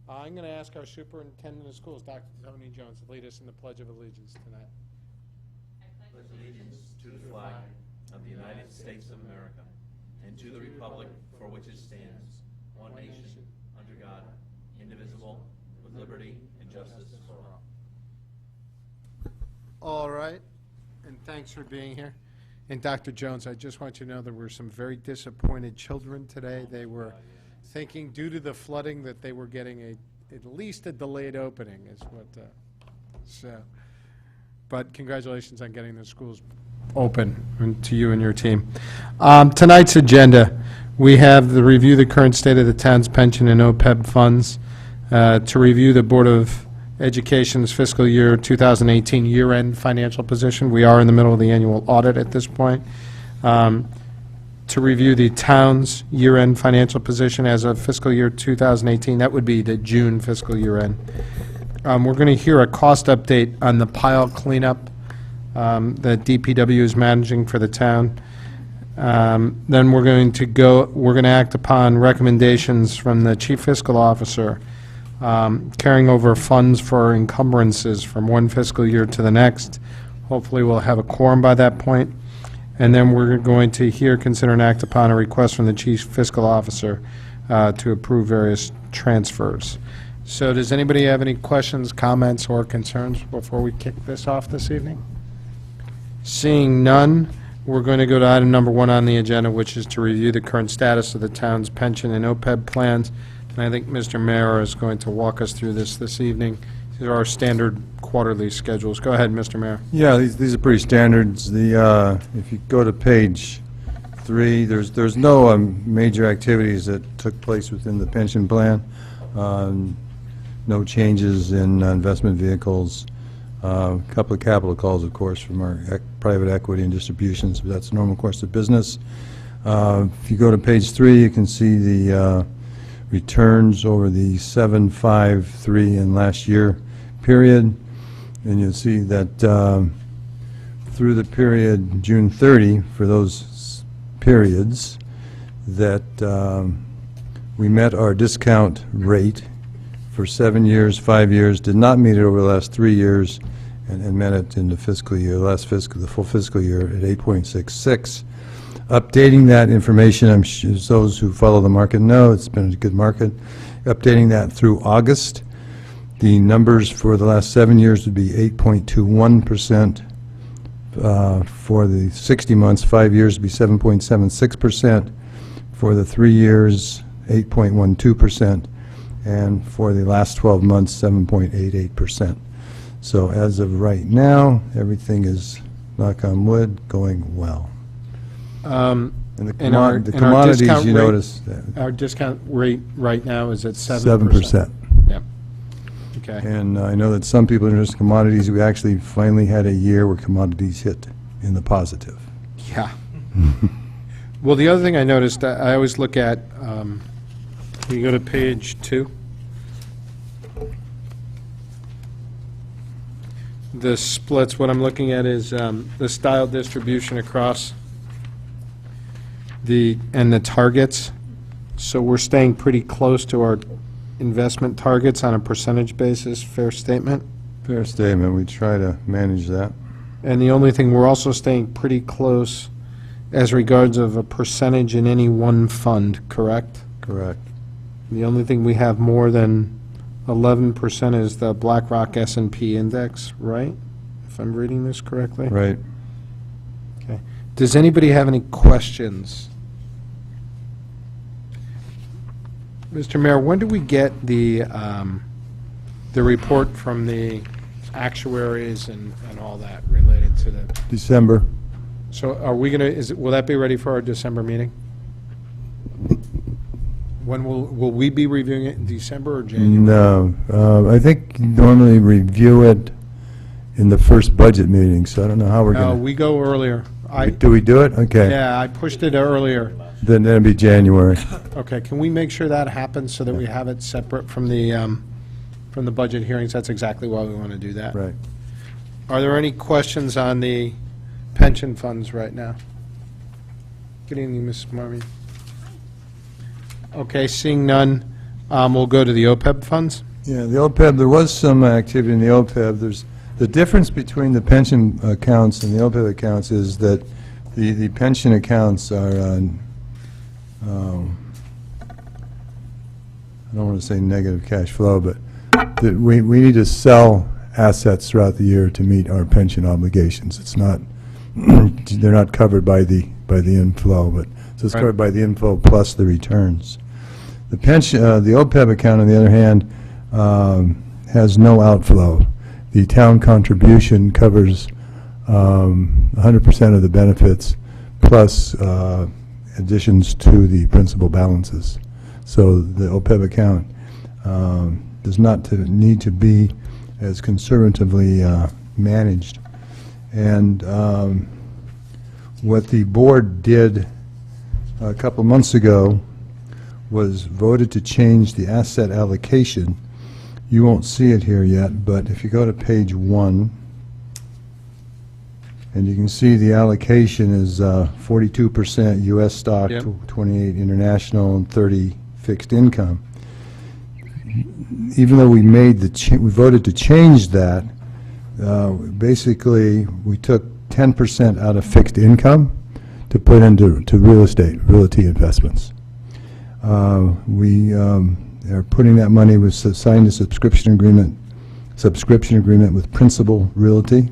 I'm going to ask our superintendent of schools, Dr. Tony Jones, to lead us in the Pledge of Allegiance tonight. I pledge allegiance to the flag of the United States of America and to the republic for which it stands, one nation, under God, indivisible, with liberty and justice for all. All right, and thanks for being here. And Dr. Jones, I just want you to know there were some very disappointed children today. They were thinking, due to the flooding, that they were getting at least a delayed opening, is what. But congratulations on getting the schools open, and to you and your team. Tonight's agenda, we have the review the current state of the town's pension and OPEB funds, to review the Board of Education's fiscal year 2018 year-end financial position. We are in the middle of the annual audit at this point. To review the town's year-end financial position as of fiscal year 2018. That would be the June fiscal year-end. We're going to hear a cost update on the pile cleanup that DPW is managing for the town. Then we're going to act upon recommendations from the Chief Fiscal Officer, carrying over funds for encumbrances from one fiscal year to the next. Hopefully we'll have a quorum by that point. And then we're going to consider and act upon a request from the Chief Fiscal Officer to approve various transfers. So does anybody have any questions, comments, or concerns before we kick this off this evening? Seeing none, we're going to go to item number 1 on the agenda, which is to review the current status of the town's pension and OPEB plans. And I think Mr. Mayor is going to walk us through this evening. These are our standard quarterly schedules. Go ahead, Mr. Mayor. Yeah, these are pretty standards. If you go to page 3, there's no major activities that took place within the pension plan. No changes in investment vehicles. A couple of capital calls, of course, from our private equity and distributions, but that's a normal course of business. If you go to page 3, you can see the returns over the 7, 5, 3, and last year period. And you'll see that through the period June 30, for those periods, that we met our discount rate for 7 years, 5 years, did not meet it over the last 3 years, and met it in the fiscal year, the full fiscal year at 8.66. Updating that information, I'm sure those who follow the market know it's been a good market. Updating that through August, the numbers for the last 7 years would be 8.21%. For the 60 months, 5 years would be 7.76%. For the 3 years, 8.12%. And for the last 12 months, 7.88%. So as of right now, everything is, knock on wood, going well. And the commodities, you notice that Our discount rate right now is at 7%. 7%. Yep. Okay. And I know that some people are interested in commodities. We actually finally had a year where commodities hit in the positive. Yeah. Well, the other thing I noticed, I always look at, you go to page 2. The splits, what I'm looking at is the style distribution across the targets. So we're staying pretty close to our investment targets on a percentage basis. Fair statement? Fair statement. We try to manage that. And the only thing, we're also staying pretty close as regards of a percentage in any one fund, correct? Correct. The only thing we have more than 11% is the BlackRock S&P index, right? If I'm reading this correctly? Right. Okay. Does anybody have any questions? Mr. Mayor, when do we get the report from the actuaries and all that related to the? December. So are we going to, will that be ready for our December meeting? When will we be reviewing it, in December or January? No. I think you normally review it in the first budget meeting, so I don't know how we're No, going to. we go earlier. Do we do it? Okay. Yeah, I pushed it earlier. Then it'll be January. Okay, can we make sure that happens so that we have it separate from the budget hearings? That's exactly why we want to do that. Right. Are there any questions on the pension funds right now? Good evening, Mrs. Marmy. Okay, seeing none, We'll go to the OPEB funds. Yeah, the OPEB, there was some activity in the OPEB. There's, the difference between the pension accounts and the OPEB accounts is that the pension accounts are, I don't want to say negative cash flow, but that we need to sell assets throughout the year to meet our pension obligations. It's not, they're not covered by the inflow, but, so it's Right. covered by the inflow plus the returns. The pension, the OPEB account, on the other hand, has no outflow. The town contribution covers 100% of the benefits plus additions to the principal balances. So the OPEB account does not need to be as conservatively managed. And what the board did a couple months ago was voted to change the asset allocation. You won't see it here yet, but if you go to page 1, and you can see the allocation is 42% U.S. stock, Yep. 28 international, and 30 fixed income. Even though we made we voted to change that, basically we took 10% out of fixed income to put into real estate, realty investments. We are putting that money, we signed a subscription agreement with Principal Realty.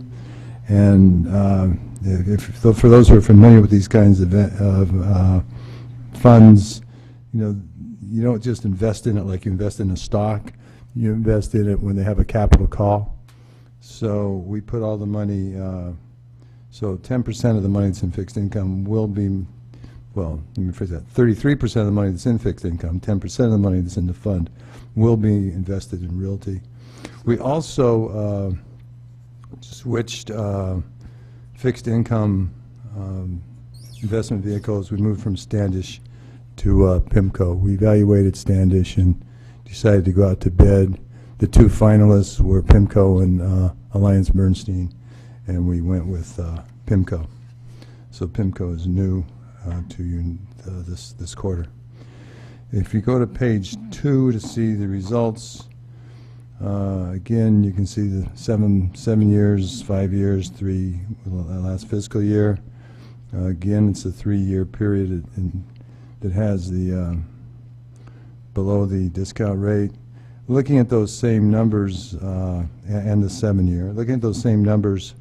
And for those who are familiar with these kinds of funds, you know, you don't just invest in it like you invest in a stock. You invest in it when they have a capital call. So we put all the money, so 10% of the money that's in fixed income will be, well, let me phrase that, 33% of the money that's in fixed income, 10% of the money that's in the fund will be invested in realty. We also switched fixed income investment vehicles. We moved from Standish to PIMCO. We evaluated Standish and decided to go out to bid. The two finalists were PIMCO and Alliance Bernstein, and we went with PIMCO. So PIMCO is new to you this quarter. If you go to page 2 to see the results, again, you can see the 7 years, 5 years, 3 last fiscal year. Again, it's a 3-year period that has the below the discount rate. Looking at those same numbers and the 7-year, looking at those same numbers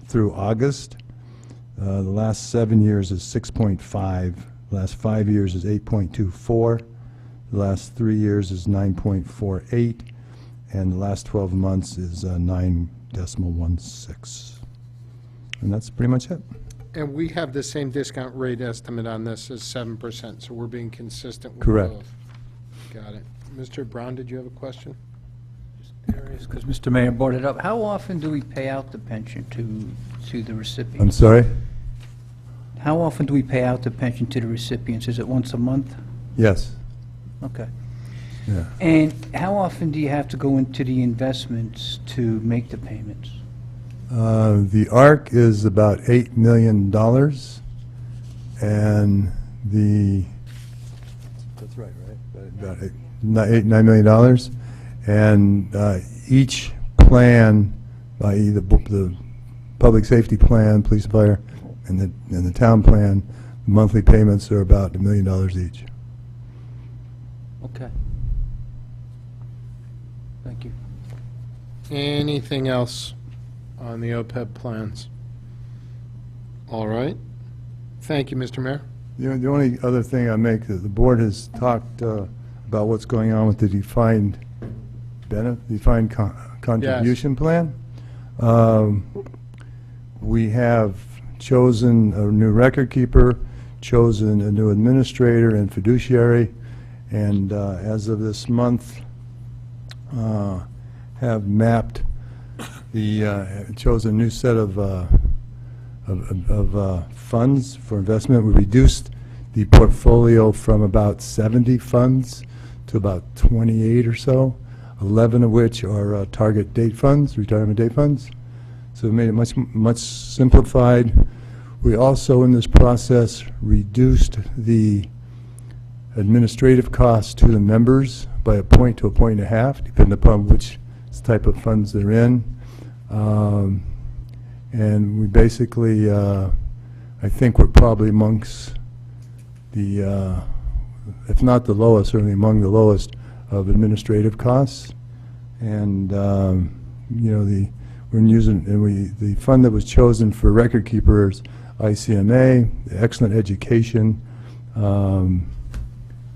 through August, the last 7 years is 6.5. The last 5 years is 8.24. The last 3 years is 9.48. And the last 12 months is 9.16. And that's pretty much it. And we have the same discount rate estimate on this as 7%, so we're being consistent with Correct. both. Got it. Mr. Brown, did you have a question? Because Mr. Mayor brought it up, how often do we pay out the pension to the I'm recipients? sorry? How often do we pay out the pension to the recipients? Is it once a month? Yes. Okay. Yeah. And how often do you have to go into the investments to make the payments? The ARC is about $8 million, and the, that's right, about $9 million, and each plan, i.e. the public safety plan, police and fire, and the town plan, monthly payments are about $1 million each. Okay. Thank you. Anything else on the OPEB plans? All right. Thank you, Mr. Mayor. The only other thing I make, that the board has talked about what's going on with the defined contribution plan. We have chosen a new record keeper, chosen a new administrator and fiduciary, and as of this month, have mapped chose a new set of funds for investment. We reduced the portfolio from about 70 funds to about 28 or so, 11 of which are target date funds, retirement date funds. So we made it much simplified. We also, in this process, reduced the administrative costs to the members by a point to a point and a half, depending upon which type of funds they're in. And we basically, I think we're probably amongst the, if not the lowest, certainly among the lowest of administrative costs. And, you know, we're using, and the fund that was chosen for record keepers, ICMA, excellent education,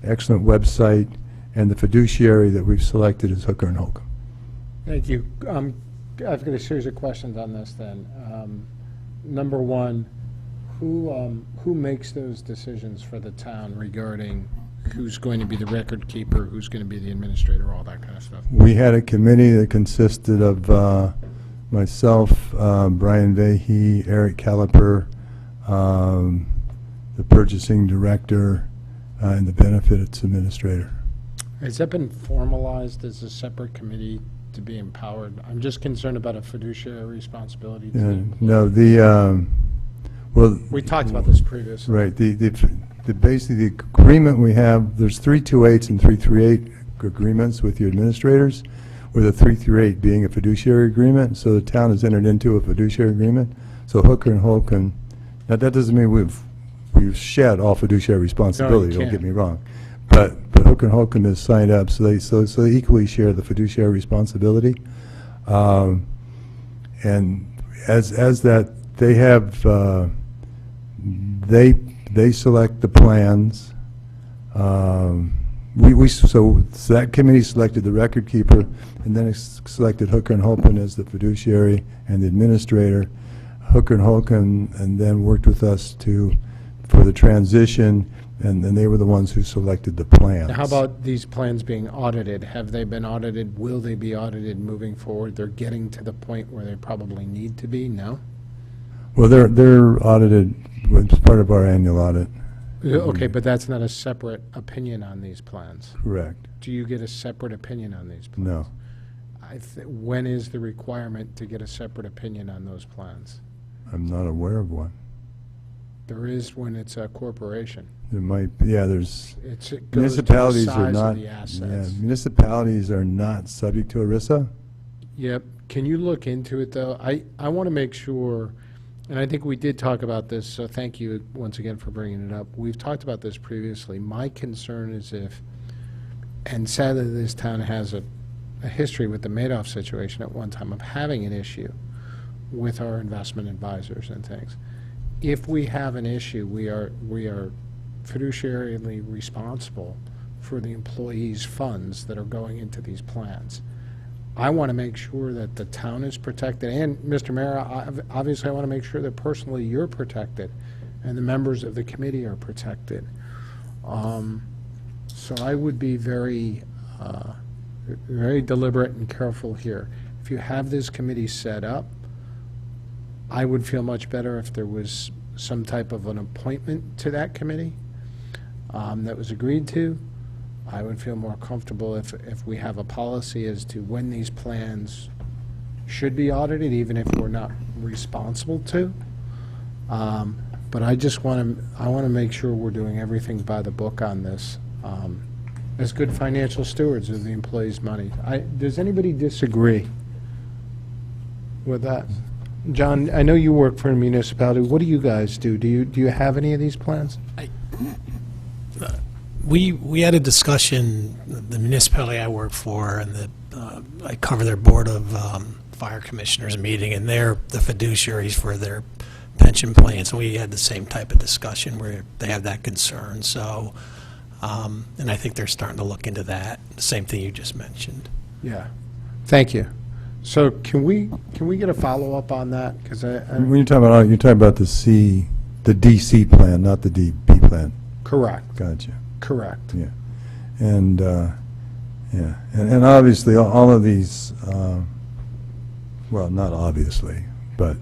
excellent website, and the fiduciary that we've selected is Hooker and Holcomb. Thank you. I've got a series of questions on this then. Number one, who makes those decisions for the town regarding who's going to be the record keeper, who's going to be the administrator, all that kind of stuff? We had a committee that consisted of myself, Brian Vahey, Eric Caliper, the purchasing director, and the benefits administrator. Has that been formalized as a separate committee to be empowered? I'm just concerned about a fiduciary responsibility. No, well, We talked about this previously. right, basically the agreement we have, there's 328s and 338 agreements with your administrators, with a 338 being a fiduciary agreement, so the town has entered into a fiduciary agreement. So Hooker and Holcomb, now that doesn't mean we've shed all fiduciary responsibility, don't get can't. me wrong. But Hooker and Holcomb has signed up, so they equally share the fiduciary responsibility. And as that, they have, they select the plans. So that committee selected the record keeper, and then it selected Hooker and Holcomb as the fiduciary and the administrator. Hooker and Holcomb, and then worked with us for the transition, and they were the ones who selected the plans. Now, how about these plans being audited? Have they been audited? Will they be audited moving forward? They're getting to the point where they probably need to be, no? Well, they're audited as part of our annual audit. Okay, but that's not a separate opinion on these plans. Correct. Do you get a separate opinion on these plans? No. When is the requirement to get a separate opinion on those plans? I'm not aware of one. There is when it's a corporation. There might, yeah, there's, It goes to the municipalities are size not, of the yeah, assets. municipalities are not subject to ERISA. Yep. Can you look into it, though? I want to make sure, and I think we did talk about this, so thank you once again for bringing it up. We've talked about this previously. My concern is and sadly this town has a history with the Madoff situation at one time of having an issue with our investment advisors and things. If we have an issue, we are fiduciarily responsible for the employees' funds that are going into these plans. I want to make sure that the town is protected, and Mr. Mayor, obviously I want to make sure that personally you're protected and the members of the committee are protected. So I would be very deliberate and careful here. If you have this committee set up, I would feel much better if there was some type of an appointment to that committee that was agreed to. I would feel more comfortable if we have a policy as to when these plans should be audited, even if we're not responsible to. But I just want to make sure we're doing everything by the book on this, as good financial stewards of the employees' money. Does anybody disagree with that? John, I know you work for a municipality. What do you guys do? Do you have any of these plans? We had a discussion, the municipality I work for, and I cover their board of fire commissioners meeting, and they're the fiduciaries for their pension plans. And we had the same type of discussion where they have that concern. So, and I think they're starting to look into that. The same thing you just mentioned. Yeah. Thank you. So can we get a follow-up on that? Because When you're talking about the DC plan, not the DB plan. correct, Gotcha. correct. Yeah. And, yeah, and obviously, all of these, well, not obviously, but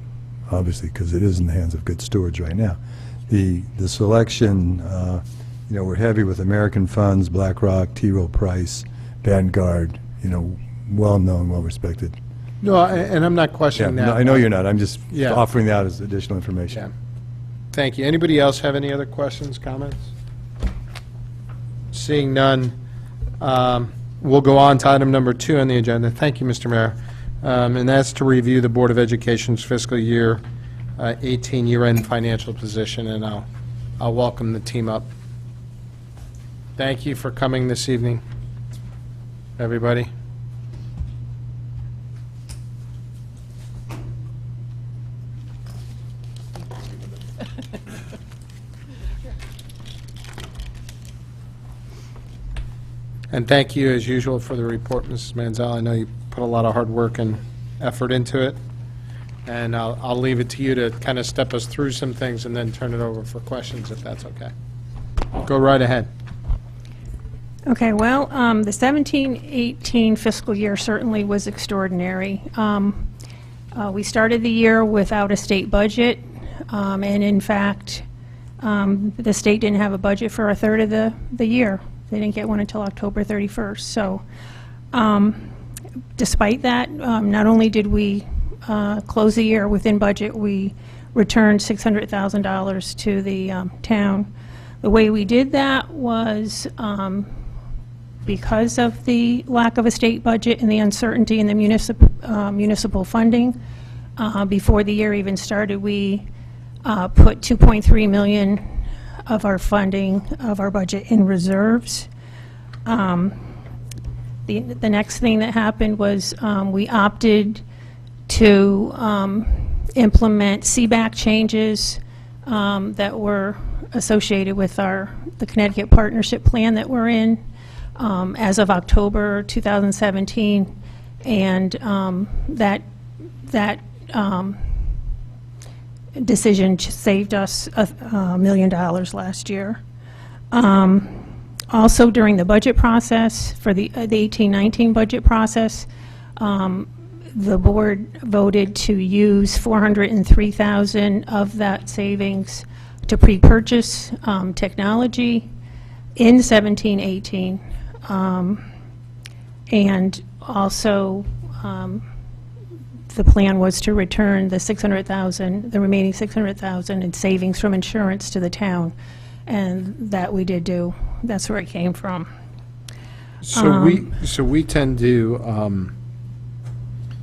obviously, because it is in the hands of good stewards right now. The selection, we're heavy with American Funds, BlackRock, T. Rowe Price, Vanguard, well-known, well-respected. No, and I'm not Yeah, questioning that. no, I know you're not. I'm just Yeah. offering that as additional Yeah. information. Thank you. Anybody else have any other questions, comments? Seeing none, we'll go on to item number 2 on the agenda. Thank you, Mr. Mayor. And that's to review the Board of Education's fiscal year 18 year-end financial position, and I'll welcome the team up. Thank you for coming this evening, everybody. And thank you, as usual, for the report, Mrs. Manzel. I know you put a lot of hard work and effort into it, and I'll leave it to you to kind of step us through some things and then turn it over for questions, if that's okay. Go right ahead. Okay, well, the 17-18 fiscal year certainly was extraordinary. We started the year without a state budget, and in fact, the state didn't have a budget for a third of the year. They didn't get one until October 31st. So despite that, not only did we close the year within budget, we returned $600,000 to the town. The way we did that was because of the lack of a state budget and the uncertainty in the municipal funding. Before the year even started, we put $2.3 million of our funding, of our budget, in reserves. The next thing that happened was we opted to implement CBAC changes that were associated with the Connecticut Partnership Plan that we're in as of October 2017, and that decision saved us $1 million last year. Also, during the budget process, for the 18-19 budget process, the board voted to use $403,000 of that savings to pre-purchase technology in 17-18, and also the plan was to return the $600,000, the remaining $600,000 in savings from insurance to the town, and that we did do. That's where it came from. So we tend to,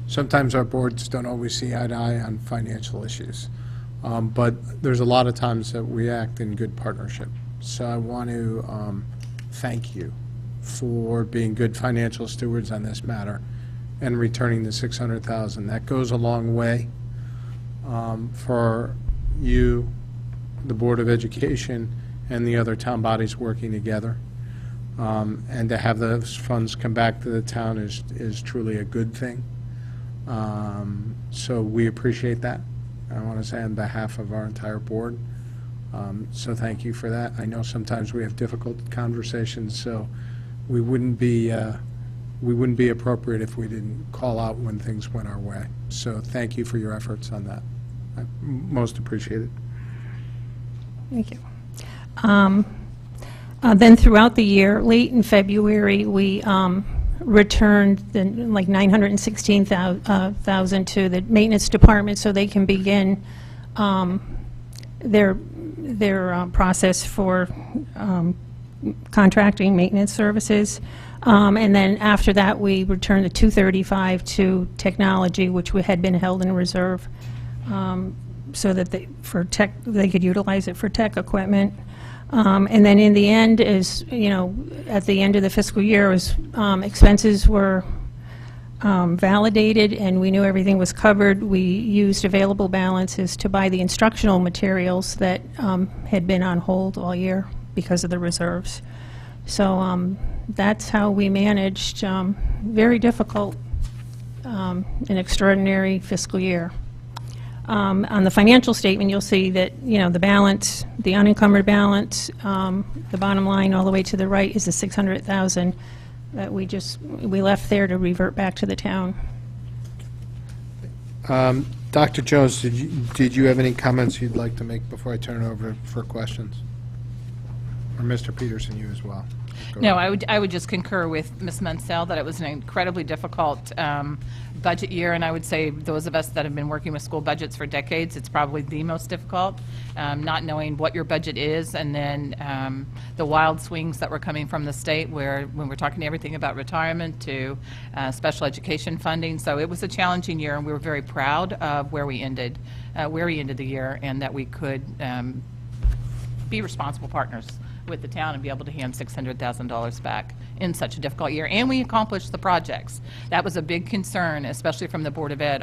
sometimes our boards don't always see eye to eye on financial issues, but there's a lot of times that we act in good partnership. So I want to thank you for being good financial stewards on this matter and returning the $600,000. That goes a long way for you, the Board of Education, and the other town bodies working together. And to have those funds come back to the town is truly a good thing. So we appreciate that. I want to say on behalf of our entire board. So thank you for that. I know sometimes we have difficult conversations, so we wouldn't be appropriate if we didn't call out when things went our way. So thank you for your efforts on that. I most appreciate it. Thank you. Then throughout the year, late in February, we returned like $916,000 to the maintenance department so they can begin their process for contracting maintenance services. And then after that, we returned the $235,000 to technology, which had been held in reserve, so that they could utilize it for tech equipment. And then in the end, as you know, at the end of the fiscal year, expenses were validated and we knew everything was covered. We used available balances to buy the instructional materials that had been on hold all year because of the reserves. So that's how we managed very difficult and extraordinary fiscal year. On the financial statement, you'll see that, you know, the balance, the unencumbered balance, the bottom line all the way to the right is the $600,000 that we left there to revert back to the town. Dr. Jones, did you, did you have any comments you'd like to make before I turn it over for questions? Or Mr. Peterson, you as well? Go No, ahead. I would just concur with Ms. Munsell that it was an incredibly difficult budget year, and I would say those of us that have been working with school budgets for decades, it's probably the most difficult, not knowing what your budget is, and then the wild swings that were coming from the state, where when we're talking everything about retirement to special education funding. So it was a challenging year, and we were very proud of where we ended the year, and that we could be responsible partners with the town and be able to hand $600,000 back in such a difficult year. And we accomplished the projects. That was a big concern, especially from the Board of Ed.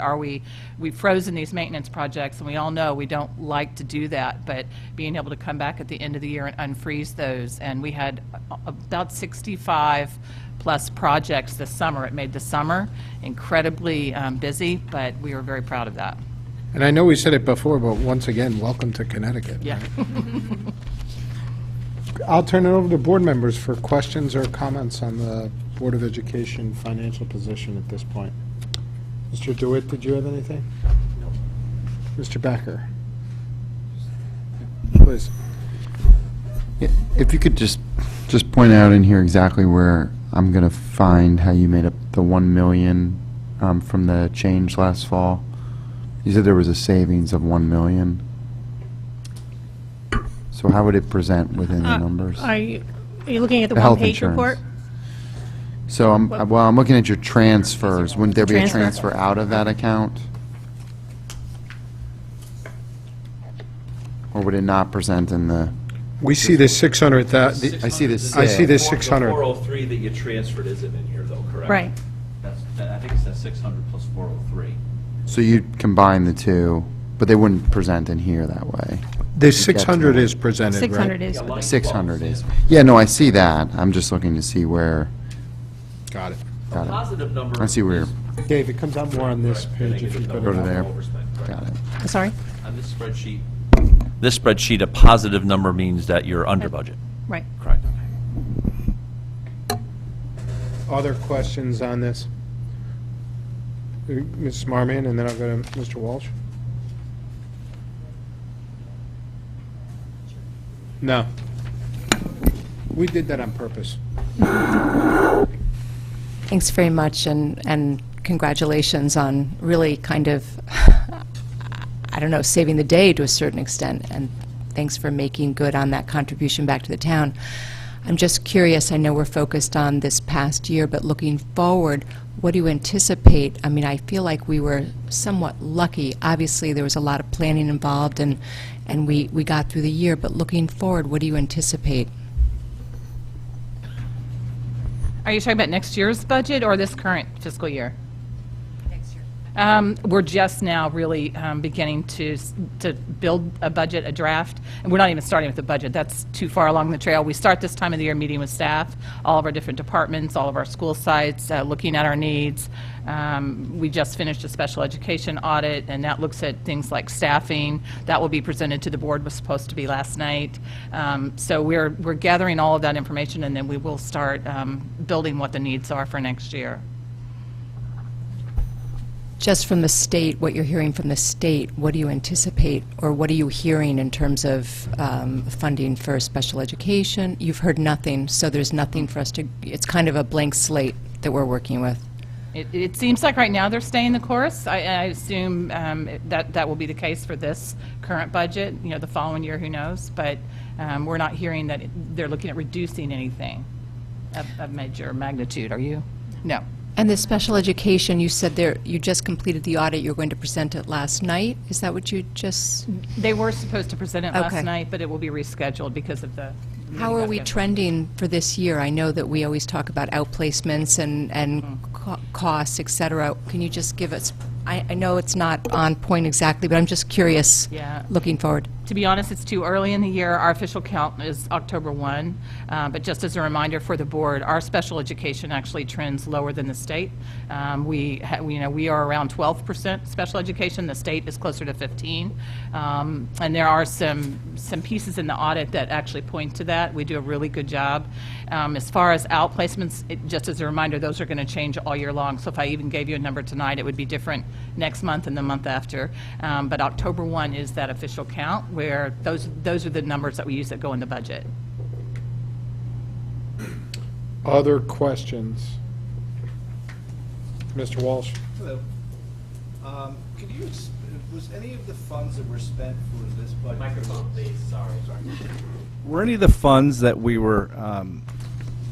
We've frozen these maintenance projects, and we all know we don't like to do that, but being able to come back at the end of the year and unfreeze those. And we had about 65 plus projects this summer. It made the summer incredibly busy, but we were very proud of that. And I know we said it before, but once again, welcome to Connecticut. Yeah. I'll turn it over to board members for questions or comments on the Board of Education financial position at this point. Mr. DeWitt, did you have anything? No. Mr. Becker? Please. If you could just point out in here exactly where I'm going to find how you made up the 1 million from the change last fall. You said there was a savings of 1 million. So how would it present within the numbers? Are you looking at the The health one-page insurance. report? So I'm looking at your transfers. Wouldn't there be a Transfer. transfer out of that account? Or would it not present in the, We see the 600,000, I see this. I see this The 600. 403 that you transferred isn't in here, though, correct? Right. I think it's that 600 plus 403. So you'd combine the two, but they wouldn't present in here that way. The 600 is presented, right? 600 is, Yeah, line 600 12, is. Yeah, no, I see that. I'm just looking to see where, Got it. got it. Positive number. I see where, Dave, it comes out more on this page if you go Go to to there. Overspent, correct. got it. I'm sorry? On this spreadsheet, a positive number means that you're under budget. Right. Correct. Other questions on this? Ms. Marmion, and then I'll go to Mr. Walsh. No. We did that on purpose. Thanks very much, and congratulations on really kind of, I don't know, saving the day to a certain extent, and thanks for making good on that contribution back to the town. I'm just curious, I know we're focused on this past year, but looking forward, what do you anticipate? I mean, I feel like we were somewhat lucky. Obviously, there was a lot of planning involved, and we got through the year, but looking forward, what do you anticipate? Are you talking about next year's budget or this current fiscal year? Next year. We're just now really beginning to build a budget, a draft, and we're not even starting with the budget. That's too far along the trail. We start this time of the year meeting with staff, all of our different departments, all of our school sites, looking at our needs. We just finished a special education audit, and that looks at things like staffing. That will be presented to the board, was supposed to be last night. So we're gathering all of that information, and then we will start building what the needs are for next year. Just from the state, what you're hearing from the state, what do you anticipate, or what are you hearing in terms of funding for special education? You've heard nothing, so there's nothing for us to, it's kind of a blank slate that we're working with. It seems like right now they're staying the course. I assume that will be the case for this current budget. You know, the following year, who knows? But we're not hearing that they're looking at reducing anything of major magnitude. Are you? No. And the special education, you said there, you just completed the audit, you're going to present it last night? Is that what you just, They were supposed to present it last Okay. night, but it will be rescheduled because of the. how are we trending for this year? I know that we always talk about outplacements and costs, et cetera. Can you just give us, I know it's not on point exactly, but I'm just curious, Yeah. looking forward. To be honest, it's too early in the year. Our official count is October 1. But just as a reminder for the board, our special education actually trends lower than the state. We are around 12% special education. The state is closer to 15. And there are some pieces in the audit that actually point to that. We do a really good job. As far as outplacements, just as a reminder, those are going to change all year long. So if I even gave you a number tonight, it would be different next month and the month after. But October 1 is that official count, where those are the numbers that we use that go in the budget. Other questions? Mr. Walsh? Hello. Could you, was any of the funds that were spent for this budget? Microphone, please, sorry. Were any of the funds that we were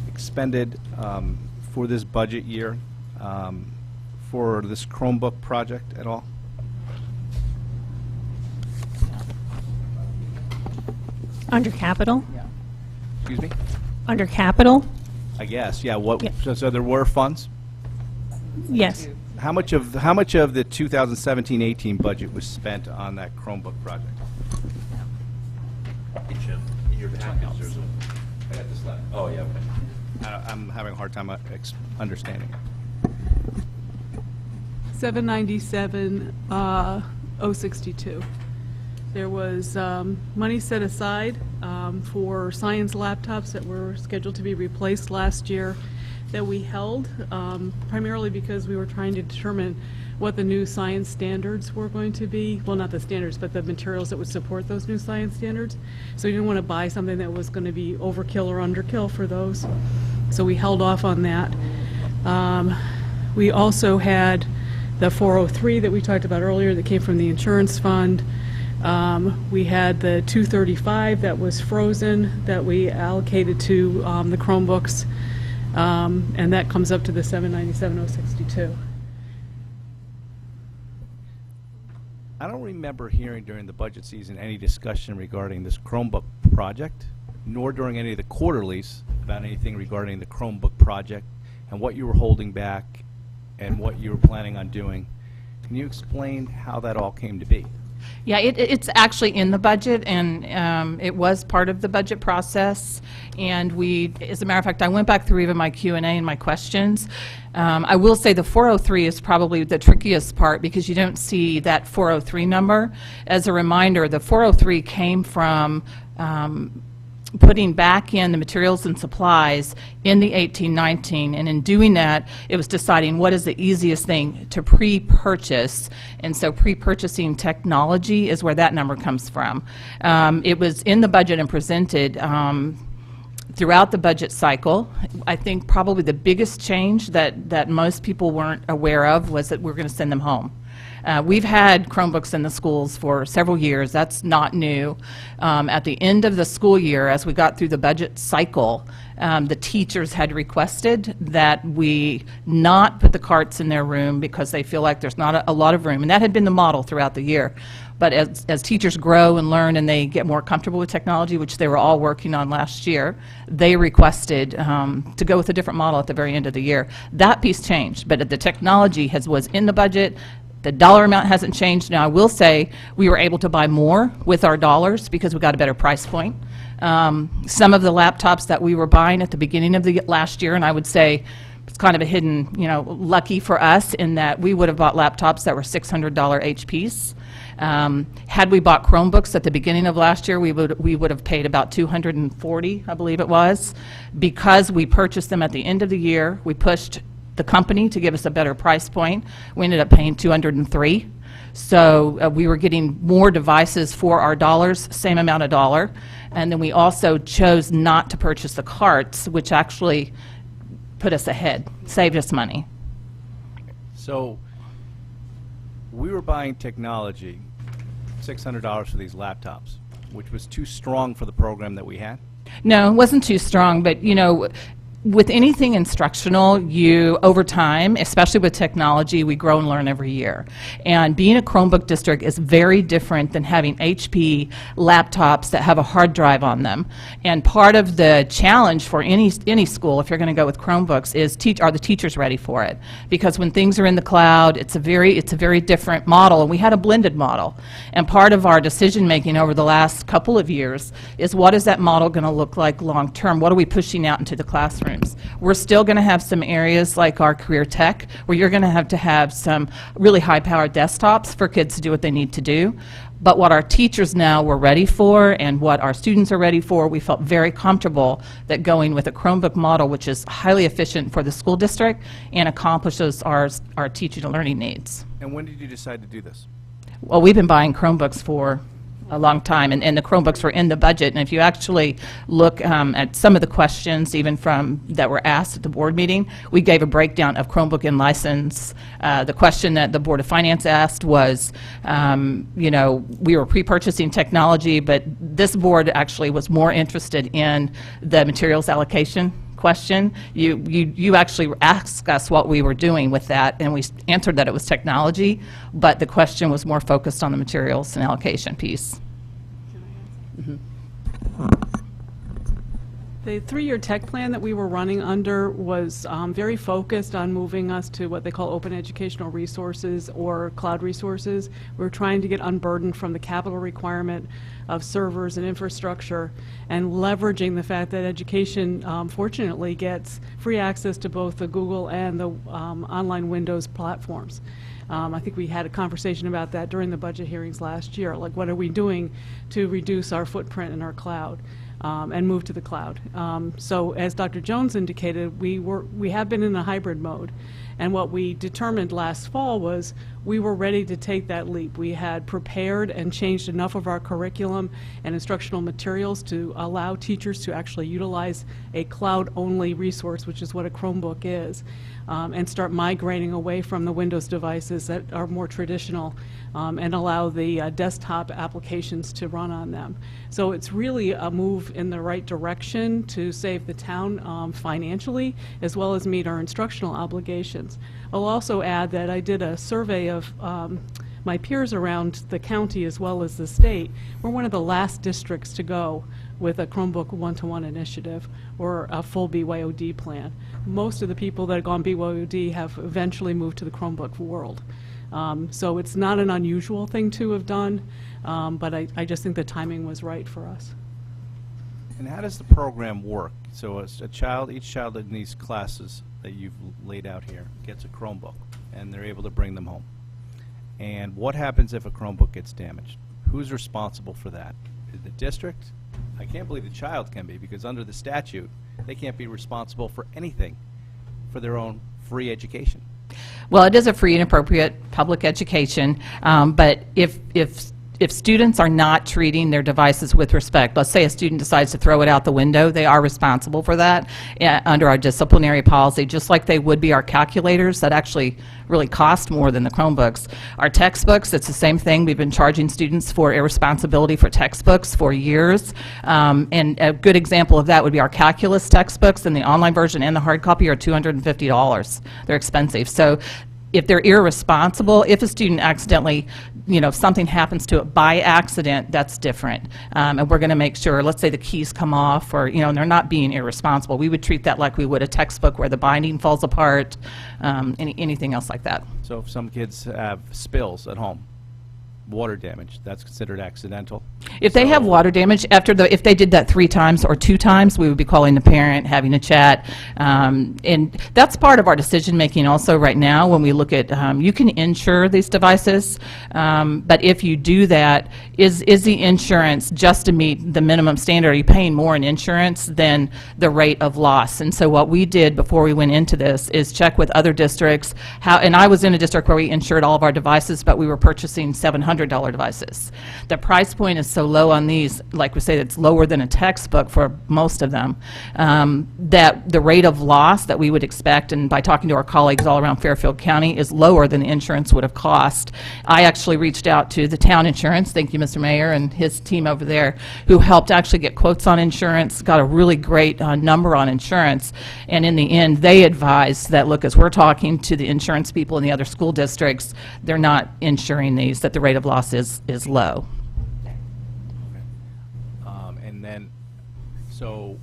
expended for this budget year for this Chromebook project at all? Under capital? Excuse me? Under capital? I guess, yeah. What? Yeah. So there were funds? Yes. How much of the 2017-18 budget was spent on that Chromebook project? In your package, there's a, I got this letter. oh, yeah, okay. I'm having a hard time understanding. 797, 062. There was money set aside for science laptops that were scheduled to be replaced last year that we held, primarily because we were trying to determine what the new science standards were going to be. Well, not the standards, but the materials that would support those new science standards. So we didn't want to buy something that was going to be overkill or underkill for those. So we held off on that. We also had the 403 that we talked about earlier that came from the insurance fund. We had the 235 that was frozen that we allocated to the Chromebooks, and that comes up to the 797,062. I don't remember hearing during the budget season any discussion regarding this Chromebook project, nor during any of the quarterlies about anything regarding the Chromebook project and what you were holding back and what you were planning on doing. Can you explain how that all came to be? Yeah, it's actually in the budget, and it was part of the budget process. And we, as a matter of fact, I went back through even my Q&A and my questions. I will say the 403 is probably the trickiest part because you don't see that 403 number. As a reminder, the 403 came from putting back in the materials and supplies in the 18-19, and in doing that, it was deciding what is the easiest thing to pre-purchase, and so pre-purchasing technology is where that number comes from. It was in the budget and presented throughout the budget cycle. I think probably the biggest change that most people weren't aware of was that we're going to send them home. We've had Chromebooks in the schools for several years. That's not new. At the end of the school year, as we got through the budget cycle, the teachers had requested that we not put the carts in their room because they feel like there's not a lot of room. And that had been the model throughout the year. But as teachers grow and learn and they get more comfortable with technology, which they were all working on last year, they requested to go with a different model at the very end of the year. That piece changed, but the technology was in the budget. The dollar amount hasn't changed. Now, I will say we were able to buy more with our dollars because we got a better price point. Some of the laptops that we were buying at the beginning of the last year, and I would say it's kind of a hidden, lucky for us in that we would have bought laptops that were $600 HPs. Had we bought Chromebooks at the beginning of last year, we would have paid about $240, I believe it was. Because we purchased them at the end of the year, we pushed the company to give us a better price point. We ended up paying $203. So we were getting more devices for our dollars, same amount of dollar. And then we also chose not to purchase the carts, which actually put us ahead, saved us money. So we were buying technology, $600 for these laptops, which was too strong for the program that we had. No, it wasn't too strong, but with anything instructional, over time, especially with technology, we grow and learn every year. And being a Chromebook district is very different than having HP laptops that have a hard drive on them. And part of the challenge for any school, if you're going to go with Chromebooks, is are the teachers ready for it? Because when things are in the cloud, it's a very different model, and we had a blended model. And part of our decision making over the last couple of years is what is that model going to look like long term? What are we pushing out into the classroom? We're still going to have some areas like our career tech where you're going to have some really high-powered desktops for kids to do what they need to do. But what our teachers now were ready for and what our students are ready for, we felt very comfortable that going with a Chromebook model, which is highly efficient for the school district and accomplishes our teaching and learning needs. And when did you decide to do this? Well, we've been buying Chromebooks for a long time, and the Chromebooks were in the budget. And if you actually look at some of the questions, even from that were asked at the board meeting, we gave a breakdown of Chromebook and license. The question that the Board of Finance asked was, you know, we were pre-purchasing technology, but this board actually was more interested in the materials allocation question. You actually asked us what we were doing with that, and we answered that it was technology, but the question was more focused on the materials and allocation piece. The three-year tech plan that we were running under was very focused on moving us to what they call open educational resources or cloud resources. We were trying to get unburdened from the capital requirement of servers and infrastructure, and leveraging the fact that education, fortunately, gets free access to both the Google and the online Windows platforms. I think we had a conversation about that during the budget hearings last year, like what are we doing to reduce our footprint in our cloud and move to the cloud. So as Dr. Jones indicated, we have been in a hybrid mode, and what we determined last fall was we were ready to take that leap. We had prepared and changed enough of our curriculum and instructional materials to allow teachers to actually utilize a cloud-only resource, which is what a Chromebook is, and start migrating away from the Windows devices that are more traditional and allow the desktop applications to run on them. So it's really a move in the right direction to save the town financially, as well as meet our instructional obligations. I'll also add that I did a survey of my peers around the county as well as the state. We're one of the last districts to go with a Chromebook one-to-one initiative or a full BYOD plan. Most of the people that have gone BYOD have eventually moved to the Chromebook world. So it's not an unusual thing to have done, but I just think the timing was right for us. And how does the program work? So each child in these classes that you've laid out here gets a Chromebook, and they're able to bring them home. And what happens if a Chromebook gets damaged? Who's responsible for that? Is the district? I can't believe the child can be, because under the statute, they can't be responsible for anything for their own free education. Well, it is a free and appropriate public education, but if students are not treating their devices with respect, let's say a student decides to throw it out the window, they are responsible for that under our disciplinary policy, just like they would be our calculators that actually really cost more than the Chromebooks. Our textbooks, it's the same thing. We've been charging students for irresponsibility for textbooks for years, and a good example of that would be our calculus textbooks, and the online version and the hard copy are $250. They're expensive. So if they're irresponsible, if a student accidentally, you know, if something happens to it by accident, that's different. And we're going to make sure, let's say the keys come off, or, you know, and they're not being irresponsible. We would treat that like we would a textbook where the binding falls apart, anything else like that. So if some kids have spills at home, water damage, that's considered accidental? If they have water damage, if they did that 3 times or 2 times, we would be calling the parent, having a chat. And that's part of our decision-making also right now when we look at, you can insure these devices, but if you do that, is the insurance just to meet the minimum standard? Are you paying more in insurance than the rate of loss? And so what we did before we went into this is check with other districts, and I was in a district where we insured all of our devices, but we were purchasing $700 devices. The price point is so low on these, like we say, it's lower than a textbook for most of them, that the rate of loss that we would expect, and by talking to our colleagues all around Fairfield County, is lower than the insurance would have cost. I actually reached out to the town insurance, thank you Mr. Mayor and his team over there, who helped actually get quotes on insurance, got a really great number on insurance, and in the end they advised that, look, as we're talking to the insurance people in the other school districts, they're not insuring these, that the rate of loss is low. And then, so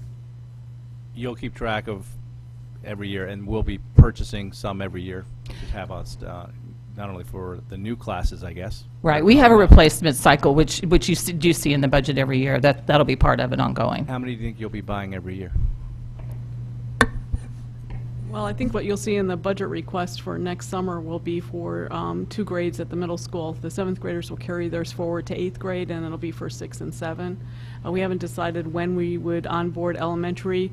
you'll keep track of every year, and we'll be purchasing some every year to have us, not only for the new classes, I guess. Right, we have a replacement cycle, which you do see in the budget every year. That'll be part of it ongoing. How many do you think you'll be buying every year? Well, I think what you'll see in the budget request for next summer will be for 2 grades at the middle school. The 7th graders will carry theirs forward to 8th grade, and it'll be for 6 and 7. We haven't decided when we would onboard elementary,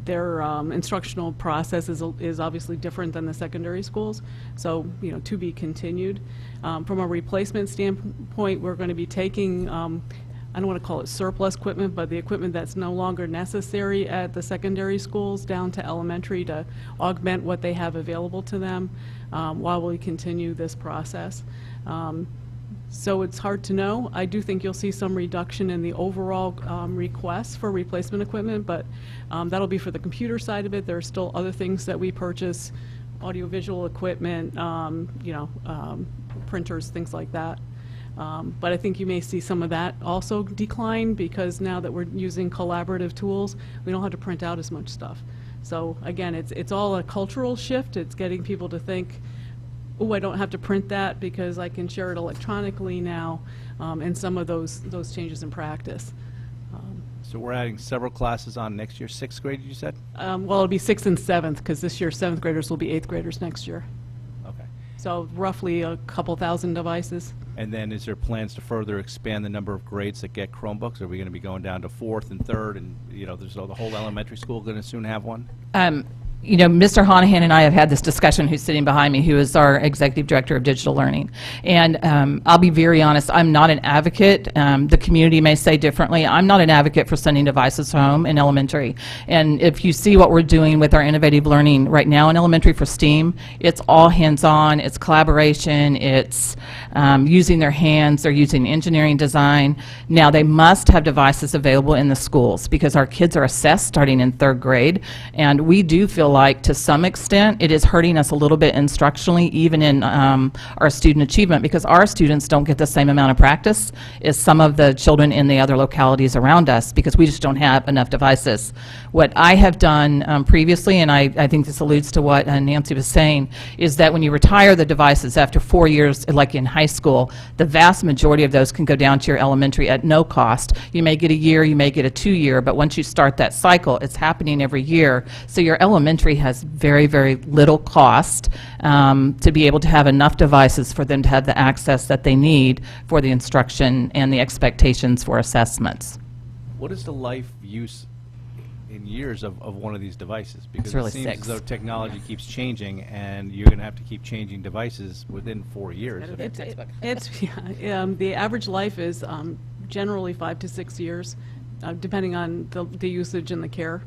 their instructional process is obviously different than the secondary schools, so, to be continued. From a replacement standpoint, we're going to be taking, I don't want to call it surplus equipment, but the equipment that's no longer necessary at the secondary schools down to elementary to augment what they have available to them while we continue this process. So it's hard to know. I do think you'll see some reduction in the overall requests for replacement equipment, but that'll be for the computer side of it. There are still other things that we purchase, audiovisual equipment, printers, things like that. But I think you may see some of that also decline because now that we're using collaborative tools, we don't have to print out as much stuff. So again, it's all a cultural shift. It's getting people to think, oh, I don't have to print that because I can share it electronically now, and some of those changes in practice. So we're adding several classes on next year, 6th grade, you said? Well, it'll be 6th and 7th because this year 7th graders will be 8th graders next year. Okay. So roughly a couple thousand devices. And then is there plans to further expand the number of grades that get Chromebooks? Are we going to be going down to 4th and 3rd, and, there's the whole elementary school going to soon have one? Mr. Honahan and I have had this discussion, who's sitting behind me, who is our Executive Director of Digital Learning. And I'll be very honest, I'm not an advocate. The community may say differently. I'm not an advocate for sending devices home in elementary. And if you see what we're doing with our innovative learning right now in elementary for STEAM, it's all hands-on, it's collaboration, it's using their hands, they're using engineering design. Now, they must have devices available in the schools because our kids are assessed starting in 3rd grade, and we do feel like to some extent it is hurting us a little bit instructionally, even in our student achievement, because our students don't get the same amount of practice as some of the children in the other localities around us because we just don't have enough devices. What I have done previously, and I think this alludes to what Nancy was saying, is that when you retire the devices after 4 years, like in high school, the vast majority of those can go down to your elementary at no cost. You may get a year, you may get a 2-year, but once you start that cycle, it's happening every year. So your elementary has very, very little cost to be able to have enough devices for them to have the access that they need for the instruction and the expectations for assessments. What is the life use in years of one of these devices? Because really it seems 6. as though technology keeps changing, and you're going to have to keep changing devices within 4 years. The average life is generally 5 to 6 years, depending on the usage and the care.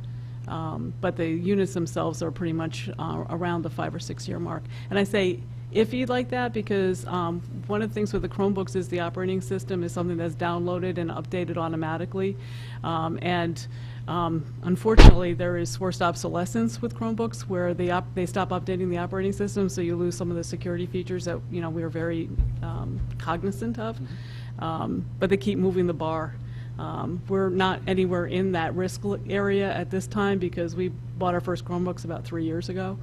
But the units themselves are pretty much around the 5 or 6 year mark. And I say iffy like that because one of the things with the Chromebooks is the operating system is something that's downloaded and updated automatically. Unfortunately, there is forced obsolescence with Chromebooks where they stop updating the operating system, so you lose some of the security features that we are very cognizant of. But they keep moving the bar. We're not anywhere in that risk area at this time because we bought our first Chromebooks about 3 years ago.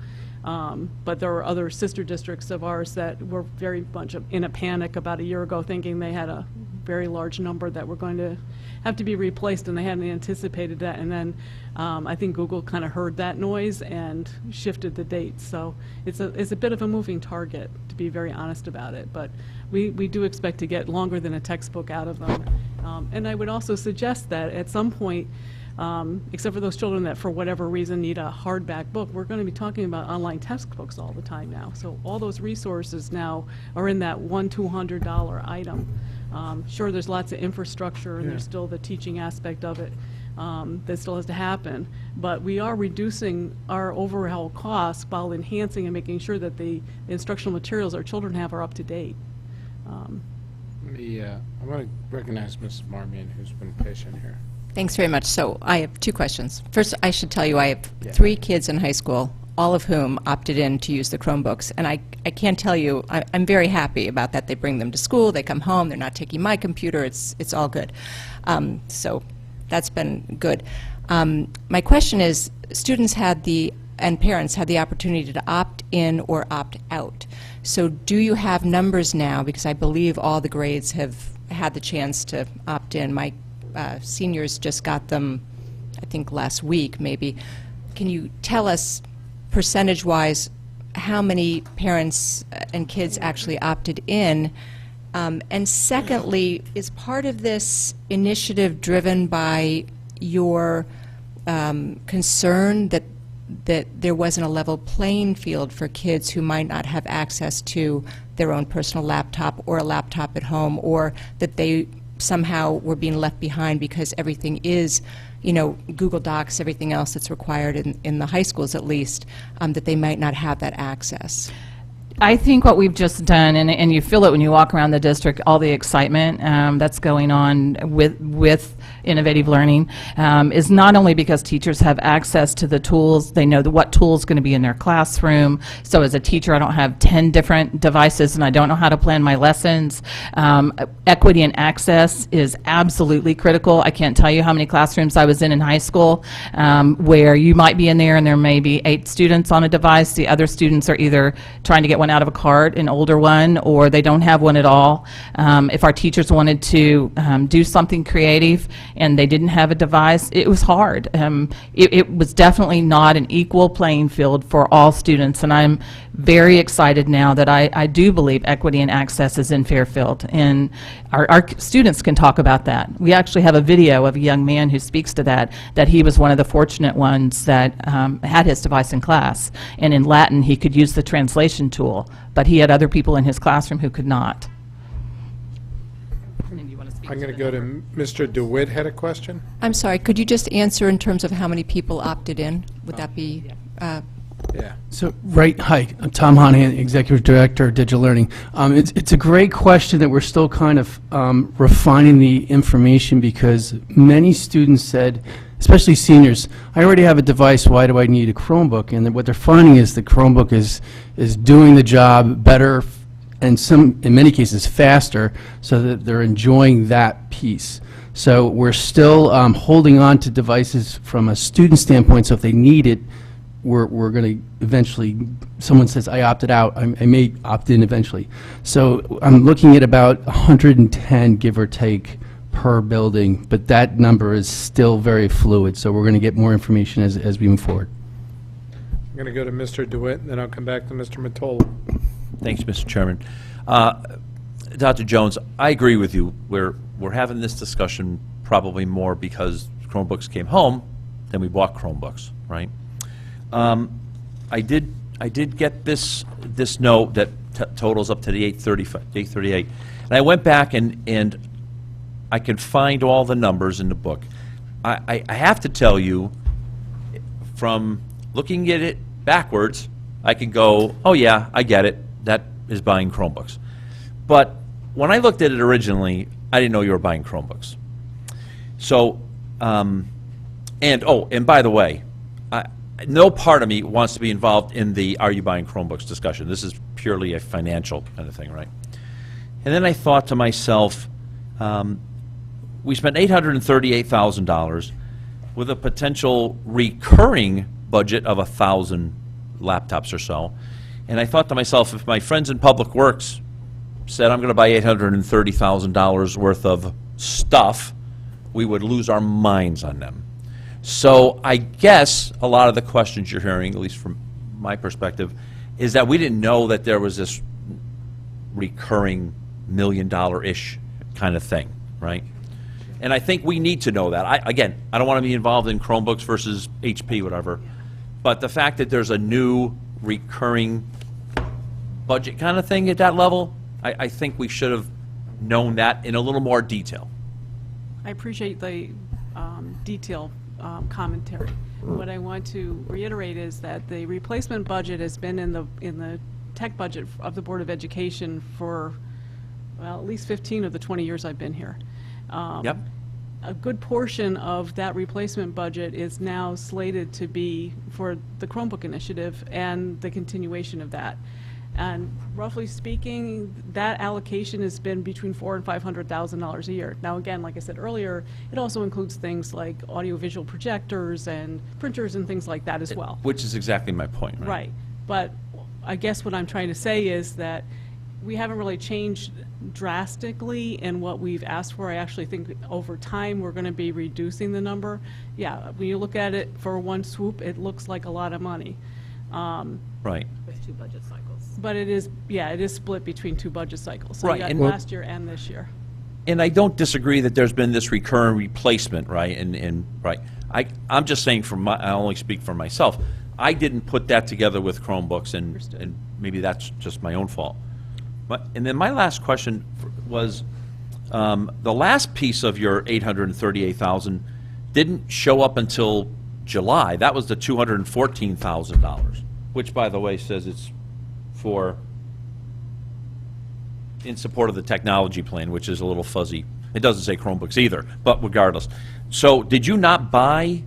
But there are other sister districts of ours that were very much in a panic about a year ago, thinking they had a very large number that were going to have to be replaced, and they hadn't anticipated that. And then I think Google kind of heard that noise and shifted the dates. So it's a bit of a moving target, to be very honest about it. But we do expect to get longer than a textbook out of them. And I would also suggest that at some point, except for those children that for whatever reason need a hardback book, we're going to be talking about online textbooks all the time now. So all those resources now are in that $100-200 item. Sure, there's lots of infrastructure and there's still the teaching aspect of it that still has to happen, but we are reducing our overall costs while enhancing and making sure that the instructional materials our children have are up to date. I want to recognize Mrs. Marmion, who's been patient here. Thanks very much. So I have 2 questions. First, I should tell you I have 3 kids in high school, all of whom opted in to use the Chromebooks. And I can't tell you, I'm very happy about that. They bring them to school, they come home, they're not taking my computer, it's all good. So that's been good. My question is, students and parents had the opportunity to opt in or opt out. So do you have numbers now? Because I believe all the grades have had the chance to opt in. My seniors just got them, I think, last week, maybe. Can you tell us, percentage-wise, how many parents and kids actually opted in? And secondly, is part of this initiative driven by your concern that there wasn't a level playing field for kids who might not have access to their own personal laptop or a laptop at home, or that they somehow were being left behind because everything is, Google Docs, everything else that's required in the high schools at least, that they might not have that access. I think what we've just done, and you feel it when you walk around the district, all the excitement that's going on with innovative learning, is not only because teachers have access to the tools, they know what tool is going to be in their classroom. So as a teacher, I don't have 10 different devices and I don't know how to plan my lessons. Equity and access is absolutely critical. I can't tell you how many classrooms I was in high school where you might be in there and there may be 8 students on a device. The other students are either trying to get one out of a cart, an older one, or they don't have one at all. If our teachers wanted to do something creative and they didn't have a device, it was hard. It was definitely not an equal playing field for all students, and I'm very excited now that I do believe equity and access is in Fairfield, and our students can talk about that. We actually have a video of a young man who speaks to that he was one of the fortunate ones that had his device in class, and in Latin he could use the translation tool, but he had other people in his classroom who could not. I'm going to go to Mr. DeWitt had a question. I'm sorry, could you just answer in terms of how many people opted in? Would that be? Yeah. So, hi, I'm Tom Honahan, Executive Director of Digital Learning. It's a great question that we're still kind of refining the information, because many students said, especially seniors, I already have a device, why do I need a Chromebook? And what they're finding is the Chromebook is doing the job better, and in many cases faster, so that they're enjoying that piece. So we're still holding on to devices from a student standpoint, so if they need it, we're going to eventually, someone says, I opted out, I may opt in eventually. So I'm looking at about 110, give or take, per building, but that number is still very fluid, so we're going to get more information as we move forward. I'm going to go to Mr. DeWitt, and then I'll come back to Mr. Mottola. Thanks, Mr. Chairman. Dr. Jones, I agree with you. We're having this discussion probably more because Chromebooks came home than we bought Chromebooks, right? I did get this note that totals up to the 838, and I went back and I can find all the numbers in the book. I have to tell you, from looking at it backwards, I can go, oh yeah, I get it. That is buying Chromebooks. But when I looked at it originally, I didn't know you were buying Chromebooks. So, and by the way, no part of me wants to be involved in the are you buying Chromebooks discussion. This is purely a financial kind of thing, right? And then I thought to myself, we spent $838,000 with a potential recurring budget of 1,000 laptops or so. And I thought to myself, if my friends in Public Works said I'm going to buy $830,000 worth of stuff, we would lose our minds on them. So I guess a lot of the questions you're hearing, at least from my perspective, is that we didn't know that there was this recurring million-dollar-ish kind of thing, right? And I think we need to know that. I don't want to be involved in Chromebooks versus HP, whatever, but the fact that there's a new recurring budget kind of thing at that level, I think we should have known that in a little more detail. I appreciate the detailed commentary. What I want to reiterate is that the replacement budget has been in the tech budget of the Board of Education for, well, at least 15 of the 20 years I've been here. Yep. A good portion of that replacement budget is now slated to be for the Chromebook initiative and the continuation of that. And roughly speaking, that allocation has been between $400,000 and $500,000 a year. Now, again, like I said earlier, it also includes things like audiovisual projectors and printers and things like that as well. Which is exactly my point, right? Right. But I guess what I'm trying to say is that we haven't really changed drastically in what we've asked for. I actually think over time we're going to be reducing the number. Yeah, when you look at it for one swoop, it looks like a lot of money. Right. With 2 budget cycles. But it is, yeah, it is split between 2 budget cycles. So Right, you got and- last year and this year. And I don't disagree that there's been this recurrent replacement, right? Right. I'm just saying I only speak for myself. I didn't put that together with Chromebooks, and maybe that's just my own fault. And then my last question was, the last piece of your $838,000 didn't show up until July. That was the $214,000, which, by the way, says it's in support of the technology plan, which is a little fuzzy. It doesn't say Chromebooks either, but regardless. So did you not buy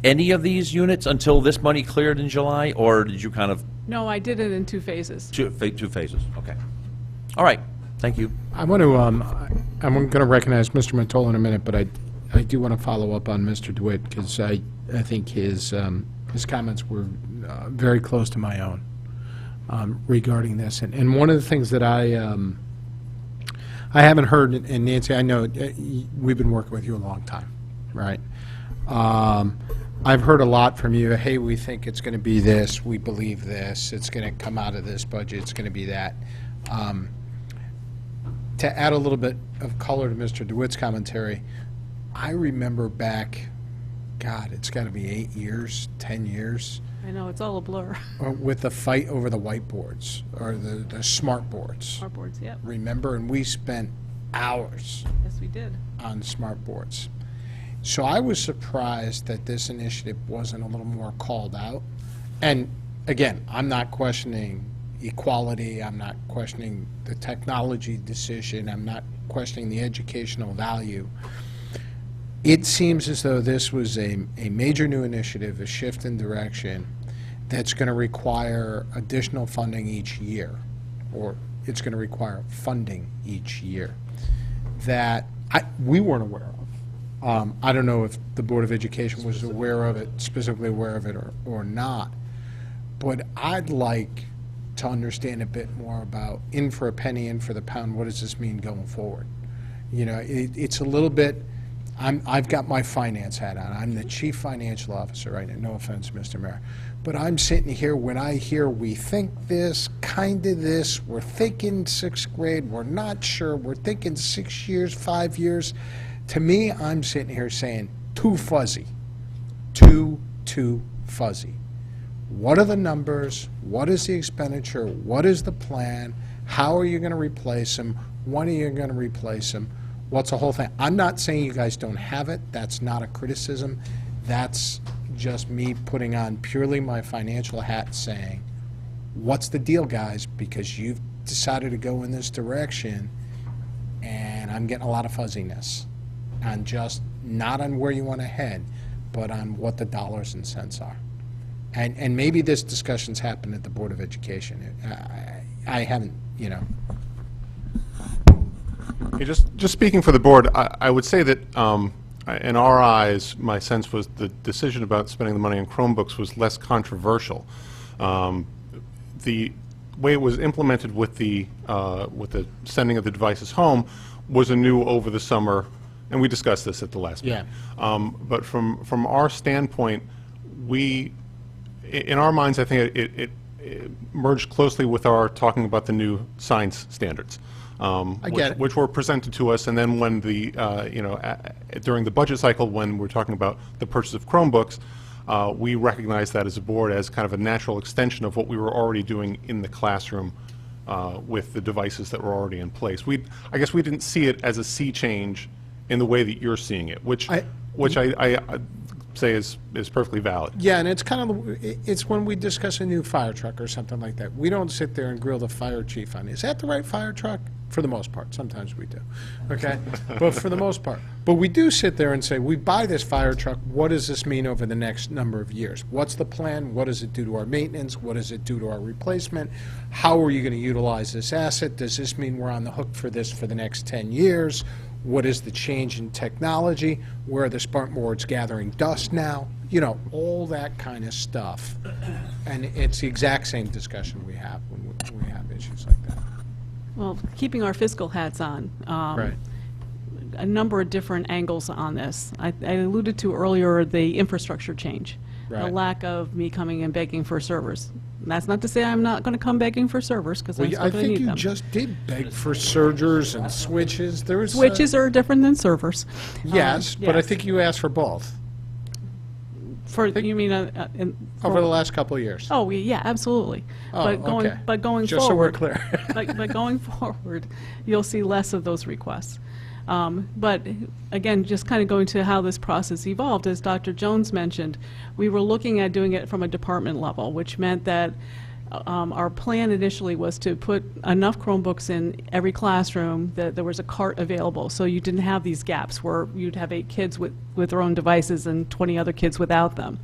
any of these units until this money cleared in July, or did you kind of? No, I did it in 2 phases. Two phases, okay. All right, thank you. I want to, I'm going to recognize Mr. Mantola in a minute, but I do want to follow up on Mr. DeWitt, because I think his comments were very close to my own regarding this. And one of the things that I haven't heard, and Nancy, I know we've been working with you a long time, right? I've heard a lot from you, hey, we think it's going to be this, we believe this, it's going to come out of this budget, it's going to be that. To add a little bit of color to Mr. DeWitt's commentary, I remember back, God, it's got to be 8 years, 10 years, I know, it's all a blur. with the fight over the whiteboards, or the smart boards. Our boards, yep. Remember, and we spent hours Yes, we did. on smart boards. So I was surprised that this initiative wasn't a little more called out. And again, I'm not questioning equality, I'm not questioning the technology decision, I'm not questioning the educational value. It seems as though this was a major new initiative, a shift in direction that's going to require additional funding each year, or it's going to require funding each year that we weren't aware of. I don't know if the Board of Education was aware of it, specifically aware of it or not, but I'd like to understand a bit more about in for a penny, in for the pound, what does this mean going forward? You know, it's a little bit, I've got my finance hat on. I'm the chief financial officer right now, no offense, Mr. Mayor. But I'm sitting here, when I hear we think this, kind of this, we're thinking 6th grade, we're not sure, we're thinking 6 years, 5 years. To me, I'm sitting here saying, too fuzzy, too fuzzy. What are the numbers? What is the expenditure? What is the plan? How are you going to replace them? When are you going to replace them? What's the whole thing? I'm not saying you guys don't have it. That's not a criticism. That's just me putting on purely my financial hat saying, what's the deal, guys? Because you've decided to go in this direction, and I'm getting a lot of fuzziness on just, not on where you want to head, but on what the dollars and cents are. And maybe this discussion's happened at the Board of Education. I haven't, you know. Yeah, just speaking for the board, I would say that in our eyes, my sense was the decision about spending the money on Chromebooks was less controversial. The way it was implemented with the sending of the devices home was anew over the summer, and we discussed this at the last meeting. But from our standpoint, in our minds, I think it merged closely with our talking about the new science standards. Which were presented to us, and then when the, during the budget cycle, when we're talking about the purchase of Chromebooks, we recognized that as a board as kind of a natural extension of what we were already doing in the classroom with the devices that were already in place. I guess we didn't see it as a sea change in the way that you're seeing it, which I say is perfectly valid. Yeah, and it's kind of, it's when we discuss a new fire truck or something like that. We don't sit there and grill the fire chief on, is that the right fire truck? For the most part. Sometimes we do, okay? But for the most part. But we do sit there and say, we buy this fire truck, what does this mean over the next number of years? What's the plan? What does it do to our maintenance? What does it do to our replacement? How are you going to utilize this asset? Does this mean we're on the hook for this for the next 10 years? What is the change in technology? Where are the smart boards gathering dust now? You know, all that kind of stuff. And it's the exact same discussion we have when we have issues like that. Well, keeping our fiscal hats on, Right. a number of different angles on this. I alluded to earlier the infrastructure change, the Right. lack of me coming and begging for servers. And that's not to say I'm not going to come begging for servers, because I'm Well, still I going to think need you them. just did beg for surgers and switches. There was Switches are different than servers. Yes, but I yes. think you asked for both For, you mean, over the last couple of years. Oh, yeah, absolutely. Oh, But going, okay. but going Just so we're forward. clear. But going forward, you'll see less of those requests. But again, just kind of going to how this process evolved, as Dr. Jones mentioned, we were looking at doing it from a department level, which meant that our plan initially was to put enough Chromebooks in every classroom that there was a cart available, so you didn't have these gaps where you'd have 8 kids with their own devices and 20 other kids without them.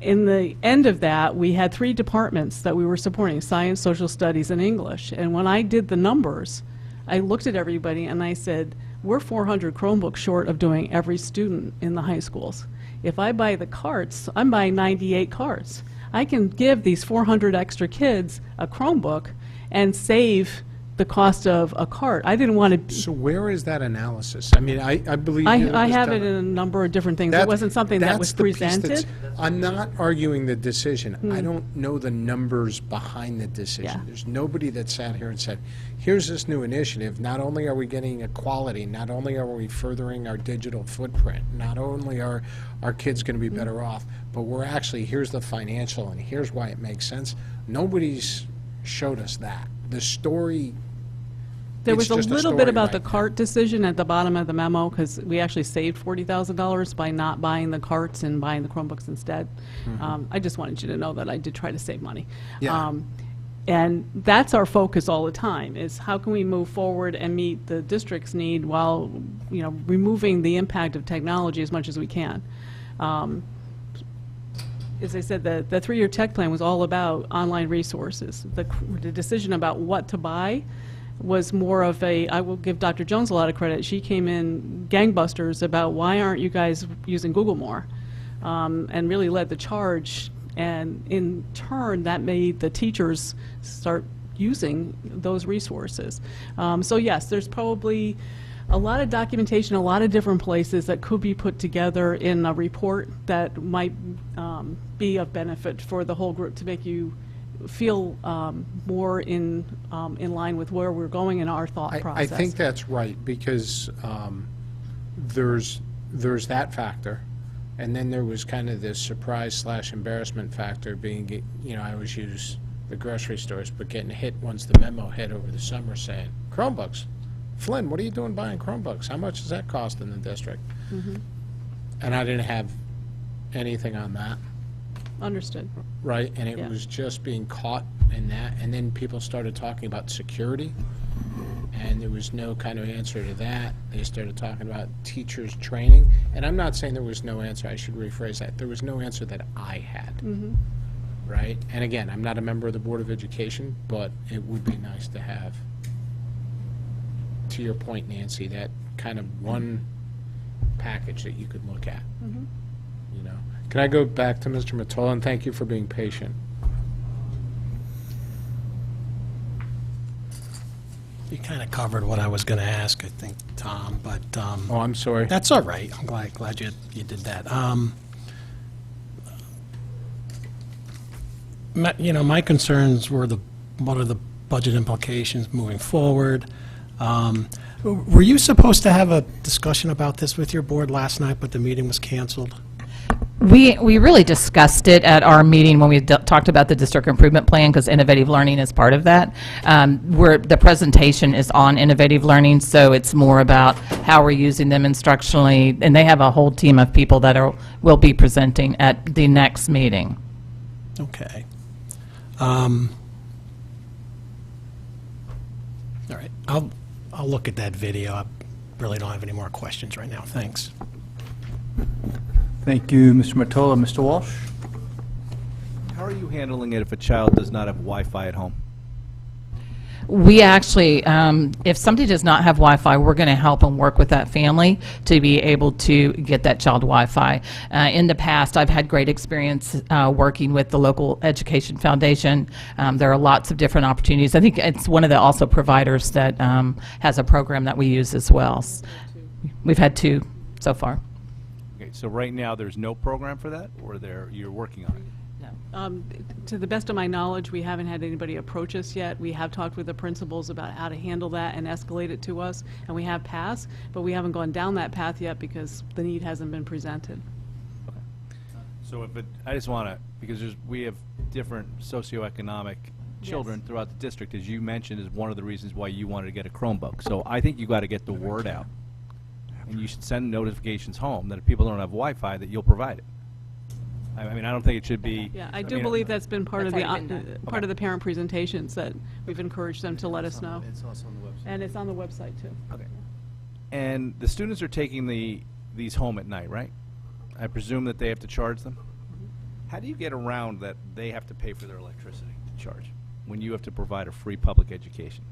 In the end of that, we had 3 departments that we were supporting, science, social studies, and English. And when I did the numbers, I looked at everybody and I said, we're 400 Chromebooks short of doing every student in the high schools. If I buy the carts, I'm buying 98 carts. I can give these 400 extra kids a Chromebook and save the cost of a cart. I didn't want to. So where is that analysis? I mean, I believe you that I was have done- it in a number of different things. It wasn't something that was That's the piece presented. that's- I'm not arguing the decision. I don't know the numbers behind the decision. Yeah. There's nobody that sat here and said, here's this new initiative. Not only are we getting equality, not only are we furthering our digital footprint, not only are our kids going to be better off, but we're actually, here's the financial and here's why it makes sense. Nobody's showed us that. The story. There it's was a just little story bit about the right now. cart decision at the bottom of the memo, because we actually saved $40,000 by not buying the carts and buying the Chromebooks instead. I just wanted you to know that I did try to save money. Yeah. And that's our focus all the time, is how can we move forward and meet the district's need while, removing the impact of technology as much as we can. As I said, the 3-year tech plan was all about online resources. The decision about what to buy was more of I will give Dr. Jones a lot of credit. She came in gangbusters about why aren't you guys using Google more, and really led the charge. And in turn, that made the teachers start using those resources. So yes, there's probably a lot of documentation, a lot of different places that could be put together in a report that might be of benefit for the whole group to make you feel more in line with where we're going in our thought I process. think that's right, because there's that factor, and then there was kind of this surprise/embarrassment factor being, I always use the grocery stores, but getting hit once the memo hit over the summer saying, Chromebooks. Flynn, what are you doing buying Chromebooks? How much does that cost in the district? And I didn't have anything on that. Understood. Right, and it Yeah. was just being caught in that, and then people started talking about security, and there was no kind of answer to that. They started talking about teachers training, and I'm not saying there was no answer, I should rephrase that. There was no answer that I had, right? And again, I'm not a member of the Board of Education, but it would be nice to have, to your point, Nancy, that kind of one package that you could look at, Can I go back to Mr. Mottola, and thank you for being patient? You kind of covered what I was going to ask, I think, Tom, but Oh, I'm sorry. that's all right. I'm glad you did that. My concerns were what are the budget implications moving forward? Were you supposed to have a discussion about this with your board last night, but the meeting was canceled? We really discussed it at our meeting when we talked about the district improvement plan, because innovative learning is part of that. Where the presentation is on innovative learning, so it's more about how we're using them instructionally, and they have a whole team of people that will be presenting at the next meeting. Okay. All right. I'll look at that video. I really don't have any more questions right now. Thanks. Thank you, Mr. Mottola. Mr. Walsh? How are you handling it if a child does not have Wi-Fi at home? We actually, if somebody does not have Wi-Fi, we're going to help and work with that family to be able to get that child Wi-Fi. In the past, I've had great experience working with the local education foundation. There are lots of different opportunities. I think it's one of the also providers that has a program that we use as well. We've had 2 so far. Okay, so right now, there's no program for that, or you're working on it? To the best of my knowledge, we haven't had anybody approach us yet. We have talked with the principals about how to handle that and escalate it to us, and we have passed, but we haven't gone down that path yet because the need hasn't been presented. So if it, I just want to, because we have different socioeconomic children throughout the district, as you mentioned, is one of the reasons why you wanted to get a Chromebook. So I think you got to get the word out, and you should send notifications home that if people don't have Wi-Fi, that you'll provide it. I mean, I don't think it should be. Yeah, I do believe that's been part of That's the, already been done. part of the parent presentations, that we've encouraged them to let us know. It's also on the website. And it's on the website, too. Okay. And the students are taking these home at night, right? I presume that they have to charge them? How do you get around that they have to pay for their electricity charge when you have to provide a free public education?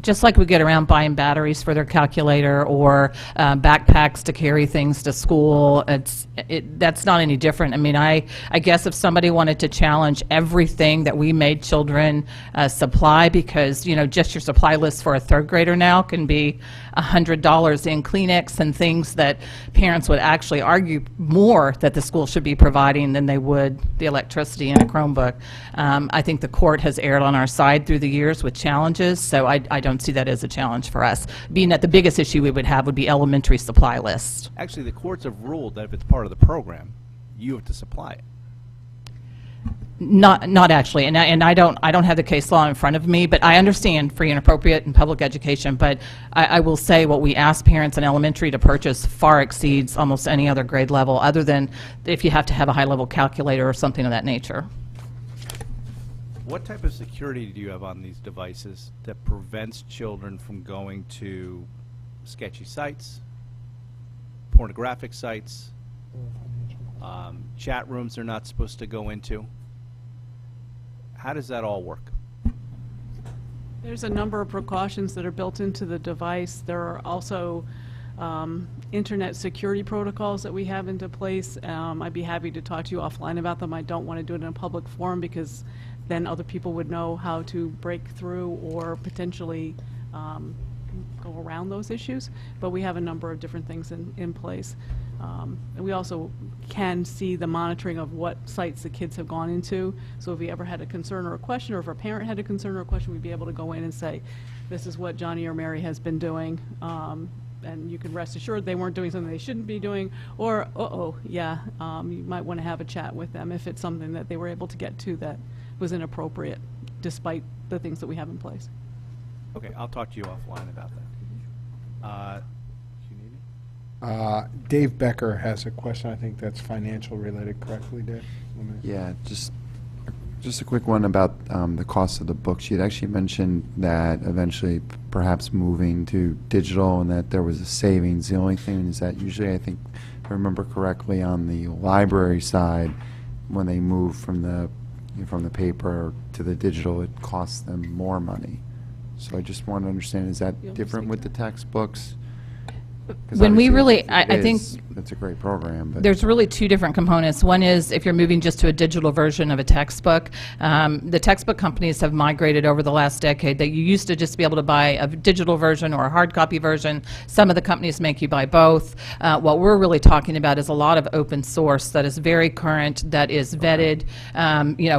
Just like we get around buying batteries for their calculator or backpacks to carry things to school, that's not any different. I mean, I guess if somebody wanted to challenge everything that we made children supply, because, you know, just your supply list for a third grader now can be $100 in Kleenex and things that parents would actually argue more that the school should be providing than they would the electricity and a Chromebook. I think the court has erred on our side through the years with challenges, so I don't see that as a challenge for us, being that the biggest issue we would have would be elementary supply list. Actually, the courts have ruled that if it's part of the program, you have to supply it. Not actually, and I don't have the case law in front of me, but I understand free and appropriate in public education, but I will say what we ask parents in elementary to purchase far exceeds almost any other grade level, other than if you have to have a high-level calculator or something of that nature. What type of security do you have on these devices that prevents children from going to sketchy sites, pornographic sites, chat rooms they're not supposed to go into? How does that all work? There's a number of precautions that are built into the device. There are also internet security protocols that we have into place. I'd be happy to talk to you offline about them. I don't want to do it in a public forum because then other people would know how to break through or potentially go around those issues. But we have a number of different things in place. And we also can see the monitoring of what sites the kids have gone into. So if we ever had a concern or a question, or if a parent had a concern or a question, we'd be able to go in and say, this is what Johnny or Mary has been doing. And you can rest assured they weren't doing something they shouldn't be doing, or, you might want to have a chat with them if it's something that they were able to get to that was inappropriate, despite the things that we have in place. Okay, I'll talk to you offline about that. Dave Becker has a question. I think that's financial related, correctly, Dave? Yeah, just a quick one about the cost of the books. You had actually mentioned that eventually perhaps moving to digital and that there was a savings. The only thing is that usually, I think, if I remember correctly, on the library side, when they move from the paper to the digital, it costs them more money. So I just want to understand, is that different with the textbooks? 'Cause When we obviously really, it I think is, it's a great program, but there's really two different components. One is if you're moving just to a digital version of a textbook. The textbook companies have migrated over the last decade that you used to just be able to buy a digital version or a hard copy version. Some of the companies make you buy both. What we're really talking about is a lot of open source that is very current, that is vetted,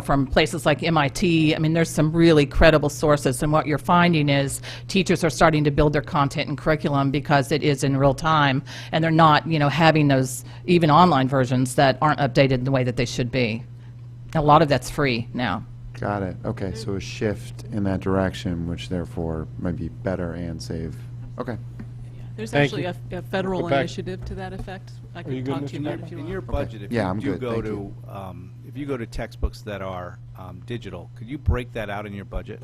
from places like MIT. I mean, there's some really credible sources, and what you're finding is teachers are starting to build their content and curriculum because it is in real time, and they're not, having those even online versions that aren't updated in the way that they should be. A lot of that's free now. got it. Okay, so a shift in that direction, which therefore might be better and save. Okay. There's Thank actually you. a federal Go back. initiative to that effect. I you can good, talk to you Mr. about it Mayor? if you In want. your budget, if Yeah, you I'm do good, go thank to, you. if you go to textbooks that are digital, could you break that out in your budget?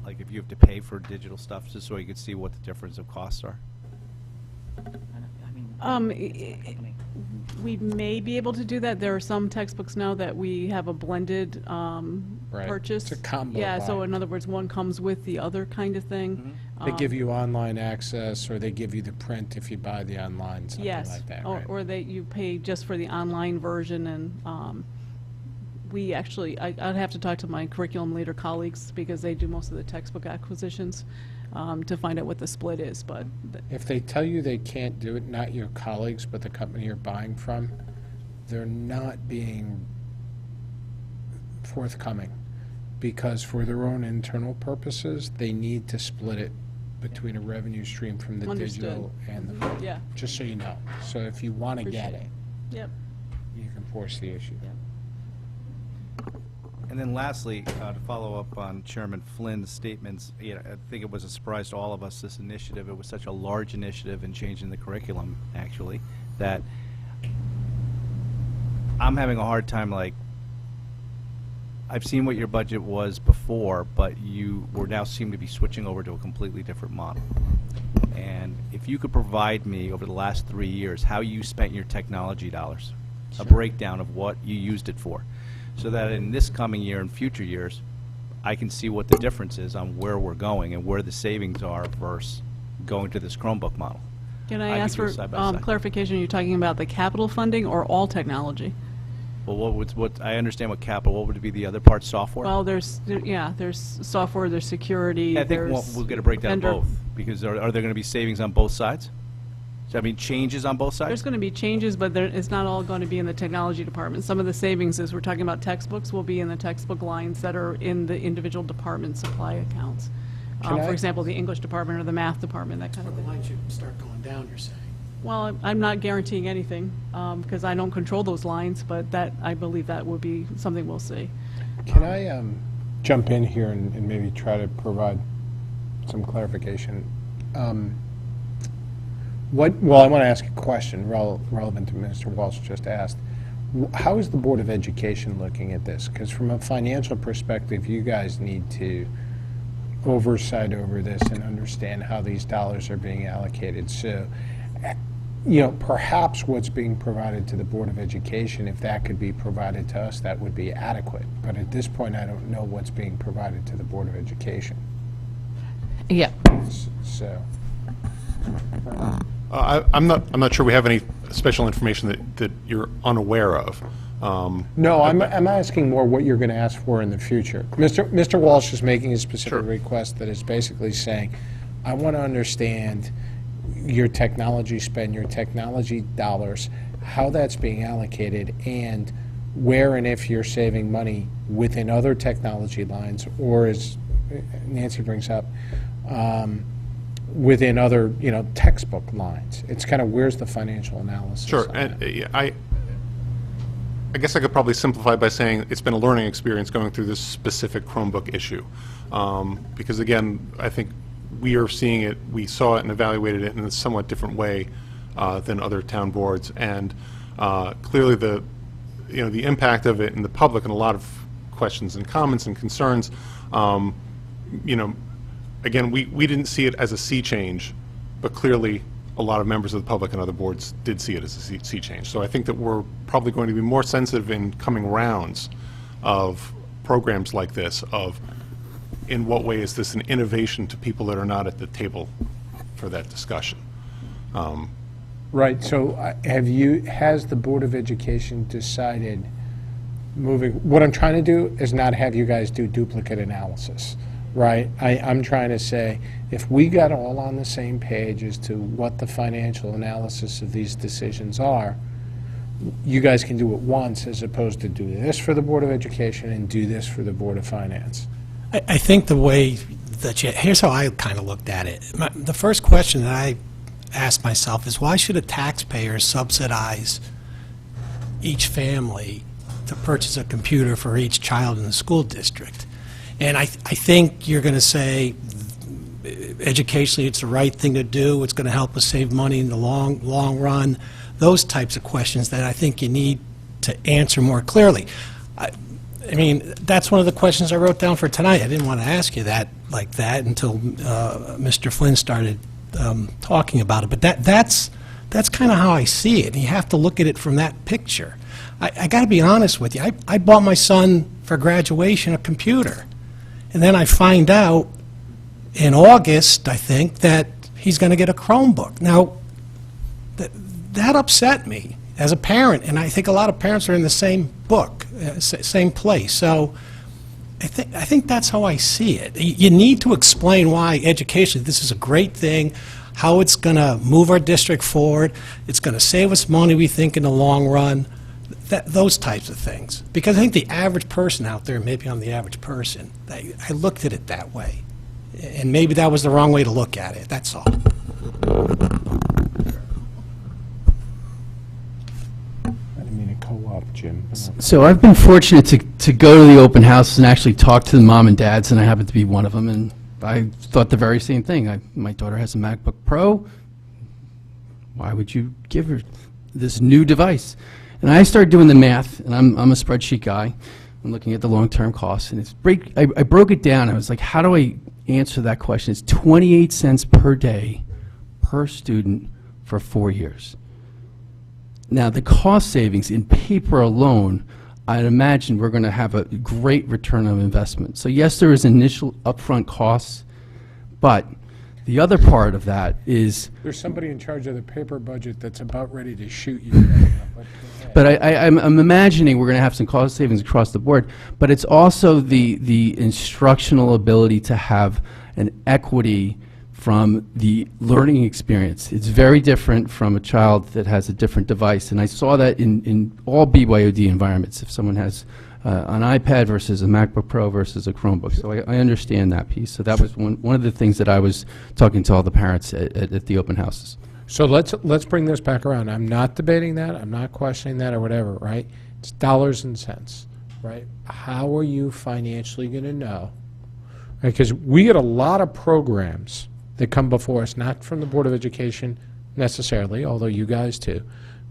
Like if you have to pay for digital stuff, just so you could see what the difference of costs are? We may be able to do that. There are some textbooks now that we have a blended purchase. It's a combo Yeah, so buy. in other words, one comes with the other kind of thing. They give you online access, or they give you the print if you buy the online, something Yes, like that, or right? or you pay just for the online version, and we actually, I'd have to talk to my curriculum leader colleagues, because they do most of the textbook acquisitions, to find out what the split is, but If they tell you they can't do it, not your colleagues, but the company you're buying from, they're not being forthcoming, because for their own internal purposes, they need to split it between a revenue stream from the Understood. digital and the print. Yeah. Just so you know. So if you want to get Appreciate it, Yep. you can force the issue. And then lastly, to follow up on Chairman Flynn's statements, I think it was a surprise to all of us, this initiative. It was such a large initiative in changing the curriculum, actually, that I'm having a hard time, I've seen what your budget was before, but you now seem to be switching over to a completely different model. And if you could provide me, over the last 3 years, how you spent your technology dollars, a breakdown of what you used it for, so that in this coming year and future years, I can see what the difference is on where we're going and where the savings are versus going to this Chromebook model. Can I I could ask do for side by side. clarification? You're talking about the capital funding or all technology? Well, I understand what capital, what would be the other part, software? Well, there's software, there's security, I think we'll get a breakdown of vendor- both, because are there going to be savings on both sides? So, I mean, changes on both There's sides? going to be changes, but it's not all going to be in the technology department. Some of the savings, as we're talking about textbooks, will be in the textbook lines that are in the individual department supply accounts. Can I- For example, the English department or the math department, that kind of The thing. line should start going down, you're saying. Well, I'm not guaranteeing anything, because I don't control those lines, but I believe that would be something we'll see. Can I jump in here and maybe try to provide some clarification? Well, I want to ask a question relevant to Mr. Walsh just asked. How is the Board of Education looking at this? Because from a financial perspective, you guys need to oversight over this and understand how these dollars are being allocated. So, perhaps what's being provided to the Board of Education, if that could be provided to us, that would be adequate. But at this point, I don't know what's being provided to the Board of Education. Yeah. So, I'm not sure we have any special information that you're unaware of. no, I'm asking more what you're going to ask for in the future. Mr. Walsh is making a specific request that is basically saying, I want to understand your technology spend, your technology dollars, how that's being allocated, and where and if you're saving money within other technology lines, or as Nancy brings up, within other, textbook lines. It's kind of where's the financial analysis? Sure, on and that? I guess I could probably simplify by saying it's been a learning experience going through this specific Chromebook issue. Because again, I think we are seeing it, we saw it and evaluated it in a somewhat different way than other town boards. And clearly the impact of it in the public and a lot of questions and comments and concerns, again, we didn't see it as a sea change, but clearly a lot of members of the public and other boards did see it as a sea change. So I think that we're probably going to be more sensitive in coming rounds of programs like this, of in what way is this an innovation to people that are not at the table for that discussion. Right, so has the Board of Education decided what I'm trying to do is not have you guys do duplicate analysis, right? I'm trying to say, if we got all on the same page as to what the financial analysis of these decisions are, you guys can do it once as opposed to do this for the Board of Education and do this for the Board of Finance. I think the way that here's how I kind of looked at it. The first question that I asked myself is, why should a taxpayer subsidize each family to purchase a computer for each child in the school district? And I think you're going to say, educationally, it's the right thing to do, it's going to help us save money in the long run, those types of questions that I think you need to answer more clearly. I mean, that's one of the questions I wrote down for tonight. I didn't want to ask you that like that until Mr. Flynn started talking about it. But that's kind of how I see it. You have to look at it from that picture. I got to be honest with you. I bought my son for graduation a computer. And then I find out in August, I think, that he's going to get a Chromebook. Now, that upset me as a parent, and I think a lot of parents are in the same book, same place. So I think that's how I see it. You need to explain why education, this is a great thing, how it's going to move our district forward, it's going to save us money, we think, in the long run. those types of things. Because I think the average person out there, maybe I'm the average person, I looked at it that way. And maybe that was the wrong way to look at it, that's all. I didn't mean to co-op, Jim. So I've been fortunate to go to the open house and actually talk to the mom and dads, and I happen to be one of them, and I thought the very same thing. My daughter has a MacBook Pro. Why would you give her this new device? And I started doing the math, and I'm a spreadsheet guy. I'm looking at the long-term costs, and I broke it down. I was like, how do I answer that question? It's 28 cents per day per student for 4 years. Now, the cost savings in paper alone, I'd imagine we're going to have a great return on investment. So yes, there is initial upfront costs, but the other part of that is... There's somebody in charge of the paper budget that's about ready to shoot you. Right now, but I'm imagining we're going to have some cost savings across the board, but it's also the instructional ability to have an equity from the learning experience. It's very different from a child that has a different device, and I saw that in all BYOD environments, if someone has an iPad versus a MacBook Pro versus a Chromebook. So I understand that piece. So that was one of the things that I was talking to all the parents at the open houses. So let's bring this back around. I'm not debating that. I'm not questioning that or whatever, right? It's dollars and cents, right? How are you financially going to know? Because we get a lot of programs that come before us, not from the Board of Education necessarily, although you guys too,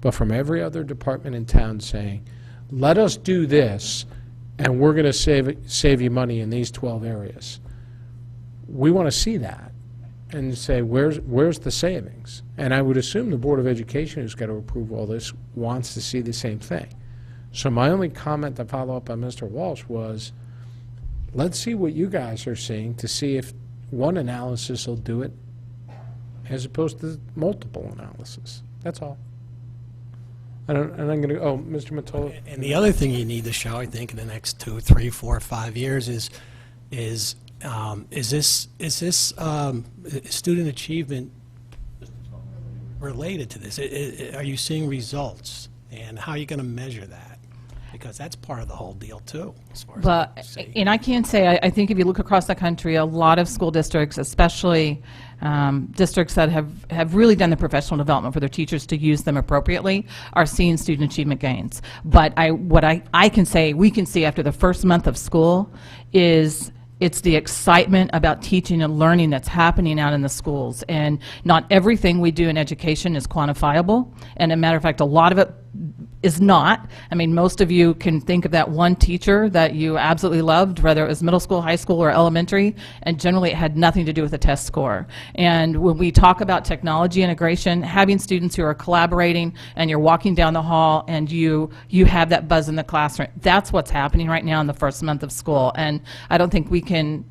but from every other department in town saying, let us do this, and we're going to save you money in these 12 areas. We want to see that and say, where's the savings? And I would assume the Board of Education, who's got to approve all this, wants to see the same thing. So my only comment to follow up on Mr. Walsh was, let's see what you guys are seeing to see if one analysis will do it as opposed to multiple analysis. That's all. And I'm going to, Mr. Mottola. And the other thing you need to show, I think, in the next 2, 3, 4, 5 years is this student achievement related to this? Are you seeing results? And how are you going to measure that? Because that's part of the whole deal, too, as far as I can see. And I can say, I think if you look across the country, a lot of school districts, especially districts that have really done the professional development for their teachers to use them appropriately, are seeing student achievement gains. But what I can say, we can see after the first month of school is it's the excitement about teaching and learning that's happening out in the schools. And not everything we do in education is quantifiable. And as a matter of fact, a lot of it is not. I mean, most of you can think of that one teacher that you absolutely loved, whether it was middle school, high school, or elementary, and generally it had nothing to do with the test score. And when we talk about technology integration, having students who are collaborating and you're walking down the hall and you have that buzz in the classroom, that's what's happening right now in the first month of school. And I don't think we can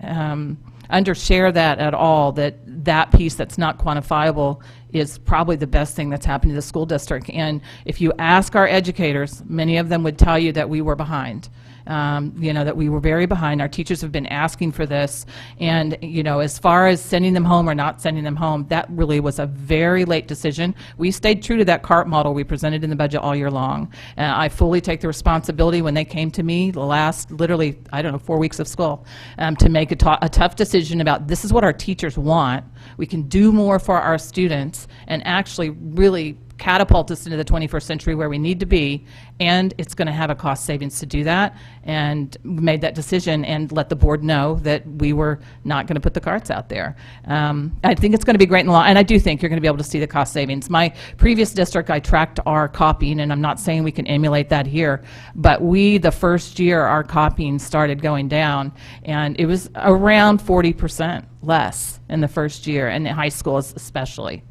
undershare that at all, that piece that's not quantifiable is probably the best thing that's happened to the school district. And if you ask our educators, many of them would tell you that we were behind. That we were very behind. Our teachers have been asking for this. And, as far as sending them home or not sending them home, that really was a very late decision. We stayed true to that CART model we presented in the budget all year long. I fully take the responsibility when they came to me the last, literally, 4 weeks of school, to make a tough decision about this is what our teachers want. We can do more for our students and actually really catapult us into the 21st century where we need to be, and it's going to have a cost savings to do that. And we made that decision and let the board know that we were not going to put the carts out there. I think it's going to be great in the long, and I do think you're going to be able to see the cost savings. My previous district, I tracked our copying, and I'm not saying we can emulate that here, but the first year, our copying started going down, and it was around 40% less in the first year, and in high school especially.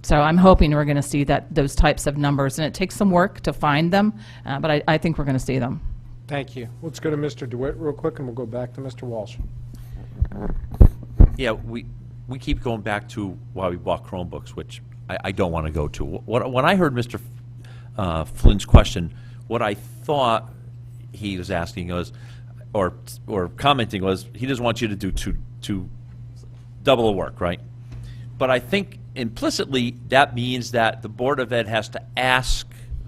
So I'm hoping we're going to see those types of numbers, and it takes some work to find them, but I think we're going to see them. Thank you. Let's go to Mr. DeWitt real quick, and we'll go back to Mr. Walsh. Yeah, we keep going back to why we bought Chromebooks, which I don't want to go to. When I heard Mr. Flynn's question, what I thought he was asking was, or commenting was, he doesn't want you to do to double the work, right? But I think implicitly that means that the Board of Ed has to ask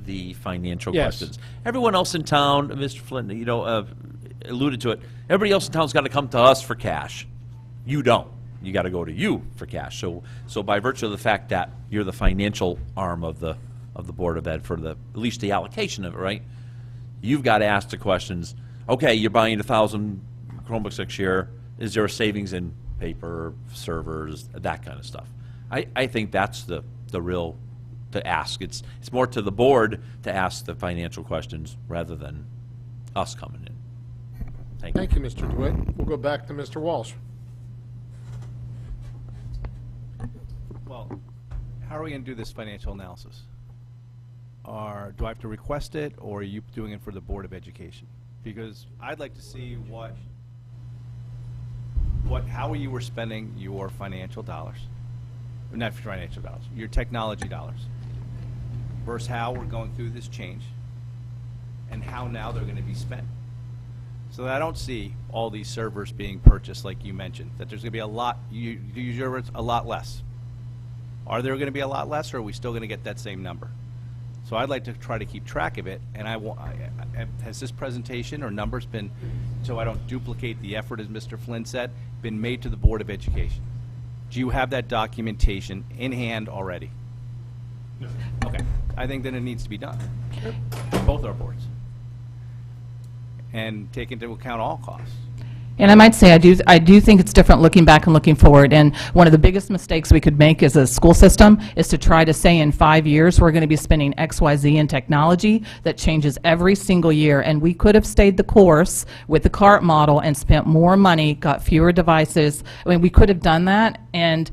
the financial Yes. questions. Everyone else in town, Mr. Flynn, alluded to it, everybody else in town's got to come to us for cash. You don't. You got to go to you for cash. So by virtue of the fact that you're the financial arm of the Board of Ed for at least the allocation of it, right? You've got to ask the questions. Okay, you're buying 1,000 Chromebooks next year. Is there a savings in paper, servers, that kind of stuff? I think that's the real to ask. It's more to the board to ask the financial questions rather than us coming in. Thank you. Thank you, Mr. DeWitt. We'll go back to Mr. Walsh. Well, how are we going to do this financial analysis? Do I have to request it, or are you doing it for the Board of Education? Because I'd like to see how you were spending your financial dollars, not financial dollars, your technology dollars, versus how we're going through this change, and how now they're going to be spent. So that I don't see all these servers being purchased like you mentioned, that there's going to be a lot, you use your words, a lot less. Are there going to be a lot less, or are we still going to get that same number? So I'd like to try to keep track of it, and has this presentation or numbers been, so I don't duplicate the effort, as Mr. Flynn said, been made to the Board of Education? Do you have that documentation in hand already? No. Okay. I think then it needs to be done. Both our boards. And take into account all costs. And I might say, I do think it's different looking back and looking forward. And one of the biggest mistakes we could make as a school system is to try to say in 5 years we're going to be spending X, Y, Z in technology that changes every single year. And we could have stayed the course with the CART model and spent more money, got fewer devices. I mean, we could have done that. And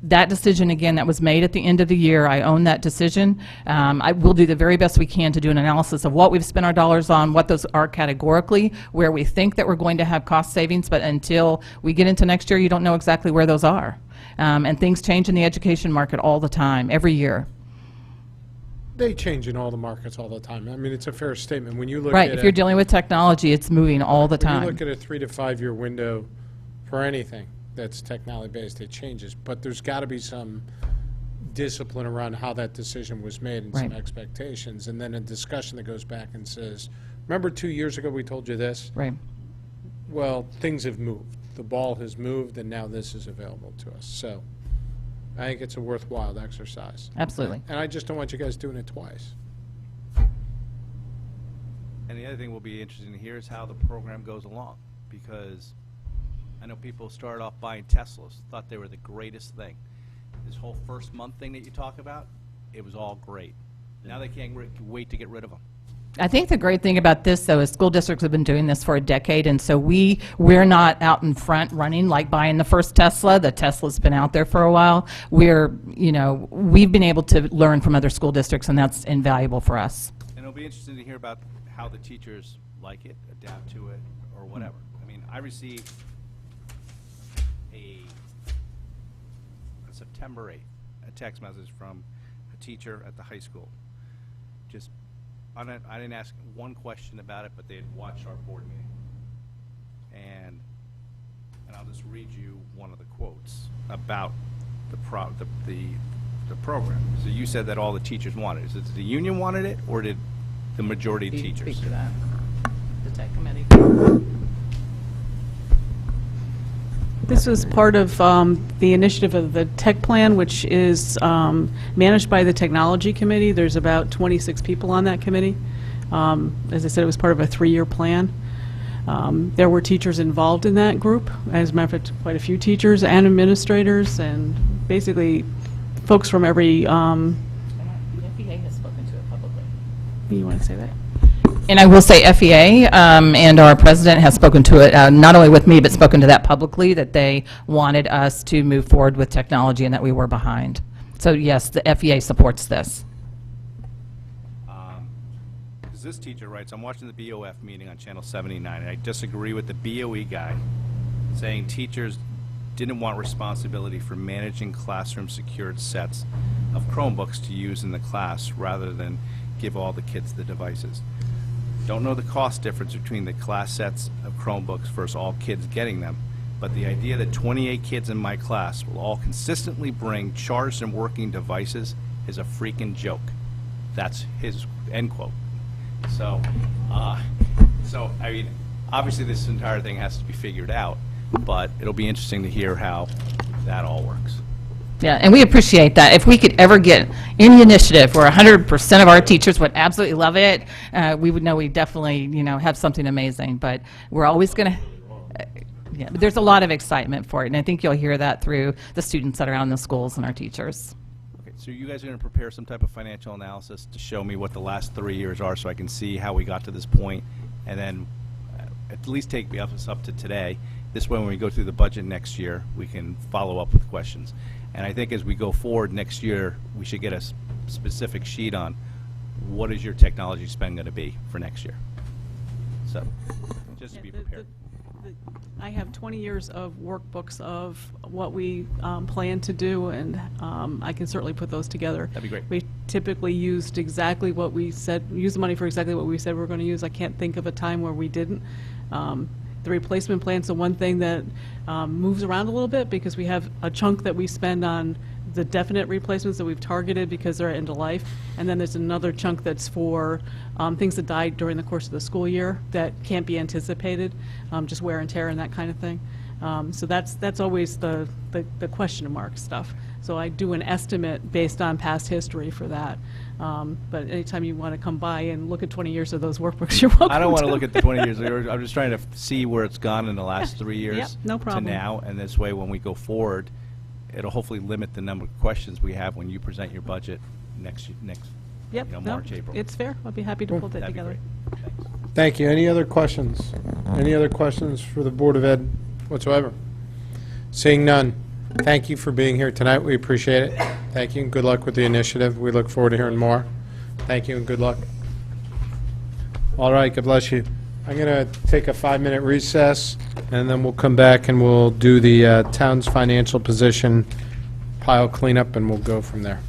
that decision, again, that was made at the end of the year, I own that decision. I will do the very best we can to do an analysis of what we've spent our dollars on, what those are categorically, where we think that we're going to have cost savings, but until we get into next year, you don't know exactly where those are. And things change in the education market all the time, every year. They change in all the markets all the time. I mean, it's a fair statement. When you look Right, at if you're dealing with technology, it's moving all the when time. you look at a 3 to 5 year window for anything that's technology-based, it changes. But there's got to be some discipline around how that decision was made and some Right. expectations. And then a discussion that goes back and says, remember 2 years ago we told you this? Right. Well, things have moved. The ball has moved, and now this is available to us. So I think it's a worthwhile exercise. Absolutely. And I just don't want you guys doing it twice. And the other thing will be interesting to hear is how the program goes along, because I know people started off buying Teslas, thought they were the greatest thing. This whole first month thing that you talk about, it was all great. Now they can't wait to get rid of them. I think the great thing about this, though, is school districts have been doing this for a decade, and so we're not out in front running like buying the first Tesla. The Tesla's been out there for a while. We've been able to learn from other school districts, and that's invaluable for us. And it'll be interesting to hear about how the teachers like it, adapt to it, or whatever. I mean, I received September 8th, a text message from a teacher at the high school. I didn't ask one question about it, but they had watched our board meeting. And I'll just read you one of the quotes about the program. So you said that all the teachers wanted it. Is it the union wanted it, or did the majority of teachers? Speak to that. The tech committee. This was part of the initiative of the tech plan, which is managed by the technology committee. There's about 26 people on that committee. As I said, it was part of a 3-year plan. There were teachers involved in that group. As a matter of fact, quite a few teachers and administrators, and basically folks from every... The FEA has spoken to it publicly. You want to say that? And I will say FEA and our president has spoken to it, not only with me, but spoken to that publicly, that they wanted us to move forward with technology and that we were behind. So yes, the FEA supports this. Because this teacher writes, I'm watching the BOF meeting on Channel 79, and I disagree with the BOE guy saying teachers didn't want responsibility for managing classroom secured sets of Chromebooks to use in the class rather than give all the kids the devices. Don't know the cost difference between the class sets of Chromebooks versus all kids getting them, but the idea that 28 kids in my class will all consistently bring charged and working devices is a freaking joke. That's his end quote. So, I mean, obviously this entire thing has to be figured out, but it'll be interesting to hear how that all works. Yeah, and we appreciate that. If we could ever get any initiative where 100% of our teachers would absolutely love it, we would know we definitely, have something amazing. But we're always going to, yeah, but there's a lot of excitement for it, and I think you'll hear that through the students that are out in the schools and our teachers. Okay, so you guys are going to prepare some type of financial analysis to show me what the last 3 years are so I can see how we got to this point, and then at least take me up to today. This way, when we go through the budget next year, we can follow up with questions. And I think as we go forward next year, we should get a specific sheet on what is your technology spend going to be for next year. So, just to be prepared. I have 20 years of workbooks of what we plan to do, and I can certainly put those together. That'd be great. We typically used exactly what we said, used the money for exactly what we said we were going to use. I can't think of a time where we didn't. The replacement plan's the one thing that moves around a little bit because we have a chunk that we spend on the definite replacements that we've targeted because they're end of life, and then there's another chunk that's for things that died during the course of the school year that can't be anticipated, just wear and tear and that kind of thing. So that's always the question mark stuff. So I do an estimate based on past history for that. But anytime you want to come by and look at 20 years of those workbooks, you're welcome I don't want to to. look at the 20 years. I'm just trying to see where it's gone in the last 3 years Yep, no problem. to now, and this way, when we go forward, it'll hopefully limit the number of questions we have when you present your budget next Yep, no, March, April. it's fair. I'll be happy to pull that That'd be together. great. Thanks. Thank you. Any other questions? Any other questions for the Board of Ed whatsoever? Seeing none, thank you for being here tonight. We appreciate it. Thank you, and good luck with the initiative. We look forward to hearing more. Thank you, and good luck. All right, God bless you. I'm going to take a 5-minute recess, and then we'll come back and we'll do the town's financial position pile cleanup, and we'll go from there.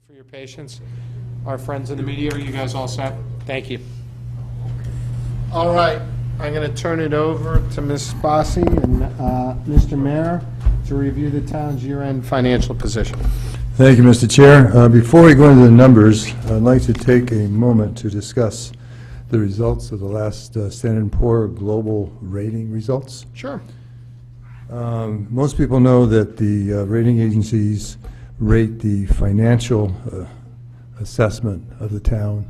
For your patience. Our friends in the media, are you guys all set? Thank you. All right. I'm going to turn it over to Ms. Spassi and Mr. Mayor to review the town's year-end financial position. Thank you, Mr. Chair. Before we go into the numbers, I'd like to take a moment to discuss the results of the last Standard & Poor Global Rating results. Sure. Most people know that the rating agencies rate the financial assessment of the town.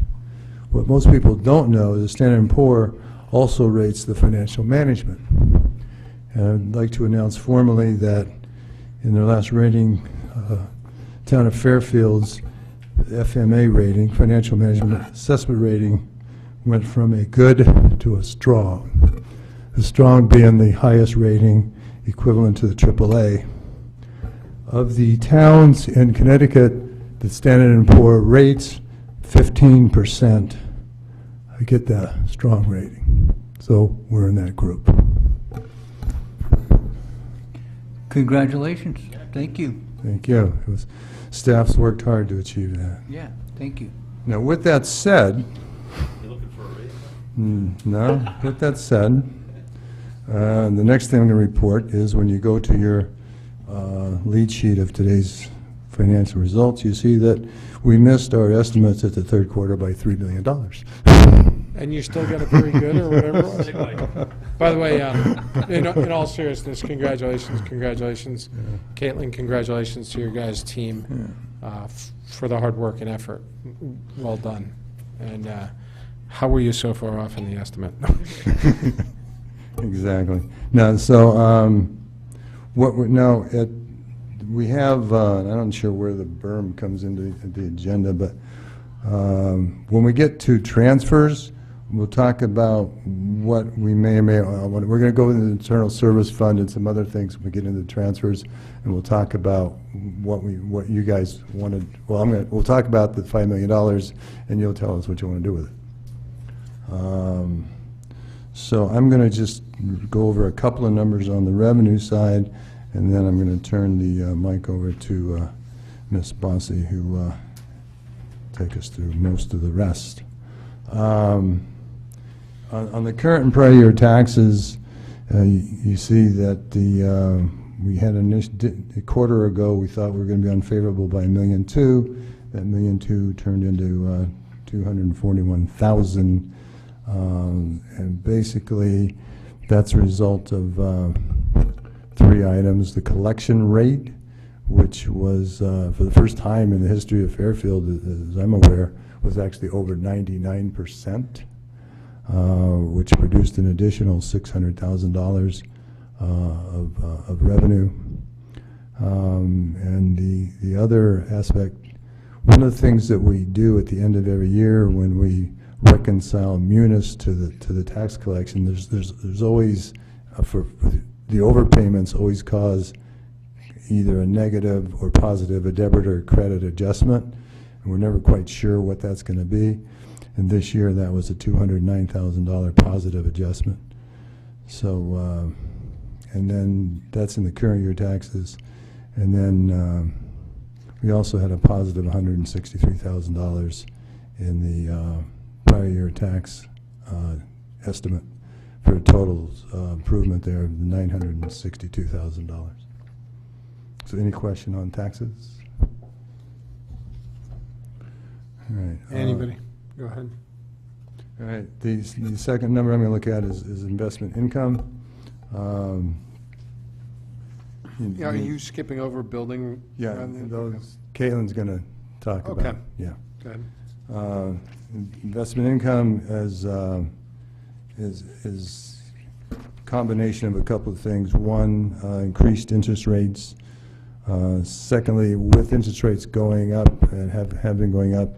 What most people don't know is Standard & Poor also rates the financial management. And I'd like to announce formally that in their last rating, Town of Fairfield's FMA rating, Financial Management Assessment rating, went from a good to a strong. The strong being the highest rating, equivalent to the AAA. Of the towns in Connecticut that Standard & Poor rates, 15% get that strong rating. So we're in that group. Congratulations. Thank you. Thank you. Staff's worked hard to achieve that. Yeah, thank you. Now, with that said, You looking for a raise? no, with that said, the next thing I'm going to report is when you go to your lead sheet of today's financial results, you see that we missed our estimates at the third quarter by $3 million. And you still got it very good, or whatever it was? By the way, in all seriousness, congratulations. Caitlin, congratulations to your guys' team for the hard work and effort. Well done. And how were you so far off in the estimate? Exactly. Now, so we have, I'm not sure where the berm comes into the agenda, but when we get to transfers, we'll talk about what we may or may not. We're going to go into the internal service fund and some other things when we get into the transfers, and we'll talk about what you guys wanted. Well, we'll talk about the $5 million, and you'll tell us what you want to do with it. So I'm going to just go over a couple of numbers on the revenue side, and then I'm going to turn the mic over to Ms. Bossi, who take us through most of the rest. On the current and prior year taxes, you see that we had a quarter ago, we thought we were going to be unfavorable by $1.2 million. That $1.2 million turned into $241,000. And basically, that's a result of three items. The collection rate, which was, for the first time in the history of Fairfield, as I'm aware, was actually over 99%, which produced an additional $600,000 of revenue. And the other aspect, one of the things that we do at the end of every year when we reconcile munis to the tax collection, there's always, for the overpayments always cause either a negative or positive, a debit or credit adjustment, and we're never quite sure what that's going to be. And this year that was a $209,000 positive adjustment. So, and then that's in the current year taxes. And then we also had a positive $163,000 in the prior year tax estimate for a total improvement there of $962,000. So any question on taxes? All right. Anybody? Go ahead. All right. The second number I'm going to look at is investment income. Are you skipping over building? Yeah, revenue? those Caitlin's going to talk about. Okay. Yeah. Go ahead. Investment income is a combination of a couple of things. One, increased interest rates. Secondly, with interest rates going up and have been going up,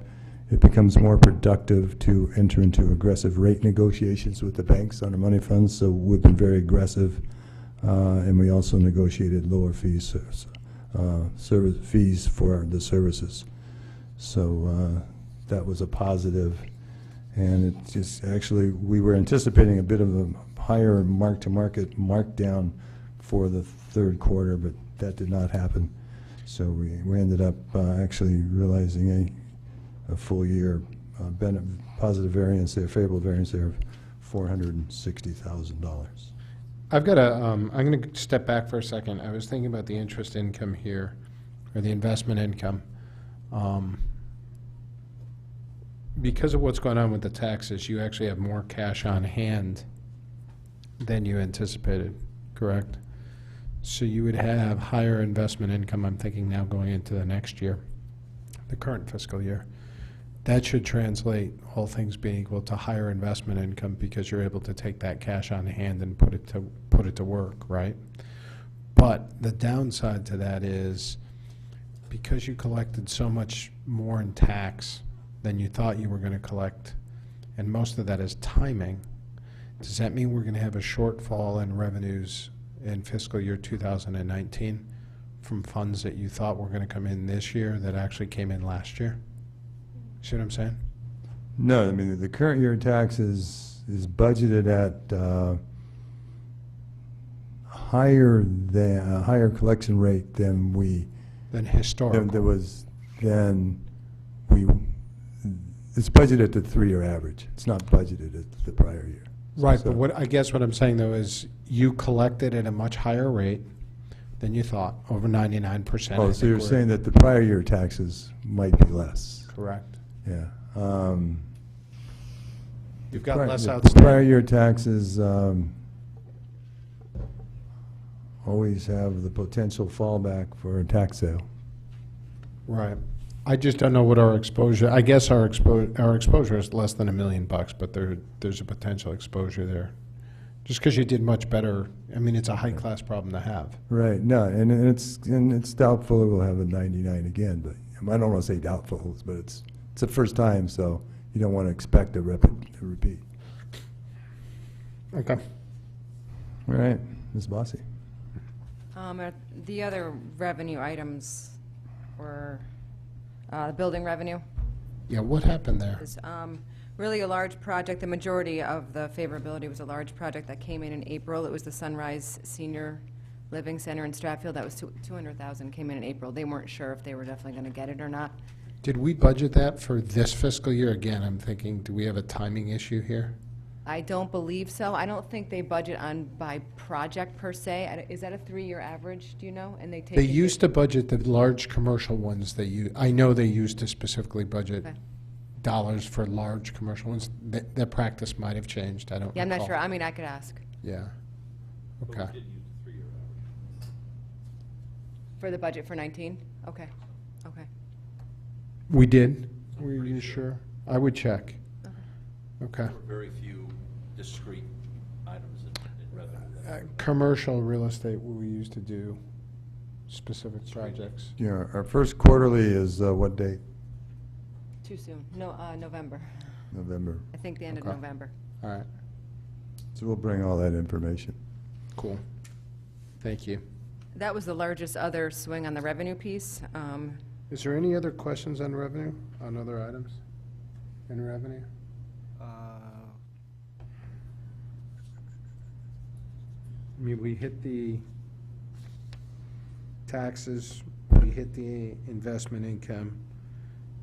it becomes more productive to enter into aggressive rate negotiations with the banks on our money funds. So we've been very aggressive, and we also negotiated lower fees, service fees for the services. So that was a positive, and it just actually we were anticipating a bit of a higher mark-to-market markdown for the third quarter, but that did not happen. So we ended up actually realizing a full year positive variance there, favorable variance there of $460,000. I've got a, I'm going to step back for a second. I was thinking about the interest income here, or the investment income. Because of what's going on with the taxes, you actually have more cash on hand than you anticipated, correct? So you would have higher investment income, I'm thinking now going into the next year, the current fiscal year. That should translate, all things being equal, to higher investment income because you're able to take that cash on hand and put it to work, right? But the downside to that is because you collected so much more in tax than you thought you were going to collect, and most of that is timing, does that mean we're going to have a shortfall in revenues in fiscal year 2019 from funds that you thought were going to come in this year that actually came in last year? See what I'm saying? No, I mean, the current year tax is budgeted at a higher collection rate than historical. It's budgeted at the 3-year average. It's not budgeted at the prior year. Right, So- but I guess what I'm saying, though, is you collected at a much higher rate than you thought, over 99%. Oh, so you're saying that the prior year taxes might be less? Correct. Yeah. You've got less The outstanding. prior year taxes always have the potential fallback for a tax sale. Right. I just don't know what our exposure, I guess our exposure is less than $1 million, but there's a potential exposure there. Just because you did much better, I mean, it's a high-class problem to have. Right, no, and it's doubtful it will have a 99 again, but I don't want to say doubtful, but it's the first time, so you don't want to expect a repeat. Okay. All right, Ms. Bossy. The other revenue items were the building revenue. Yeah, what happened there? Is really a large project. The majority of the favorability was a large project that came in April. It was the Sunrise Senior Living Center in Stratfield. That was $200,000 came in April. They weren't sure if they were definitely going to get it or not. Did we budget that for this fiscal year? Again, I'm thinking, do we have a timing issue here? I don't believe so. I don't think they budget on by project per se. Is that a 3-year average, do you know? And they take They used to budget the large commercial ones I know they used to specifically budget Okay. dollars for large commercial ones. That practice might have changed, I don't Yeah, I'm not recall. sure. I mean, I could ask. Yeah. Okay. For the budget for 19? Okay, okay. We did? Were you sure? I would check. Okay. Very few discrete items in revenue. Commercial real estate, we used to do specific projects. Yeah, our first quarterly is what date? Too soon. No, November. November. I think the end of Okay. November. All right, So we'll bring all that information. cool. Thank you. That was the largest other swing on the revenue piece. Is there any other questions on revenue, on other items in revenue? I mean, we hit the taxes, we hit the investment income.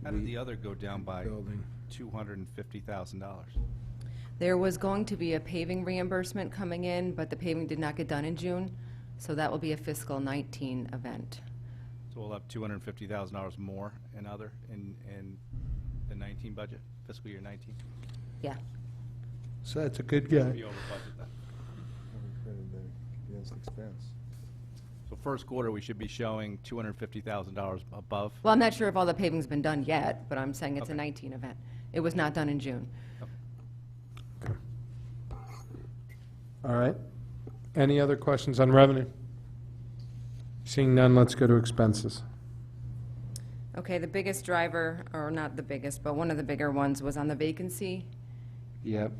How did we- the other go down by Building. $250,000? There was going to be a paving reimbursement coming in, but the paving did not get done in June, so that will be a fiscal 19 event. So we'll have $250,000 more in the 19 budget, fiscal year 19? Yeah. So that's a good guy. Be over budget then. Against expense. So first quarter, we should be showing $250,000 above. Well, I'm not sure if all the paving's been done yet, but I'm saying it's a Okay. 19 event. It was not done in June. All right. Any other questions on revenue? Seeing none, let's go to expenses. Okay, the biggest driver, or not the biggest, but one of the bigger ones was on the vacancy, Yep.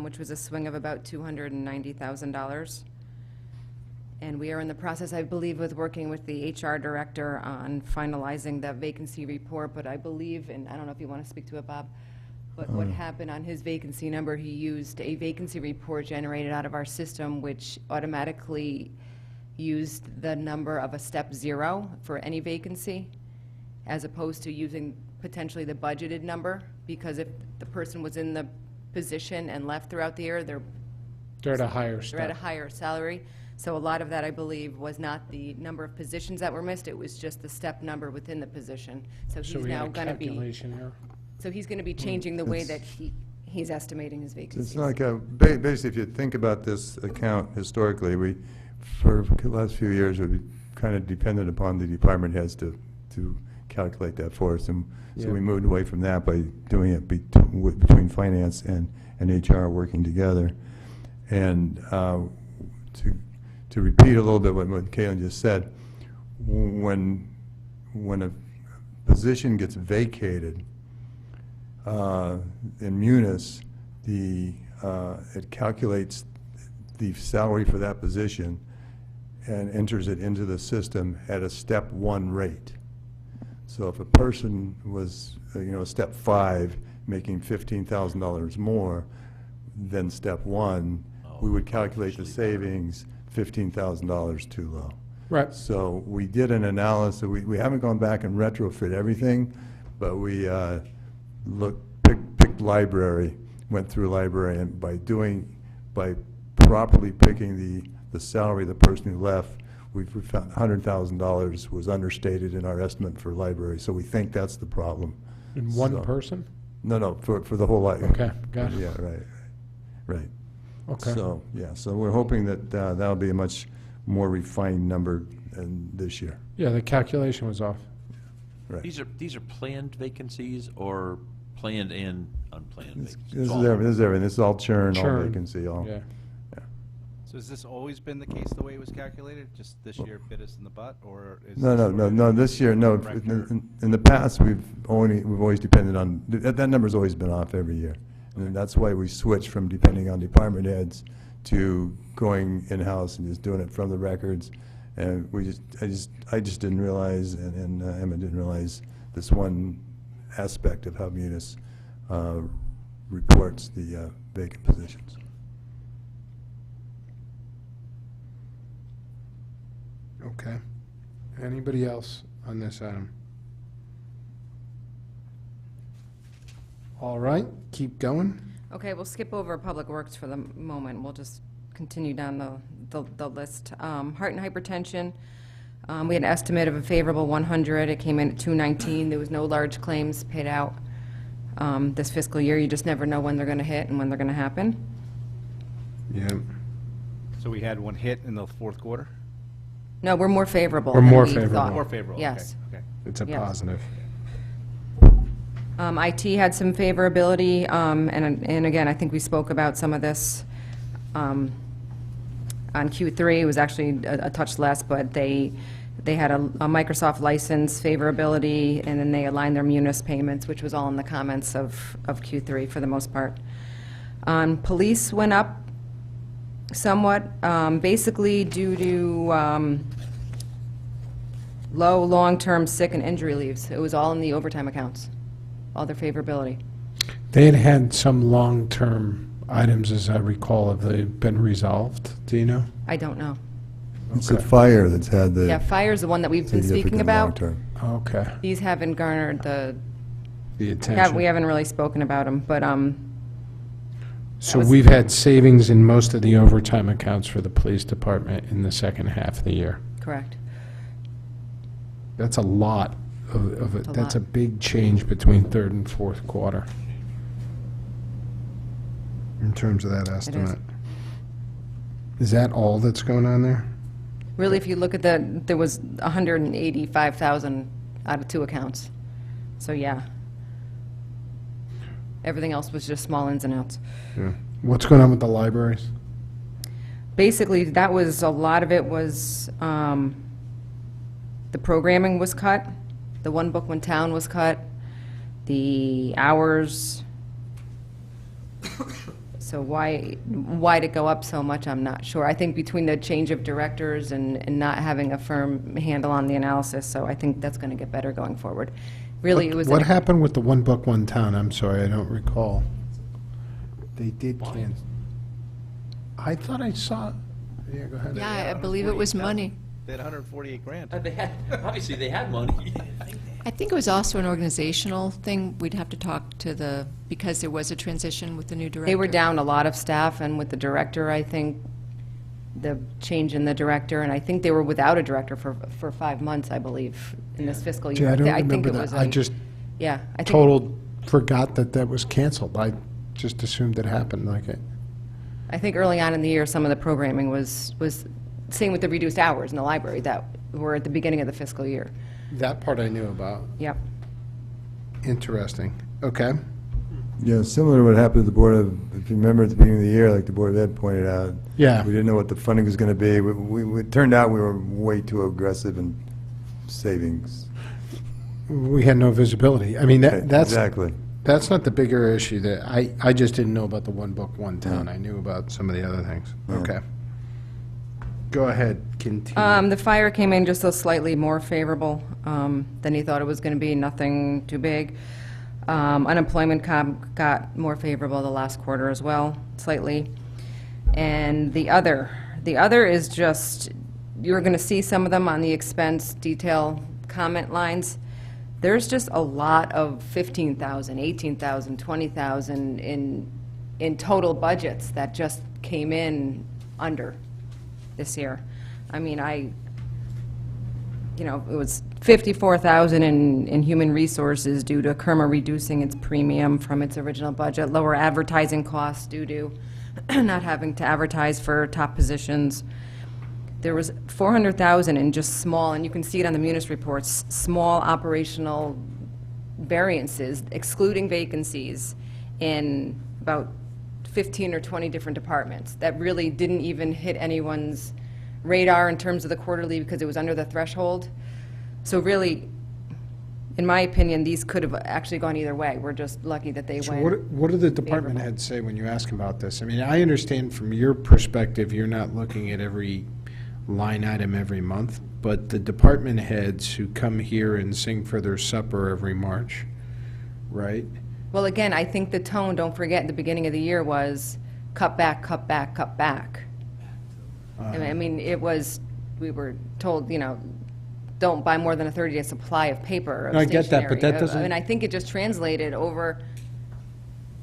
which was a swing of about $290,000. And we are in the process, I believe, with working with the HR director on finalizing the vacancy report, but I believe, and I don't know if you want to speak to it, Bob, but what happened on his vacancy number, he used a vacancy report generated out of our system, which automatically used the number of a step 0 for any vacancy, as opposed to using potentially the budgeted number, because if the person was in the position and left throughout the year. They're at a higher They're at a step. higher salary. So a lot of that, I believe, was not the number of positions that were missed, it was just the step number within the position. So So he's we now had a going to be, calculation here. so he's going to be changing the way It's- that he's estimating his vacancies. It's like, basically, if you think about this account historically, we, for the last few years, we've kind of depended upon the department heads to calculate that for us. And so we Yeah. moved away from that by doing it between finance and HR working together. And to repeat a little bit what Caitlin just said, when a position gets vacated, in Munis, it calculates the salary for that position and enters it into the system at a step 1 rate. So if a person was, step 5, making $15,000 more than step 1, we would calculate the savings $15,000 too low. Right. So we did an analysis. We haven't gone back and retrofit everything, but we picked library, went through library, and by properly picking the salary of the person who left, we found $100,000 was understated in our estimate for library. So we think that's the problem. In one So- person? No, for the whole life. Okay, got it. Yeah, right. Okay. So, yeah, so we're hoping that that'll be a much more refined number this year. Yeah, the calculation was off. Right. These are planned vacancies or planned and unplanned This vacancies? is everything. This is all churn, all Churn. vacancy, all. Yeah. So has this always been the case, the way it was calculated? Just this year bit us in the butt, or is No, this no, sort no, of no, this year, no. record? In the past, we've always depended on, that number's always been off every year. And that's why we switched from depending on department heads to going in-house and just doing it from the records. And I just didn't realize, and Emma didn't realize this one aspect of how Munis reports the vacant positions. Okay. Anybody else on this item? All right, keep going. Okay, we'll skip over Public Works for the moment. We'll just continue down the list. Heart and hypertension, we had an estimate of a favorable 100. It came in at 219. There was no large claims paid out this fiscal year. You just never know when they're going to hit and when they're going to happen. Yeah. So we had one hit in the fourth quarter? No, we're more favorable. We're than more we favorable. thought. More favorable, okay, Yes. okay. It's a Yes. positive. IT had some favorability, and again, I think we spoke about some of this on Q3. It was actually a touch less, but they had a Microsoft license favorability, and then they aligned their Munis payments, which was all in the comments of Q3 for the most part. Police went up somewhat, basically due to low long-term sick and injury leaves. It was all in the overtime accounts, all their favorability. They had some long-term items, as I recall. Have they been resolved? Do you know? I don't know. It's the fire that's had the Yeah, fire's the one that we've been speaking significant about. long-term. Okay. These haven't garnered the, The attention. we haven't really spoken about them, but, So was- we've had savings in most of the overtime accounts for the police department in the second half of the year. correct. That's a lot of it. A That's a lot. big change between third and fourth quarter in terms of that estimate. Is that all that's going on there? Really, if you look at there was 185,000 out of two accounts. So, yeah. Everything else was just small ins and outs. Yeah. What's going on with the libraries? Basically, that was, a lot of it was, the programming was cut, the One Book, One Town was cut, the hours. So why'd it go up so much, I'm not sure. I think between the change of directors and not having a firm handle on the analysis, so I think that's going to get better going forward. Really, it was. What happened with the One Book, One Town? I'm sorry, I don't recall. They did cancel. I thought I saw, yeah, go ahead. Yeah, I believe it was money. They had 148 grand. Obviously, they had money. I think it was also an organizational thing. We'd have to talk to because there was a transition with the new director. They were down a lot of staff, and with the director, I think, the change in the director, and I think they were without a director for 5 months, I believe, in this fiscal Gee, year. I don't think remember it that. was I in- just Yeah. I think- total forgot that was canceled. I just assumed it happened like it. I think early on in the year, some of the programming was same with the reduced hours in the library that were at the beginning of the fiscal year. That part I knew about. Yep. Interesting. Okay. Yeah, similar to what happened to the Board of, if you remember at the beginning of the year, like the Board of Ed pointed out. Yeah. We didn't know what the funding was going to be. It turned out we were way too aggressive in savings. We had no visibility. I mean, that's Exactly. That's not the bigger issue. That I just didn't know about the one book, one town. I knew about some of the other things. Yeah. Okay. Go ahead, continue. The fire came in just a slightly more favorable than he thought it was going to be, nothing too big. Unemployment got more favorable the last quarter as well, slightly. And the other is just, you're going to see some of them on the expense detail comment lines. There's just a lot of 15,000, 18,000, 20,000 in total budgets that just came in under this year. I mean, it was 54,000 in human resources due to Kerma reducing its premium from its original budget, lower advertising costs due to not having to advertise for top positions. There was 400,000 in just small, and you can see it on the Munis reports, small operational variances, excluding vacancies, in about 15 or 20 different departments that really didn't even hit anyone's radar in terms of the quarterly because it was under the threshold. So really, in my opinion, these could have actually gone either way. We're just lucky that they So went. what do the department heads say when you ask about this? I mean, I understand from your perspective, you're not looking at every line item every month, but the department heads who come here and sing for their supper every March, right? Well, again, I think the tone, don't forget, at the beginning of the year was cut back, cut back, cut back. I mean, it was, we were told, don't buy more than a 30-day supply of paper, of No, I get that, but stationery. that doesn't- And I think it just translated over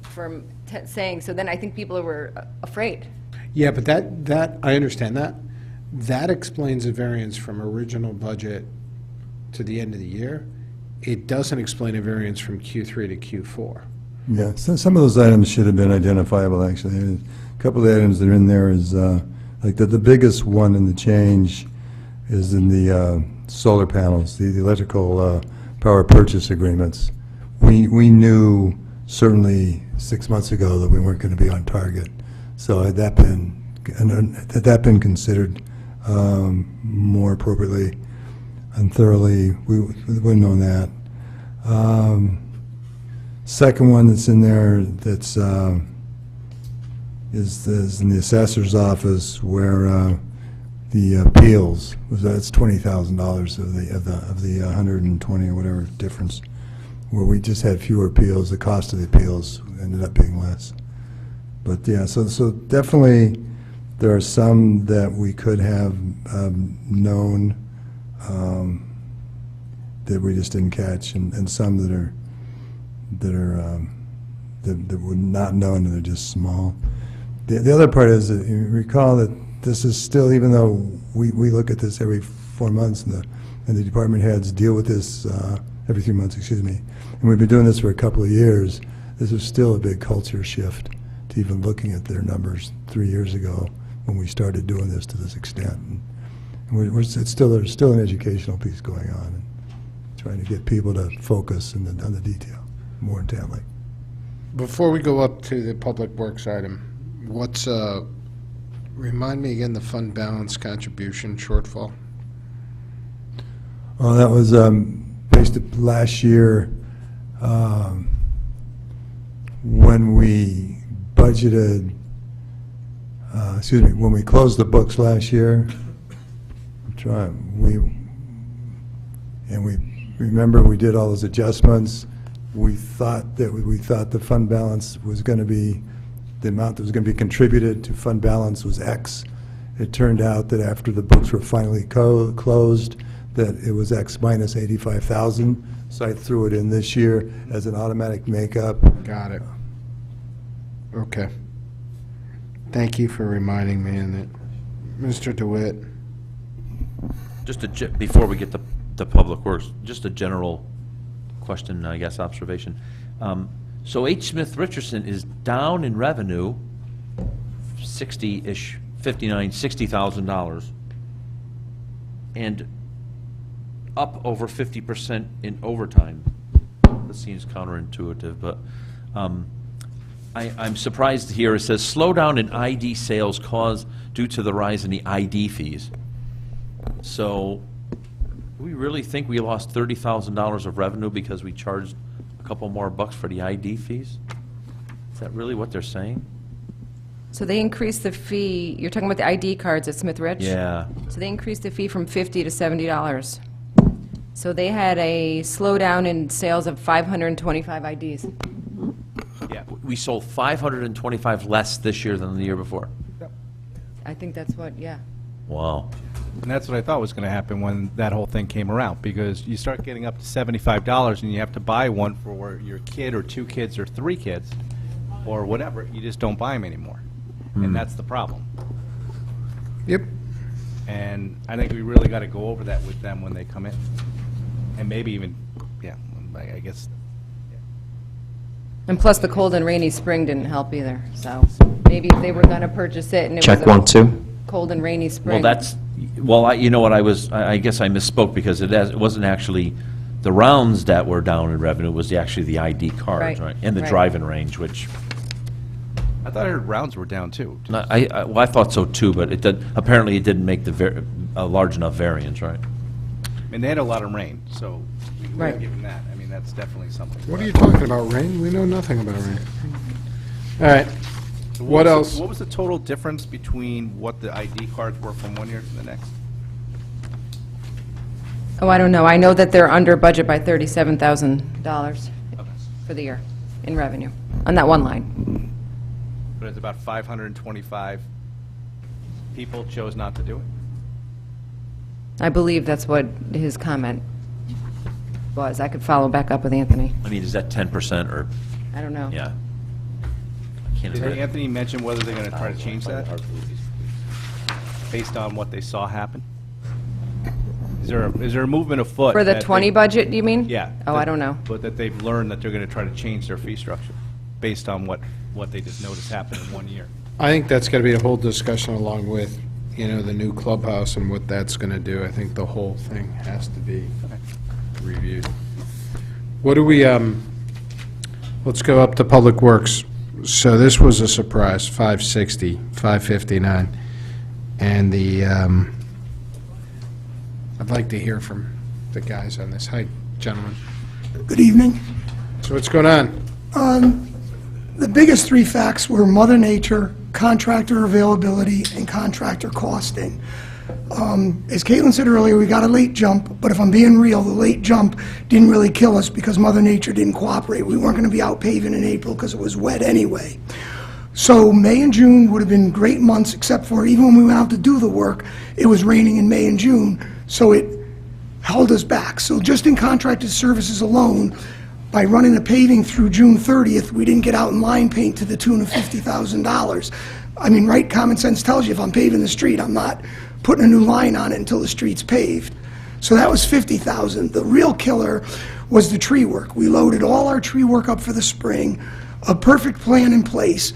from saying, so then I think people were afraid. Yeah, but that, I understand that. That explains a variance from original budget to the end of the year. It doesn't explain a variance from Q3 to Q4. Yeah, so some of those items should have been identifiable, actually. A couple of items that are in there is, like the biggest one in the change is in the solar panels, the electrical power purchase agreements. We knew certainly 6 months ago that we weren't going to be on target. So had that been considered more appropriately and thoroughly, we would have known that. Second one that's in there that's is in the assessor's office where the appeals that's $20,000 of the 120 or whatever difference, where we just had fewer appeals. The cost of the appeals ended up being less. But yeah, so definitely there are some that we could have known that we just didn't catch, and some that were not known and they're just small. The other part is that you recall that this is still, even though we look at this every 4 months and the department heads deal with this every 3 months, excuse me, and we've been doing this for a couple of years, this is still a big culture shift to even looking at their numbers 3 years ago when we started doing this to this extent. And there's still an educational piece going on, and trying to get people to focus on the detail more intently. Before we go up to the Public Works item, what's, remind me again, the fund balance contribution shortfall? Well, that was based last year when we budgeted, when we closed the books last year. We remember we did all those adjustments. We thought the fund balance was going to be, the amount that was going to be contributed to fund balance was X. It turned out that after the books were finally closed, that it was X minus 85,000, so I threw it in this year as an automatic makeup. Got it. Okay. Thank you for reminding me of that. Mr. DeWitt? Just before we get to Public Works, just a general question, I guess, observation. So H. Smith Richardson is down in revenue 60-ish, $60,000, and up over 50% in overtime. That seems counterintuitive, but I'm surprised to hear it says slowdown in ID sales caused due to the rise in the ID fees. So, do we really think we lost $30,000 of revenue because we charged a couple more bucks for the ID fees? Is that really what they're saying? So they increased the fee, you're talking about the ID cards at Smith Rich? Yeah. So they increased the fee from $50 to $70. So they had a slowdown in sales of 525 IDs. Yeah. We sold 525 less this year than the year before. I think that's what, yeah. Wow. And that's what I thought was going to happen when that whole thing came around, because you start getting up to $75 and you have to buy one for your kid or 2 kids or 3 kids or whatever. You just don't buy them anymore. And that's the problem. Yep. And I think we really got to go over that with them when they come in. And maybe even, yeah, I guess. And plus, the cold and rainy spring didn't help either, so maybe if they were going to purchase it and it was Check 1, 2. cold and rainy spring. You know what, I guess I misspoke, because it wasn't actually the rounds that were down in revenue, it was actually the ID cards, right? And the right. drive-in range, which, I thought I heard rounds were down too. I thought so too, but apparently it didn't make a large enough variance, right? And they had a lot of rain, so we were Right. given that. I mean, that's definitely something. What are you talking about, rain? We know nothing about rain. All right. So What was else? What was the total difference between what the ID cards were from one year to the next? Oh, I don't know. I know that they're under budget by $37,000 for the year in revenue, on that one line. But it's about 525 people chose not to do it. I believe that's what his comment was. I could follow back up with Anthony. I mean, is that 10% or, I don't know. yeah? I can't Did imagine. Anthony mention whether they're going to try to change that based on what they saw happen? Is there a movement afoot? For the that 20 they- budget, you mean? Yeah. Oh, I don't know. But that they've learned that they're going to try to change their fee structure based on what they just noticed happened in 1 year. I think that's got to be a whole discussion along with, the new clubhouse and what that's going to do. I think the whole thing has to be reviewed. What do we, let's go up to Public Works. So this was a surprise, 560, 559. And I'd like to hear from the guys on this. Hi, gentlemen. Good evening. So what's going on? The biggest 3 facts were Mother Nature, contractor availability, and contractor costing. As Caitlin said earlier, we got a late jump, but if I'm being real, the late jump didn't really kill us because Mother Nature didn't cooperate. We weren't going to be out paving in April because it was wet anyway. So May and June would have been great months, except for even when we went out to do the work, it was raining in May and June, so it held us back. So just in contracted services alone, by running the paving through June 30th, we didn't get out in line paint to the tune of $50,000. I mean, right, common sense tells you if I'm paving the street, I'm not putting a new line on it until the street's paved. So that was $50,000. The real killer was the tree work. We loaded all our tree work up for the spring, a perfect plan in place.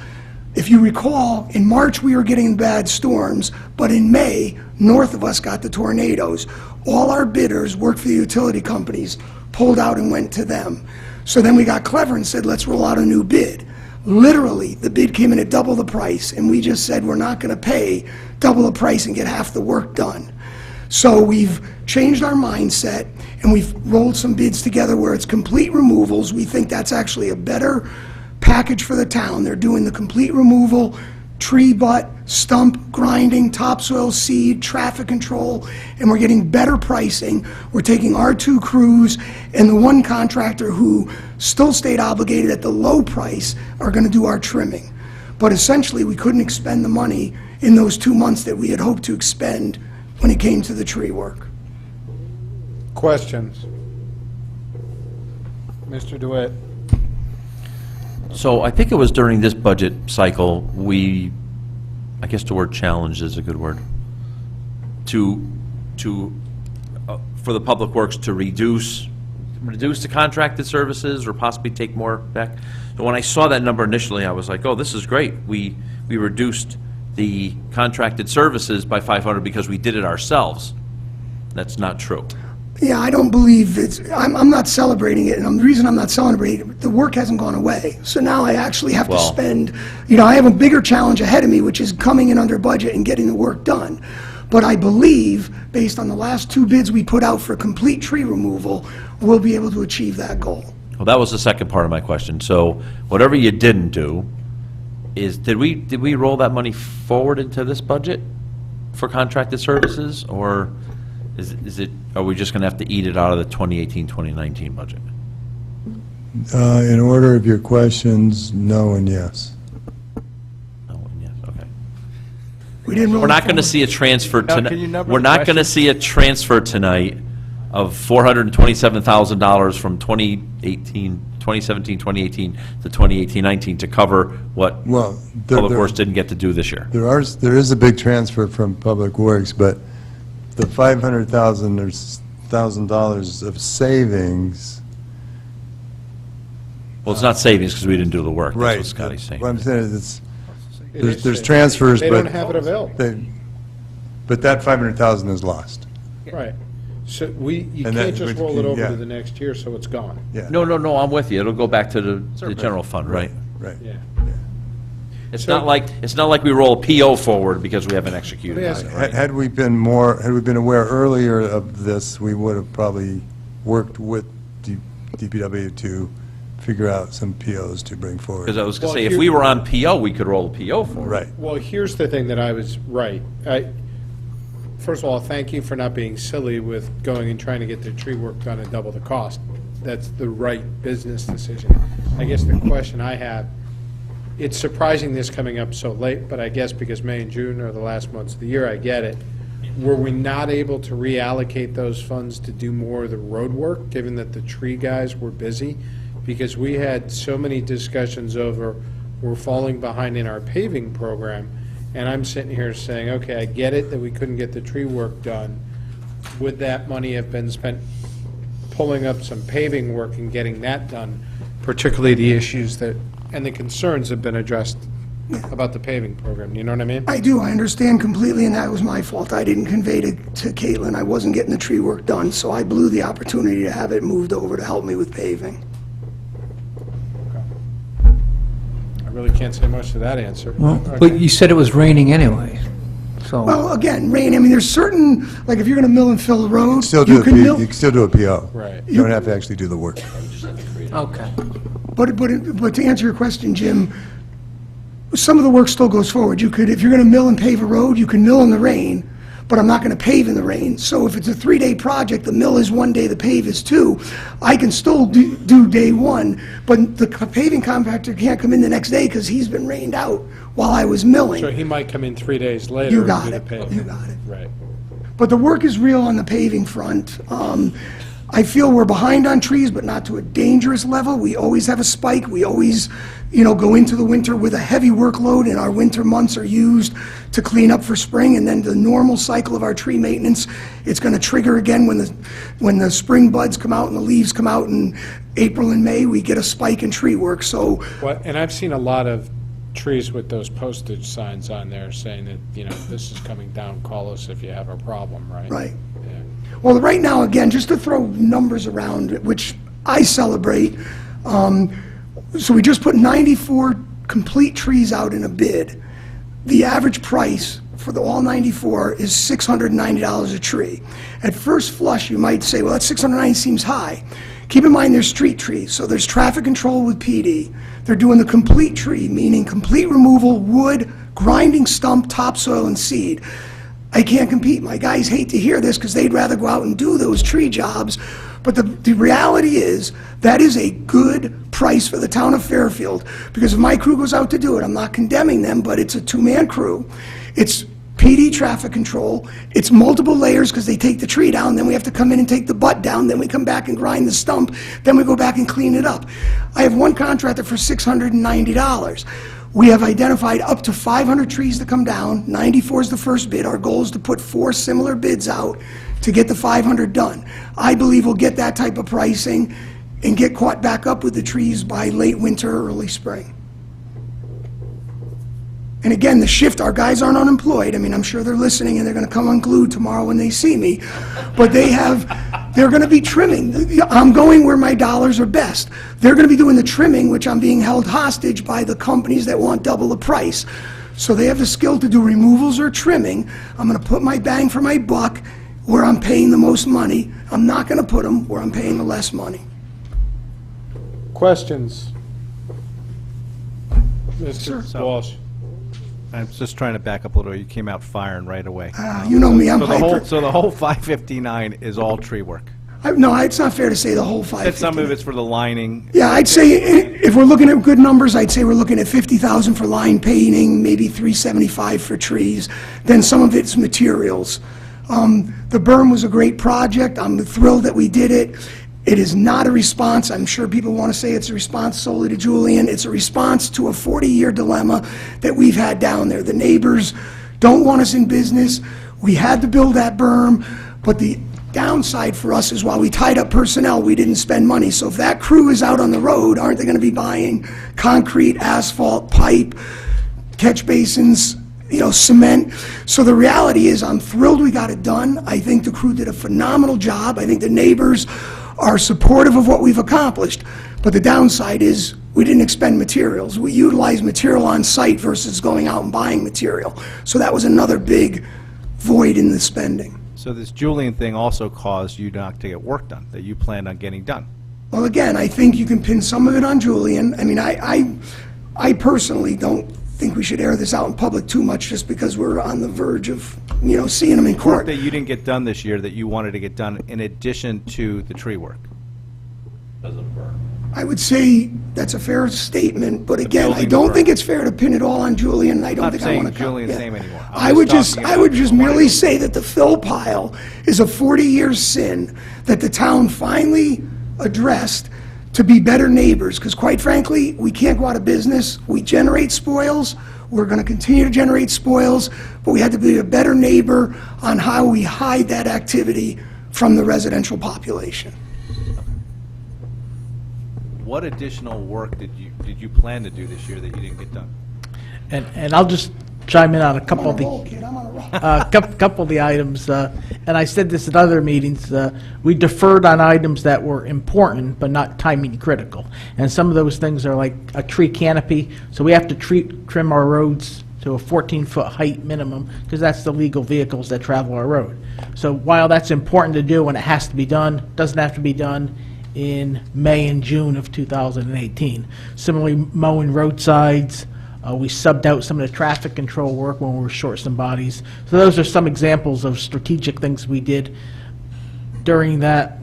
If you recall, in March we were getting bad storms, but in May, north of us got the tornadoes. All our bidders worked for the utility companies, pulled out and went to them. So then we got clever and said, let's roll out a new bid. Literally, the bid came in at double the price, and we just said we're not going to pay double the price and get half the work done. So we've changed our mindset, and we've rolled some bids together where it's complete removals. We think that's actually a better package for the town. They're doing the complete removal, tree butt, stump grinding, topsoil seed, traffic control, and we're getting better pricing. We're taking our 2 crews and the one contractor who still stayed obligated at the low price are going to do our trimming. But essentially, we couldn't expend the money in those 2 months that we had hoped to expend when it came to the tree work. Questions? Mr. DeWitt? So I think it was during this budget cycle, I guess the word challenge is a good word, for the Public Works to reduce the contracted services or possibly take more back. So when I saw that number initially, I was like, oh, this is great. We reduced the contracted services by 500 because we did it ourselves. That's not true. Yeah, I don't believe I'm not celebrating it, and the reason I'm not celebrating it, the work hasn't gone away. So now I actually have to spend, I have a bigger challenge ahead of me, which is coming in under budget and getting the work done. But I believe, based on the last 2 bids we put out for complete tree removal, we'll be able to achieve that goal. Well, that was the second part of my question. So whatever you didn't do, did we roll that money forward into this budget for contracted services, or are we just going to have to eat it out of the 2018-2019 budget? In order of your questions, no and yes. No and yes, okay. We didn't roll We're not it going to forward. see a transfer Now, tonight. can you number We're the not going to questions? see a transfer tonight of $427,000 from 2017, 2018 to 2018-19 to cover what Well, Public Works didn't get to do this year. there is a big transfer from Public Works, but the $500,000 of savings. Well, it's not savings because we didn't do the work. That's Right. what Scotty's saying. What I'm saying is, It is there's savings. transfers, They but. don't have it available. But that 500,000 is lost. Right. So you And that can't just would- roll it over yeah. to the next year, so it's gone. Yeah. No, I'm with you. It'll go back to the general fund, right? Right. Yeah. It's So- not like we roll a PO forward because we haven't executed Let me on ask- it, right? Had we been aware earlier of this, we would have probably worked with DPW to figure out some POs to bring forward. Because I was going Well, to say, if here- we were on PO, we could roll a PO forward. Right. Well, here's the thing that I was right. First of all, thank you for not being silly with going and trying to get the tree work done at double the cost. That's the right business decision. I guess the question I have, it's surprising this coming up so late, but I guess because May and June are the last months of the year, I get it. Were we not able to reallocate those funds to do more of the road work, given that the tree guys were busy? Because we had so many discussions over, we're falling behind in our paving program, and I'm sitting here saying, okay, I get it that we couldn't get the tree work done. Would that money have been spent pulling up some paving work and getting that done, particularly the issues that, and the concerns have been addressed about the paving program, you know what I mean? I do, I understand completely, and that was my fault. I didn't convey to Caitlin, I wasn't getting the tree work done, so I blew the opportunity to have it moved over to help me with paving. I really can't say much to that answer. But you said it was raining anyway, so. Well, again, rain, I mean, there's certain, like, if you're gonna mill and fill a road, Still you can you mill, can still do a PO. Right. You don't have to actually do the work. Okay. but to answer your question, Jim, some of the work still goes forward. You could, if you're gonna mill and pave a road, you can mill in the rain, but I'm not gonna pave in the rain. So if it's a 3-day project, the mill is 1 day, the pave is 2, I can still do day 1, but the paving contractor can't come in the next day because he's been rained out while I was milling. So he might come in 3 days later You and got do the it. paving. You got it. Right. But the work is real on the paving front. I feel we're behind on trees, but not to a dangerous level. We always have a spike. We always, go into the winter with a heavy workload, and our winter months are used to clean up for spring, and then the normal cycle of our tree maintenance, it's going to trigger again when the spring buds come out and the leaves come out in April and May, we get a spike in tree work. So And I've seen a lot of trees with those postage signs on there saying that, this is coming down, call us if you have a problem, right? Right. Yeah. Well, right now, again, just to throw numbers around, which I celebrate, so we just put 94 complete trees out in a bid. The average price for all 94 is $690 a tree. At first flush, you might say, well, that $690 seems high. Keep in mind, there's street trees, so there's traffic control with PD. They're doing the complete tree, meaning complete removal, wood, grinding stump, topsoil, and seed. I can't compete. My guys hate to hear this because they'd rather go out and do those tree jobs. But the reality is, that is a good price for the town of Fairfield. Because if my crew goes out to do it, I'm not condemning them, but it's a 2-man crew. It's PD traffic control. It's multiple layers because they take the tree down, then we have to come in and take the butt down, then we come back and grind the stump, then we go back and clean it up. I have one contractor for $690. We have identified up to 500 trees to come down. 94 is the first bid. Our goal is to put 4 similar bids out to get the 500 done. I believe we'll get that type of pricing and get caught back up with the trees by late winter, early spring. And again, the shift, our guys aren't unemployed. I mean, I'm sure they're listening and they're gonna come unglued tomorrow when they see me. But they're gonna be trimming. I'm going where my dollars are best. They're gonna be doing the trimming, which I'm being held hostage by the companies that want double the price. So they have the skill to do removals or trimming. I'm gonna put my bang for my buck where I'm paying the most money. I'm not gonna put them where I'm paying the less money. Questions? Mr. Walsh? I'm just trying to back up a little. You came out firing right away. You know me, I'm so the hyper. So the whole 559 is all tree work? No, it's not fair to say the whole 550. Said some of it's for the lining. Yeah, I'd say, if we're looking at good numbers, I'd say we're looking at 50,000 for line painting, maybe 375 for trees, then some of it's materials. The berm was a great project. I'm thrilled that we did it. It is not a response. I'm sure people want to say it's a response solely to Julian. It's a response to a 40-year dilemma that we've had down there. The neighbors don't want us in business. We had to build that berm, but the downside for us is while we tied up personnel, we didn't spend money. So if that crew is out on the road, aren't they going to be buying concrete, asphalt, pipe, catch basins, cement? So the reality is I'm thrilled we got it done. I think the crew did a phenomenal job. I think the neighbors are supportive of what we've accomplished. But the downside is we didn't expend materials. We utilized material on site versus going out and buying material. So that was another big void in the spending. So this Julian thing also caused you not to get work done that you planned on getting done. Well, again, I think you can pin some of it on Julian. I mean, I personally don't think we should air this out in public too much just because we're on the verge of, seeing them in Work court. that you didn't get done this year that you wanted to get done in addition to the tree work. I would say that's a fair statement, but again, I building don't berm. think it's fair to pin it all on Julian, and I don't Not think I saying want to. Julian's name anymore. I would just talking about merely say that the fill pile is a 40-year sin that the town finally addressed to be better neighbors, because quite frankly, we can't go out of business. We generate spoils. We're going to continue to generate spoils, but we had to be a better neighbor on how we hide that activity from the residential population. What additional work did you plan to do this year that you didn't get done? And I'll just chime in on a couple of I'm on a roll, the, kid, I'm on a roll. couple of the items, and I said this at other meetings, we deferred on items that were important but not timing critical. And some of those things are like a tree canopy, so we have to trim our roads to a 14-foot height minimum, because that's the legal vehicles that travel our road. So while that's important to do and it has to be done, it doesn't have to be done in May and June of 2018. Similarly, mowing roadsides, we subbed out some of the traffic control work when we were short some bodies. So those are some examples of strategic things we did during that,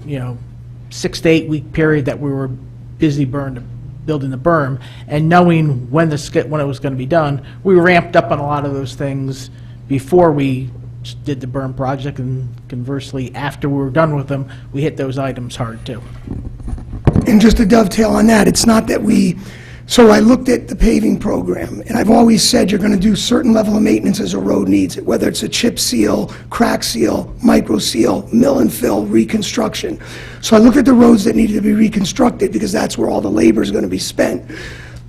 6 to 8 week period that we were busy building the berm, and knowing when it was going to be done, we ramped up on a lot of those things before we did the berm project, and conversely, after we were done with them, we hit those items hard too. And just to dovetail on that, it's not that so I looked at the paving program, and I've always said you're going to do certain level of maintenance as a road needs it, whether it's a chip seal, crack seal, micro seal, mill and fill, reconstruction. So I looked at the roads that needed to be reconstructed because that's where all the labor is going to be spent.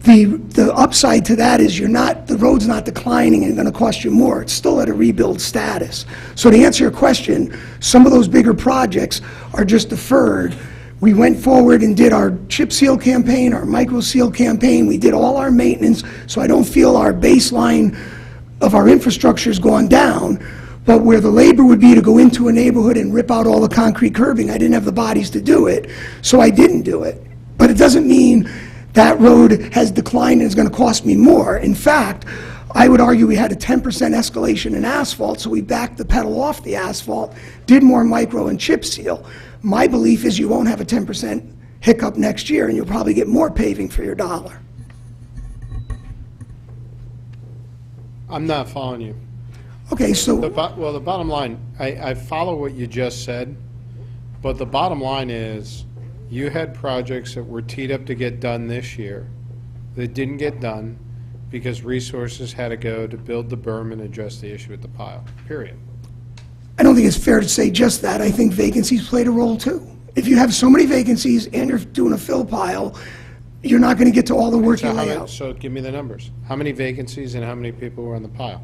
The upside to that is the road's not declining and going to cost you more. It's still at a rebuild status. So to answer your question, some of those bigger projects are just deferred. We went forward and did our chip seal campaign, our micro seal campaign. We did all our maintenance, so I don't feel our baseline of our infrastructure has gone down. But where the labor would be to go into a neighborhood and rip out all the concrete curbing, I didn't have the bodies to do it, so I didn't do it. But it doesn't mean that road has declined and is going to cost me more. In fact, I would argue we had a 10% escalation in asphalt, so we backed the pedal off the asphalt, did more micro and chip seal. My belief is you won't have a 10% hiccup next year, and you'll probably get more paving for your dollar. I'm not following you. Okay, so. Well, the bottom line, I follow what you just said, but the bottom line is, you had projects that were teed up to get done this year that didn't get done because resources had to go to build the berm and address the issue with the pile, period. I don't think it's fair to say just that. I think vacancies played a role, too. If you have so many vacancies and you're doing a fill pile, you're not going to get to all the work you lay out. So give me the numbers. How many vacancies and how many people were on the pile?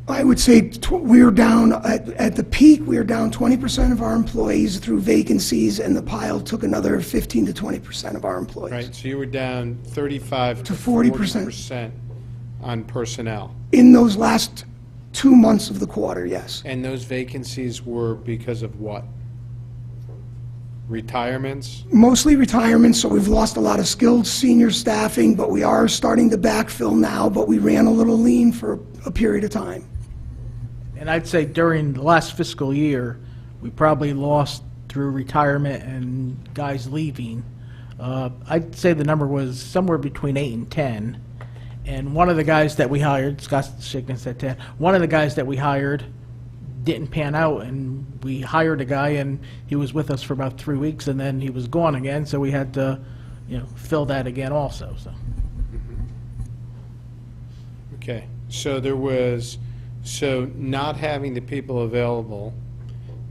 I would say we were down, at the peak, we were down 20% of our employees through vacancies, and the pile took another 15 to 20% of our employees. Right, so you were down 35 to 40%. 40% on personnel. In those last 2 months of the quarter, yes. And those vacancies were because of what? Retirements? Mostly retirements, so we've lost a lot of skilled senior staffing, but we are starting to backfill now, but we ran a little lean for a period of time. And I'd say during the last fiscal year, we probably lost through retirement and guys leaving. I'd say the number was somewhere between 8 and 10. And one of the guys that we hired, Scott Schickman said 10, one of the guys that we hired didn't pan out, and we hired a guy, and he was with us for about 3 weeks, and then he was gone again, so we had to, fill that again also, so. Okay, so not having the people available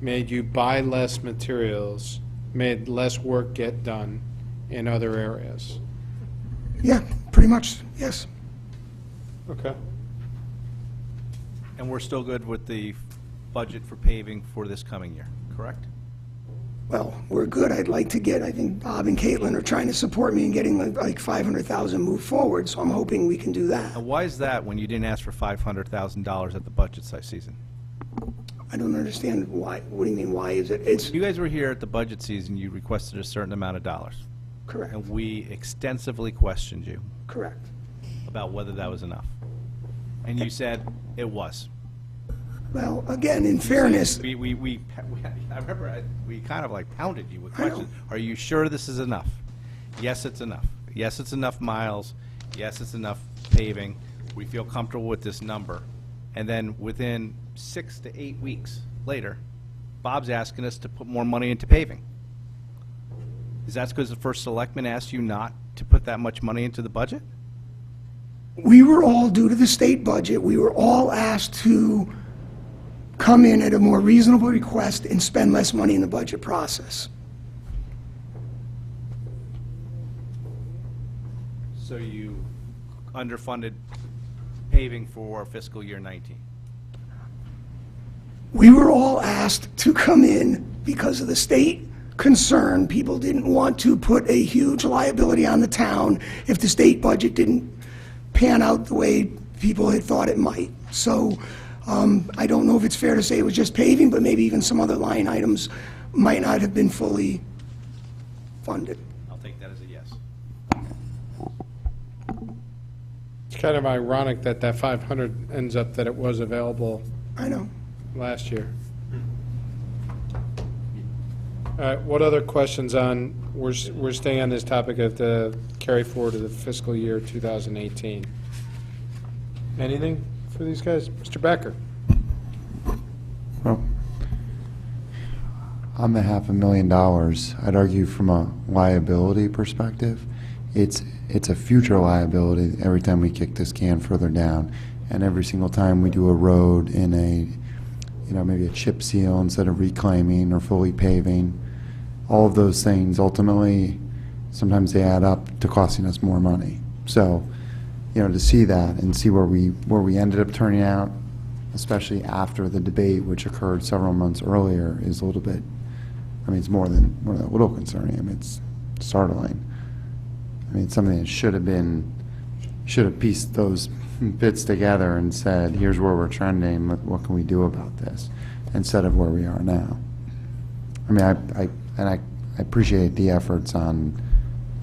made you buy less materials, made less work get done in other areas? Yeah, pretty much, yes. Okay. And we're still good with the budget for paving for this coming year, correct? Well, we're good. I'd like to get, I think Bob and Caitlin are trying to support me in getting like 500,000 moved forward, so I'm hoping we can do that. And why is that when you didn't ask for $500,000 at the budget season? I don't understand why. What do you mean, why is it? You guys were here at the budget season, you requested a certain amount of dollars. Correct. And we extensively questioned you Correct. about whether that was enough. And you said it was. Well, again, in fairness, I remember we kind of like pounded you with I know. questions. Are you sure this is enough? Yes, it's enough. Yes, it's enough miles. Yes, it's enough paving. We feel comfortable with this number. And then within 6 to 8 weeks later, Bob's asking us to put more money into paving. Is that because the first selectman asked you not to put that much money into the budget? we were all, due to the state budget, we were all asked to come in at a more reasonable request and spend less money in the budget process. So you underfunded paving for fiscal year 19? We were all asked to come in because of the state concern. People didn't want to put a huge liability on the town if the state budget didn't pan out the way people had thought it might. So I don't know if it's fair to say it was just paving, but maybe even some other line items might not have been fully funded. I'll take that as a yes. It's kind of ironic that that 500 ends up that it was available I know. last year. All right, what other questions on, we're staying on this topic of the carry forward to the fiscal year 2018. Anything for these guys? Mr. Becker? Well, on the $500,000, I'd argue from a liability perspective, it's a future liability every time we kick this can further down. And every single time we do a road in a, maybe a chip seal instead of reclaiming or fully paving, all of those things ultimately, sometimes they add up to costing us more money. So, to see that and see where we ended up turning out, especially after the debate, which occurred several months earlier, is a little bit, it's more than a little concerning. It's startling. It's something that should have pieced those bits together and said, here's where we're trending, what can we do about this, instead of where we are now. I appreciate the efforts on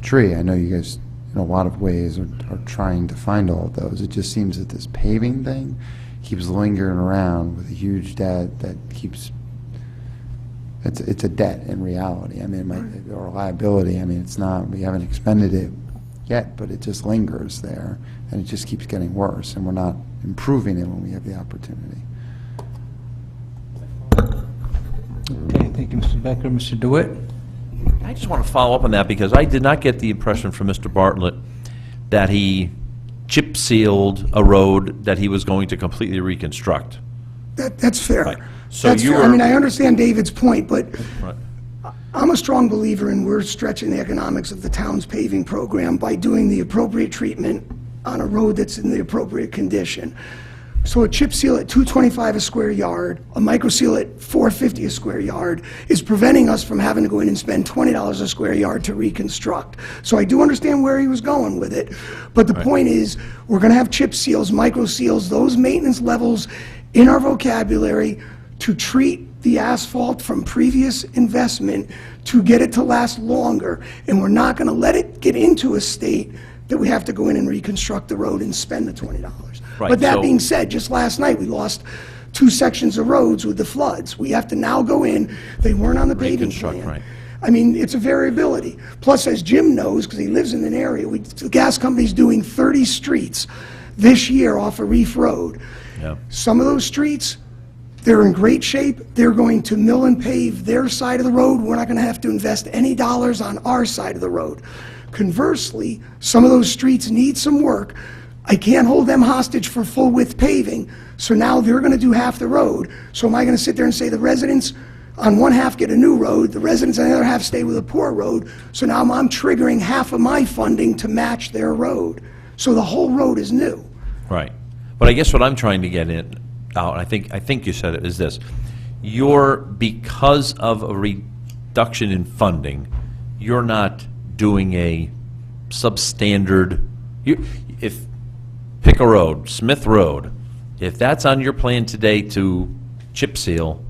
tree. I know you guys, in a lot of ways, are trying to find all of those. It just seems that this paving thing keeps lingering around with a huge debt that keeps, it's a debt in reality. Or a liability. It's not, we haven't expended it yet, but it just lingers there, and it just keeps getting worse, and we're not improving it when we have the opportunity. Okay, thank you, Mr. Becker. Mr. DeWitt? I just want to follow up on that because I did not get the impression from Mr. Bartlett that he chip sealed a road that he was going to completely reconstruct. That's fair. Right. So That's you fair. were- I mean, I understand David's point, but Right. I'm a strong believer in we're stretching the economics of the town's paving program by doing the appropriate treatment on a road that's in the appropriate condition. So a chip seal at $225 a square yard, a micro seal at $450 a square yard is preventing us from having to go in and spend $20 a square yard to reconstruct. So I do understand where he was going with it, but the point is, we're gonna have chip seals, micro seals, those maintenance levels in our vocabulary to treat the asphalt from previous investment to get it to last longer. And we're not gonna let it get into a state that we have to go in and reconstruct the road and spend the $20. Right, But that so- being said, just last night, we lost 2 sections of roads with the floods. We have to now go in, they weren't on the paving Reconstruct, plan. right. I mean, it's a variability. Plus, as Jim knows, because he lives in an area, the gas company's doing 30 streets this year off of Reef Road. Yeah. Some of those streets, they're in great shape. They're going to mill and pave their side of the road. We're not going to have to invest any dollars on our side of the road. Conversely, some of those streets need some work. I can't hold them hostage for full-width paving, so now they're going to do half the road. So am I going to sit there and say the residents on one half get a new road, the residents on the other half stay with a poor road? So now I'm triggering half of my funding to match their road. So the whole road is new. Right. But I guess what I'm trying to get out, I think you said it, is this. Because of a reduction in funding, you're not doing a substandard, pick a road, Smith Road, if that's on your plan today to chip seal,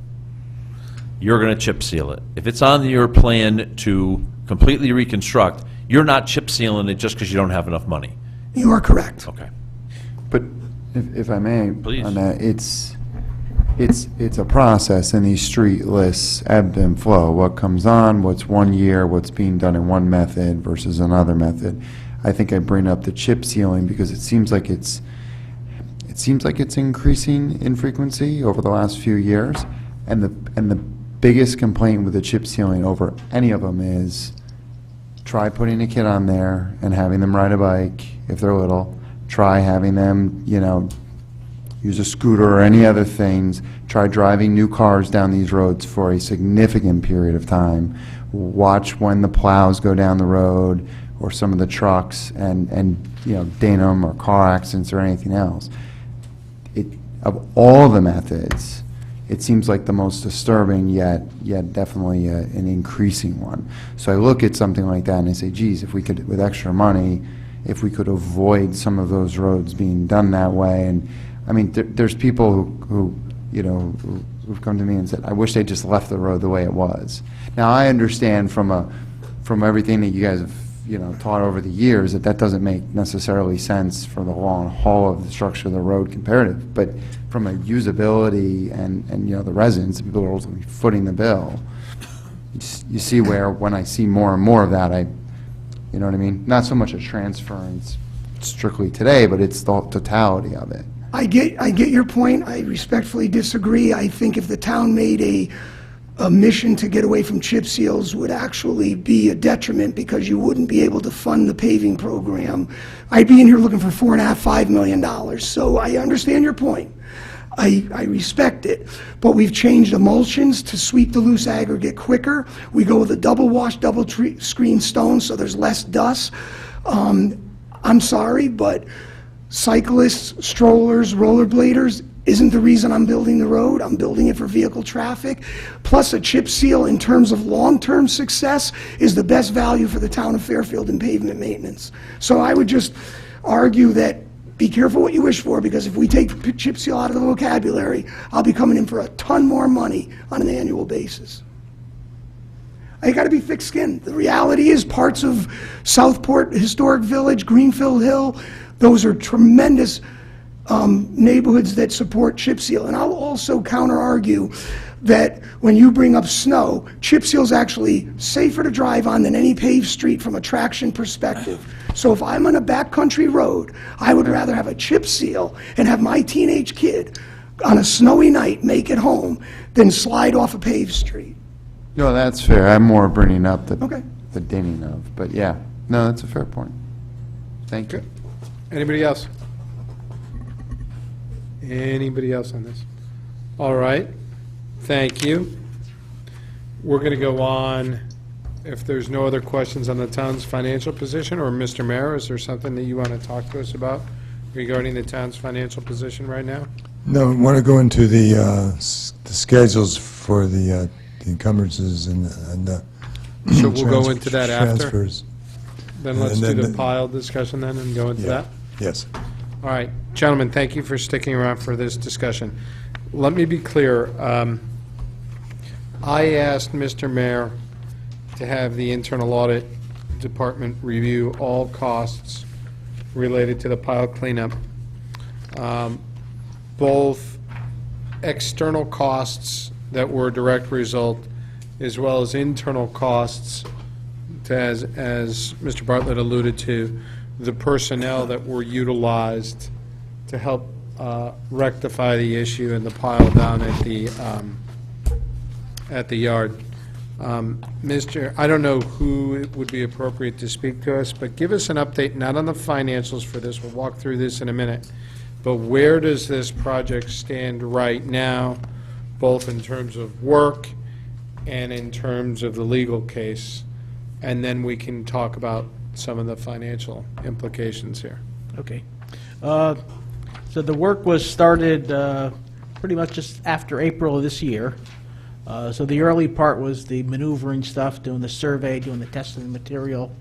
you're going to chip seal it. If it's on your plan to completely reconstruct, you're not chip sealing it just because you don't have enough money. You are correct. Okay. But if I may, Please. on that, it's a process, and these street lists ebb and flow. What comes on, what's one year, what's being done in one method versus another method. I think I bring up the chip sealing because it seems like it's increasing in frequency over the last few years, and the biggest complaint with the chip sealing over any of them is try putting a kid on there and having them ride a bike if they're little. Try having them, use a scooter or any other things. Try driving new cars down these roads for a significant period of time. Watch when the plows go down the road or some of the trucks and ding them or car accidents or anything else. Of all the methods, it seems like the most disturbing, yet definitely an increasing one. So I look at something like that and I say, geez, if we could, with extra money, if we could avoid some of those roads being done that way. And I mean, there's people who've come to me and said, I wish they just left the road the way it was. Now, I understand from everything that you guys have taught over the years that doesn't make necessarily sense for the long haul of the structure of the road comparative, but from a usability and the residents, the people who are ultimately footing the bill, you see where when I see more and more of that, you know what I mean? Not so much a transference strictly today, but it's the totality of it. I get your point. I respectfully disagree. I think if the town made a mission to get away from chip seals would actually be a detriment because you wouldn't be able to fund the paving program. I'd be in here looking for $4.5–5 million. So I understand your point. I respect it. But we've changed emulsions to sweep the loose aggregate quicker. We go with a double wash, double screen stone so there's less dust. I'm sorry, but cyclists, strollers, rollerbladers isn't the reason I'm building the road. I'm building it for vehicle traffic. Plus, a chip seal, in terms of long-term success, is the best value for the town of Fairfield in pavement maintenance. So I would just argue that be careful what you wish for, because if we take chip seal out of the vocabulary, I'll be coming in for a ton more money on an annual basis. I got to be thick-skinned. The reality is parts of Southport Historic Village, Greenfield Hill, those are tremendous neighborhoods that support chip seal. And I'll also counter-argue that when you bring up snow, chip seal's actually safer to drive on than any paved street from a traction perspective. So if I'm on a backcountry road, I would rather have a chip seal and have my teenage kid on a snowy night make it home than slide off a paved street. No, that's fair. I'm more bringing up the, Okay. the dinning of, but yeah, no, that's a fair point. Thank you. Anybody else? Anybody else on this? All right, thank you. We're going to go on, if there's no other questions on the town's financial position, or Mr. Mayor, is there something that you want to talk to us about regarding the town's financial position right now? No, I want to go into the schedules for the encumbrances and So we'll go into that after? transfers. Then let's And do then the pile discussion then and go into Yeah. that? Yes. All right, gentlemen, thank you for sticking around for this discussion. Let me be clear. I asked Mr. Mayor to have the internal audit department review all costs related to the pile cleanup, both external costs that were a direct result, as well as internal costs, as Mr. Bartlett alluded to, the personnel that were utilized to help rectify the issue and the pile down at the yard. I don't know who it would be appropriate to speak to us, but give us an update, not on the financials for this, we'll walk through this in a minute, but where does this project stand right now, both in terms of work and in terms of the legal case? And then we can talk about some of the financial implications here. Okay. So the work was started pretty much just after April of this year. So the early part was the maneuvering stuff, doing the survey, doing the testing of the material.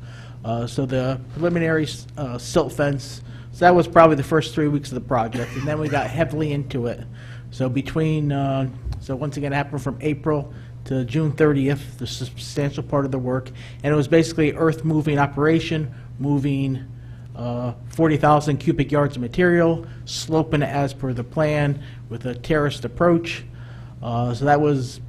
So the preliminary silt fence, so that was probably the first 3 weeks of the project, and then we got heavily into it. So between, so once again, it happened from April to June 30th, the substantial part of the work, and it was basically earth-moving operation, moving 40,000 cubic yards of material, sloping it as per the plan with a terraced approach. So that was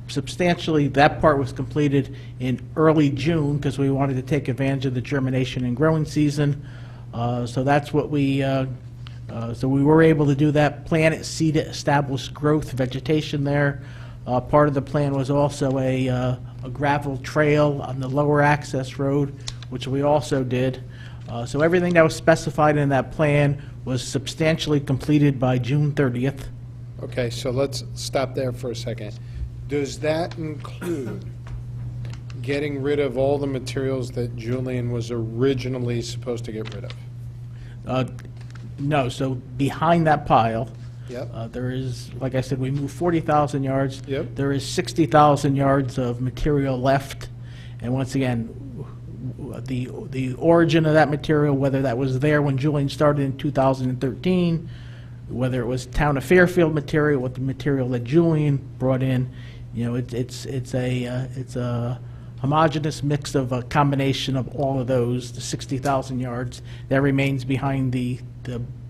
substantially, that part was completed in early June because we wanted to take advantage of the germination and growing season. So that's what we, so we were able to do that, plant it, seed it, establish growth, vegetation there. Part of the plan was also a gravel trail on the lower access road, which we also did. So everything that was specified in that plan was substantially completed by June 30th. Okay, so let's stop there for a second. Does that include getting rid of all the materials that Julian was originally supposed to get rid of? No, so behind that pile, Yep. there is, like I said, we moved 40,000 yards. Yep. There is 60,000 yards of material left. And once again, the origin of that material, whether that was there when Julian started in 2013, whether it was town of Fairfield material, with the material that Julian brought in, you know, it's a homogeneous mix of a combination of all of those, the 60,000 yards that remains behind the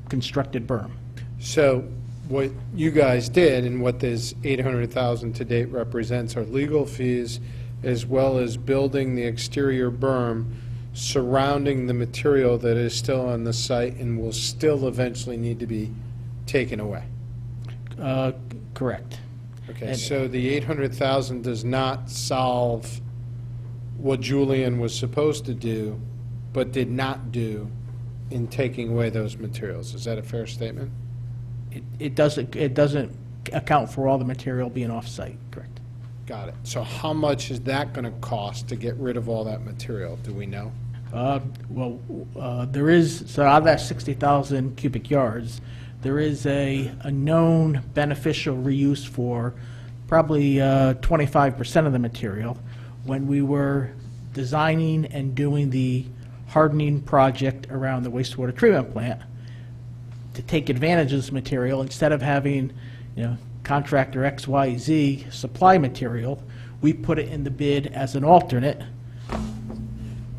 constructed berm. So what you guys did and what this 800,000 to date represents are legal fees as well as building the exterior berm surrounding the material that is still on the site and will still eventually need to be taken away. Correct. Okay, And- so the 800,000 does not solve what Julian was supposed to do, but did not do in taking away those materials. Is that a fair statement? It doesn't account for all the material being off-site, correct? Got it. So how much is that going to cost to get rid of all that material? Do we know? There is, so out of that 60,000 cubic yards, there is a known beneficial reuse for probably 25% of the material. When we were designing and doing the hardening project around the wastewater treatment plant, to take advantage of this material, instead of having, you know, contractor XYZ supply material, we put it in the bid as an alternate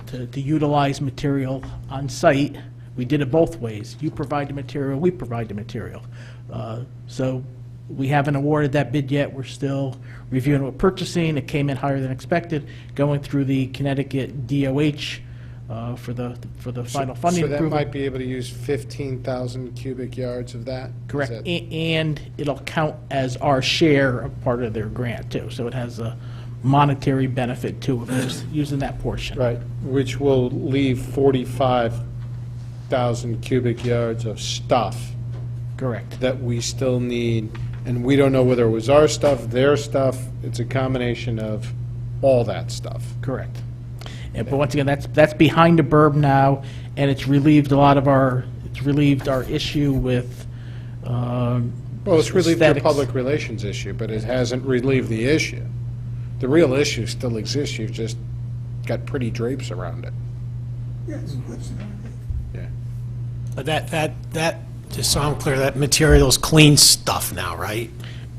to utilize material on site. We did it both ways. You provide the material, we provide the material. So We haven't awarded that bid yet. We're still reviewing with purchasing. It came in higher than expected, going through the Connecticut DOH for the final funding So that approval. might be able to use 15,000 cubic yards of that? Is Correct. that- And it'll count as our share of part of their grant, too. So it has a monetary benefit, too, of just using that portion. Right, which will leave 45,000 cubic yards of stuff Correct. that we still need, and we don't know whether it was our stuff, their stuff, it's a combination of all that stuff. Correct. But once again, that's behind the burb now, and it's relieved our issue with Well, it's relieved your aesthetics. public relations issue, but it hasn't relieved the issue. The real issue still exists, you've just got pretty drapes around it. Yes, Yeah. But that, just so I'm clear, that material's clean stuff now, right?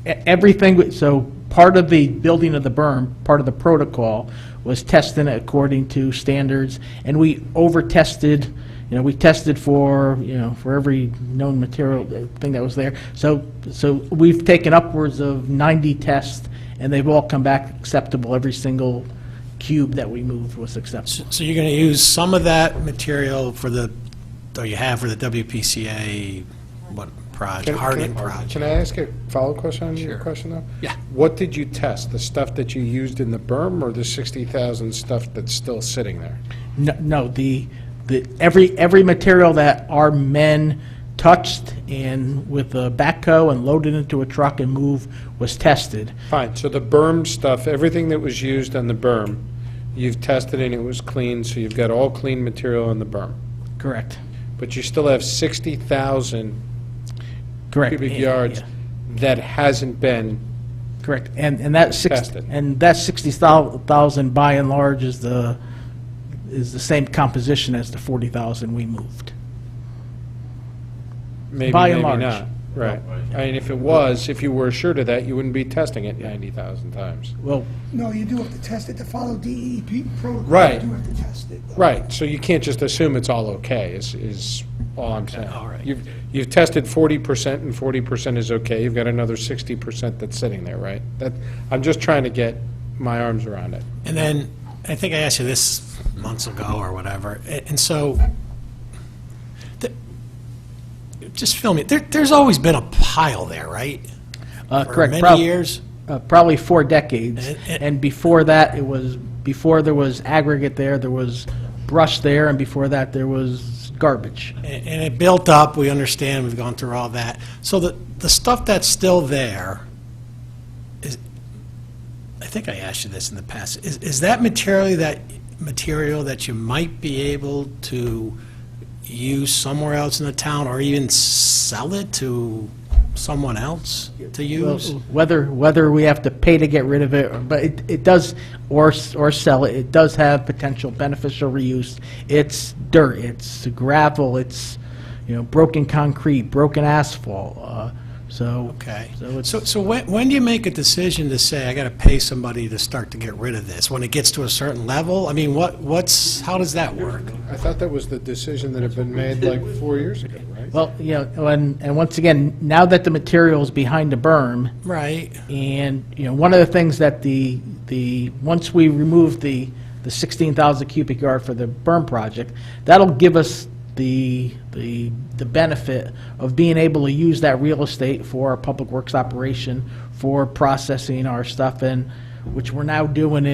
Everything, so part of the building of the berm, part of the protocol was testing it according to standards, and we over-tested, we tested for, for every known material thing that was there. So we've taken upwards of 90 tests, and they've all come back acceptable. Every single cube that we moved was acceptable. So you're going to use some of that material or you have for the WPCA, hardening project? Can I ask a follow-up question on your question, though? Yeah. What did you test, the stuff that you used in the berm, or the 60,000 stuff that's still sitting there? No, every material that our men touched and with a backhoe and loaded into a truck and moved was tested. Fine, so the berm stuff, everything that was used on the berm, you've tested and it was clean, so you've got all clean material on the berm. Correct. But you still have 60,000 Correct. cubic yards that hasn't been Correct. And that tested. 60,000 by and large is the same composition as the 40,000 we moved. Maybe, By and maybe large. not. Right. I mean, if you were assured of that, you wouldn't be testing it 90,000 times. Well, No, you do have to test it to follow DEP protocol. Right. You do have to test it. Right, so you can't just assume it's all okay, is all I'm saying. all right. You've tested 40%, and 40% is okay, you've got another 60% that's sitting there, right? I'm just trying to get my arms around it. And then, I think I asked you this months ago or whatever, and so, just fill me, there's always been a pile there, right? For correct. many years? Probably 4 decades. And- And before that, before there was aggregate there was brush there, and before that, there was garbage. And it built up, we understand, we've gone through all that. So the stuff that's still there, I think I asked you this in the past, is that material that you might be able to use somewhere else in the town, or even sell it to someone else to use? Whether we have to pay to get rid of it, but it does, or sell it, it does have potential beneficial reuse. It's dirt, it's gravel, it's, broken concrete, broken asphalt, so. Okay. So it's, So when do you make a decision to say, I got to pay somebody to start to get rid of this? When it gets to a certain level? I mean, how does that work? I thought that was the decision that had been made like 4 years ago, right? well, and once again, now that the material's behind the berm, Right. and, one of the things that once we remove the 16,000 cubic yard for the berm project, that'll give us the benefit of being able to use that real estate for our public works operation, for processing our stuff, and which we're now doing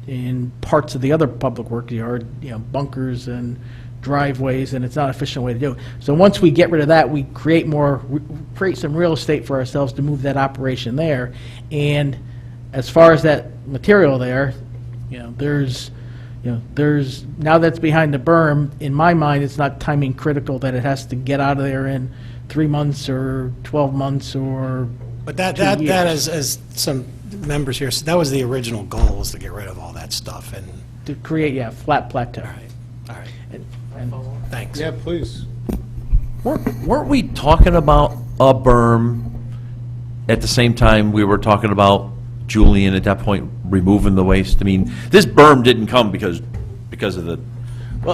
in parts of the other public work yard, bunkers and driveways, and it's not an efficient way to do it. So once we get rid of that, we create some real estate for ourselves to move that operation there. And as far as that material there, there's, now that's behind the berm, in my mind, it's not timing critical that it has to get out of there in 3 months or 12 months or But that 2 years. as some members here, so that was the original goal, was to get rid of all that stuff, and, To create, flat plateau. all right, And thanks. Yeah, please. Weren't we talking about a berm at the same time we were talking about Julian at that point removing the waste? I mean, this berm didn't come because of the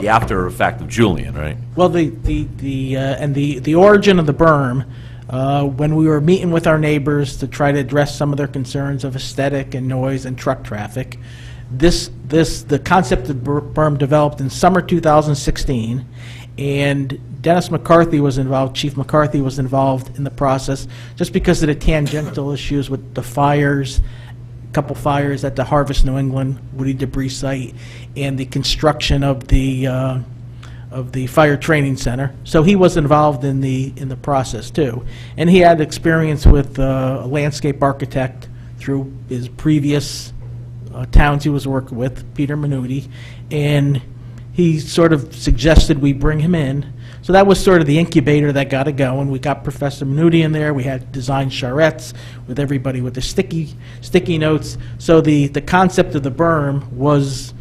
after effect of Julian, right? Well, the origin of the berm, when we were meeting with our neighbors to try to address some of their concerns of aesthetic and noise and truck traffic. The concept of berm developed in summer 2016, and Dennis McCarthy was involved, Chief McCarthy was involved in the process, just because of the tangential issues with the fires, a couple fires at the Harvest New England woody debris site, and the construction of the fire training center. So he was involved in the process too, and he had experience with a landscape architect through his previous towns he was working with, Peter Minuti, and he sort of suggested we bring him in. So that was sort of the incubator that got it going. We got Professor Minuti in there. We had design charrettes with everybody with the sticky notes. So the concept of the berm was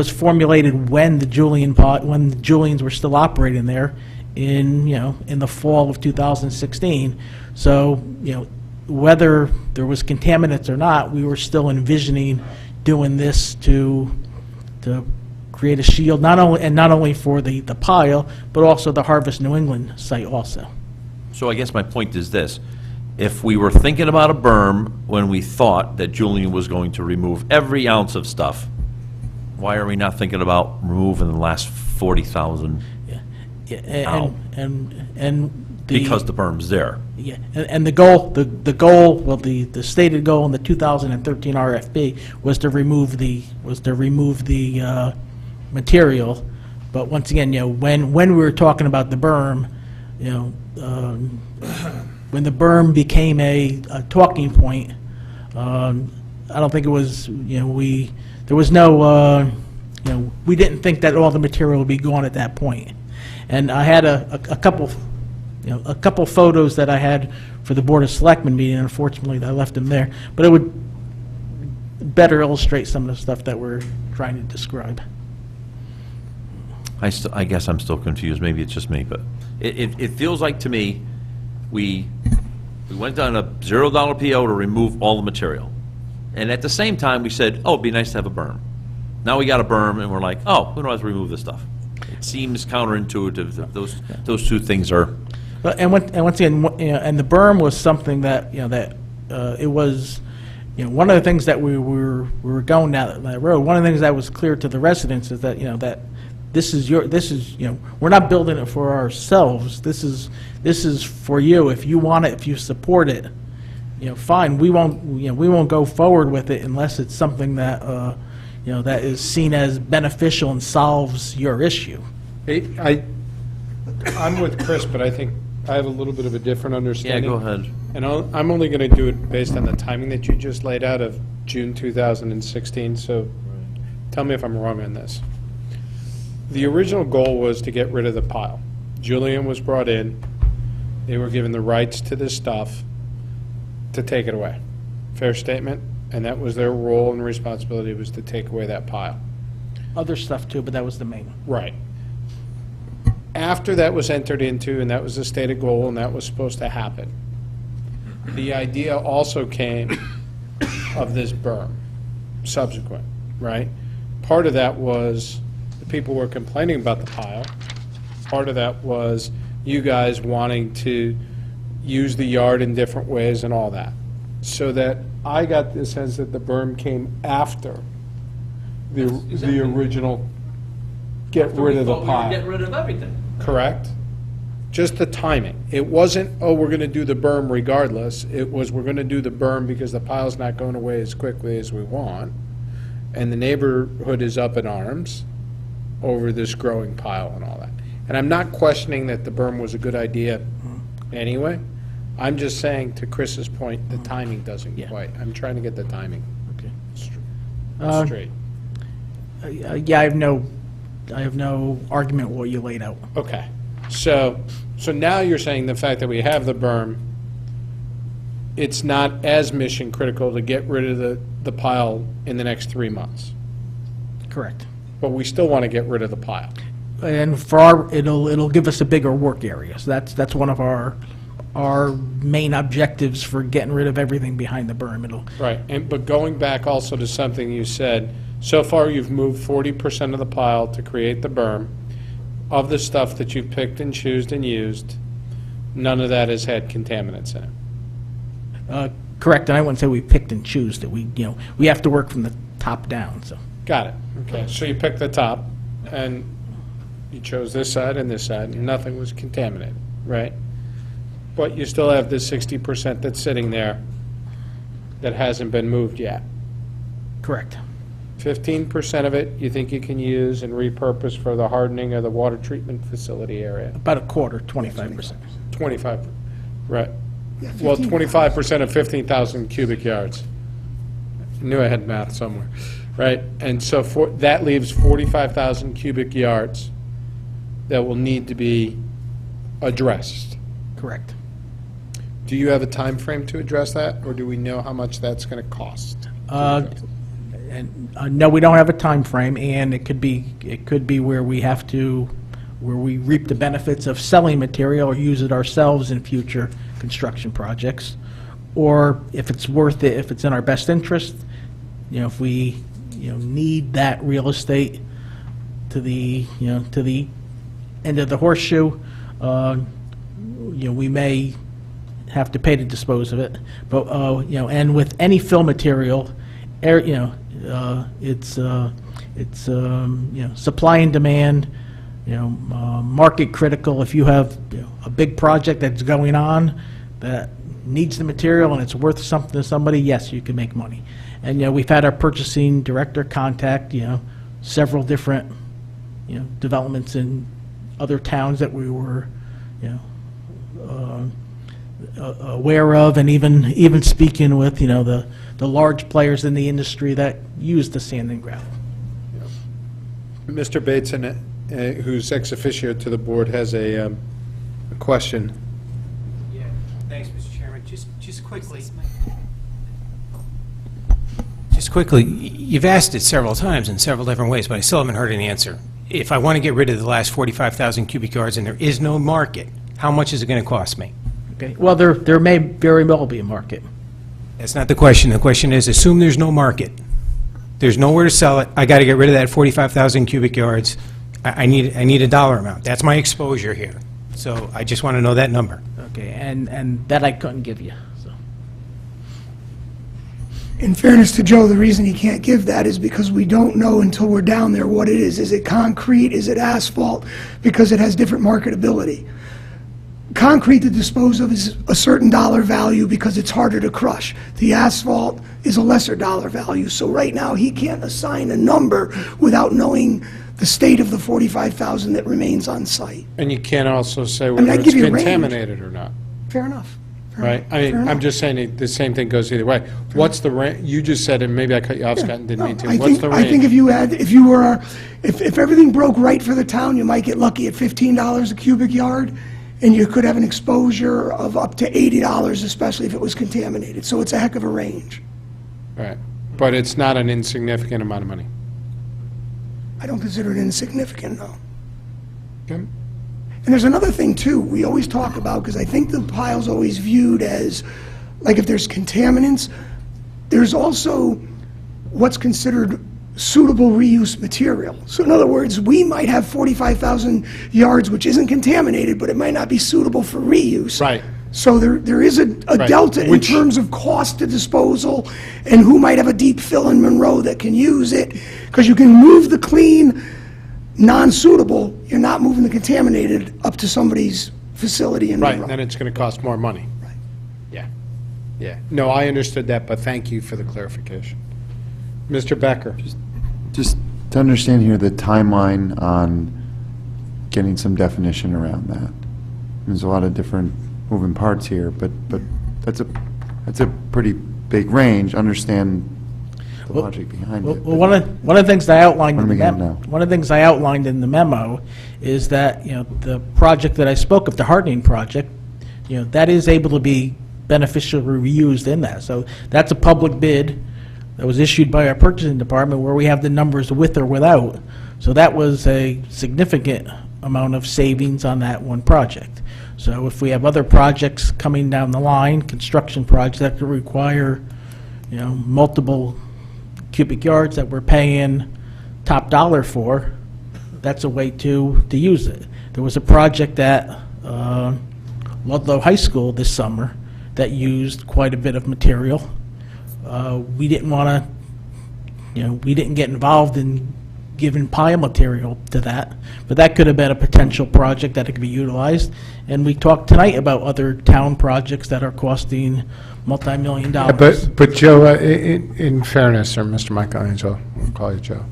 formulated when the Julians were still operating there in the fall of 2016. So whether there was contaminants or not, we were still envisioning doing this to create a shield, not only for the pile, but also the Harvest New England site also. So I guess my point is this. If we were thinking about a berm when we thought that Julian was going to remove every ounce of stuff, why are we not thinking about removing the last 40,000 out? Because the berm's there. Yeah, and the goal, well, the stated goal in the 2013 RFP was to remove the material. But once again, when we were talking about the berm, when the berm became a talking point, I don't think it was, there was no, we didn't think that all the material would be gone at that point. And I had a couple photos that I had for the Board of Selectmen meeting. Unfortunately, I left them there, but it would better illustrate some of the stuff that we're trying to describe. I guess I'm still confused. Maybe it's just me, but it feels like to me we went down a $0 PO to remove all the material. And at the same time, we said, oh, it'd be nice to have a berm. Now we got a berm, and we're like, oh, we don't have to remove this stuff. It seems counterintuitive that those two things are... And once again, and the berm was something that, it was, one of the things that we were going down that road, one of the things that was clear to the residents is that, that this is, we're not building it for ourselves. This is for you. If you want it, if you support it, fine. We won't go forward with it unless it's something that, that is seen as beneficial and solves your issue. I'm with Chris, but I think I have a little bit of a different understanding. Yeah, go ahead. And I'm only going to do it based on the timing that you just laid out of June 2016, so tell me if I'm wrong on this. The original goal was to get rid of the pile. Julian was brought in. They were given the rights to this stuff to take it away. Fair statement? And that was their role and responsibility, was to take away that pile. Other stuff too, but that was the main one. Right. After that was entered into, and that was the stated goal, and that was supposed to happen, the idea also came of this berm, subsequent, right? Part of that was the people were complaining about the pile. Part of that was you guys wanting to use the yard in different ways and all that. So that I got the sense that the berm came after the original get rid of the pile. Get rid of everything. Correct? Just the timing. It wasn't, oh, we're going to do the berm regardless. It was, we're going to do the berm because the pile's not going away as quickly as we want, and the neighborhood is up in arms over this growing pile and all that. And I'm not questioning that the berm was a good idea anyway. I'm just saying, to Chris's point, the timing doesn't quite. I'm trying to get the timing straight. Yeah, I have no argument with what you laid out. Okay. So now you're saying the fact that we have the berm, it's not as mission critical to get rid of the pile in the next 3 months. Correct. But we still want to get rid of the pile. And for it'll give us a bigger work area. So that's one of our main objectives for getting rid of everything behind the berm. Right. But going back also to something you said, so far you've moved 40% of the pile to create the berm. Of the stuff that you've picked and choosed and used, None of that has had contaminants in it. Correct, and I wouldn't say we picked and choose that we have to work from the top down, so. Got it. Okay, so you picked the top, and you chose this side and this side, and nothing was contaminated, right? But you still have this 60% that's sitting there that hasn't been moved yet. Correct. 15% of it you think you can use and repurpose for the hardening of the water treatment facility area? About a quarter, 25%. 25, right. Yeah, Well, 15. 25% of 15,000 cubic yards. Knew I had math somewhere, right? And so that leaves 45,000 cubic yards that will need to be addressed. Correct. Do you have a time frame to address that, or do we know how much that's going to cost? No, we don't have a time frame, and it could be where we reap the benefits of selling material or use it ourselves in future construction projects, or if it's worth it, if it's in our best interest, if we need that real estate to the end of the horseshoe, we may have to pay to dispose of it. But and with any fill material, it's supply and demand, market critical. If you have a big project that's going on that needs the material and it's worth something to somebody, yes, you can make money. And we've had our purchasing director contact several different developments in other towns that we were aware of, and even speaking with the large players in the industry that use the sand and gravel. Mr. Bateson, who's ex officio to the board, has a question. Yeah, thanks, Mr. Chairman. Just quickly, you've asked it several times in several different ways, but I still haven't heard an answer. If I want to get rid of the last 45,000 cubic yards and there is no market, how much is it going to cost me? Okay. Well, there may very well be a market. That's not the question. The question is, assume there's no market. There's nowhere to sell it. I got to get rid of that 45,000 cubic yards. I need a dollar amount. That's my exposure here. So I just want to know that number. Okay, and that I couldn't give you. So. In fairness to Joe, the reason he can't give that is because we don't know until we're down there what it is. Is it concrete? Is it asphalt? Because it has different marketability. Concrete to dispose of is a certain dollar value because it's harder to crush. The asphalt is a lesser dollar value. So right now, he can't assign a number without knowing the state of the 45,000 that remains on site. And you can't also say mean, whether I'd it's give you a range. contaminated or not, Fair enough. right? I mean, Fair I'm enough. just saying the same thing goes either way. What's the range? You just said, and maybe I cut you off, Scott, and didn't mean to. I What's think, the I think range? if everything broke right for the town, you might get lucky at $15 a cubic yard, and you could have an exposure of up to $80, especially if it was contaminated. So it's a heck of a range. Right. But it's not an insignificant amount of money. I don't consider it insignificant, no. Okay. And there's another thing, too, we always talk about, because I think the pile's always viewed as, like, if there's contaminants, there's also what's considered suitable reuse material. So in other words, we might have 45,000 yards, which isn't contaminated, but it might not be suitable for reuse. Right. So there is a Right. delta in Which- terms of cost to disposal and who might have a deep fill in Monroe that can use it. Because you can move the clean, non-suitable, you're not moving the contaminated up to somebody's facility in Right, Monroe. then it's going to cost more money. Right. Yeah. Yeah. No, I understood that, but thank you for the clarification. Mr. Becker? Just to understand here the timeline on getting some definition around that. There's a lot of different moving parts here, but that's a pretty big range. Understand the logic behind it. Well, one of the things I outlined What in am the I getting memo, now? one of the things I outlined in the memo is that, the project that I spoke of, the hardening project, that is able to be beneficially reused in that. So that's a public bid that was issued by our purchasing department where we have the numbers with or without. So that was a significant amount of savings on that one project. So if we have other projects coming down the line, construction projects that could require, multiple cubic yards that we're paying top dollar for, that's a way to use it. There was a project that Ludlow High School this summer that used quite a bit of material. We didn't want to, we didn't get involved in giving pile material to that, but that could have been a potential project that could be utilized. And we talked tonight about other town projects that are costing multi-million dollars. But Joe, in fairness, or Mr. Michelangelo, we'll call you Joe.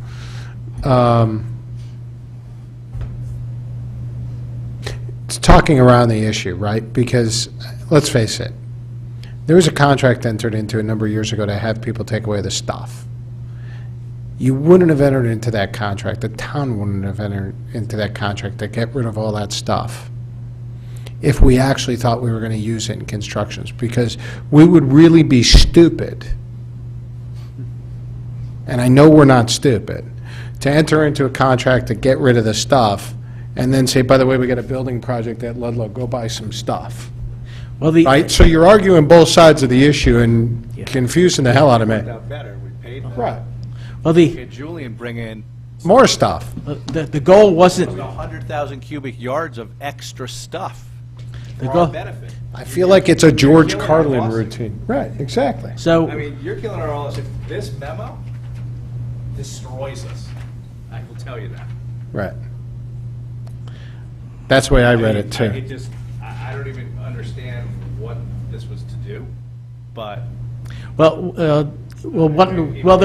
It's talking around the issue, right? Because, let's face it, there was a contract entered into a number of years ago to have people take away the stuff. You wouldn't have entered into that contract, the town wouldn't have entered into that contract to get rid of all that stuff if we actually thought we were going to use it in constructions, because we would really be stupid, and I know we're not stupid, to enter into a contract to get rid of the stuff and then say, by the way, we got a building project at Ludlow, go buy some stuff. Well, Right? So you're arguing both sides of the issue and confusing the hell out of me. Worked out better. We paid them. Right. Well, Had Julian bring in More stuff. the goal wasn't, 100,000 cubic yards of extra stuff The for goal- our benefit. I feel like it's a George Killing our Carlin lawsuit. routine. Right, exactly. so. I mean, you're killing our lawsuit. This memo destroys us. I will tell you that. Right. That's the way I read mean, it, too. It just, I don't even understand what this was to do, but. There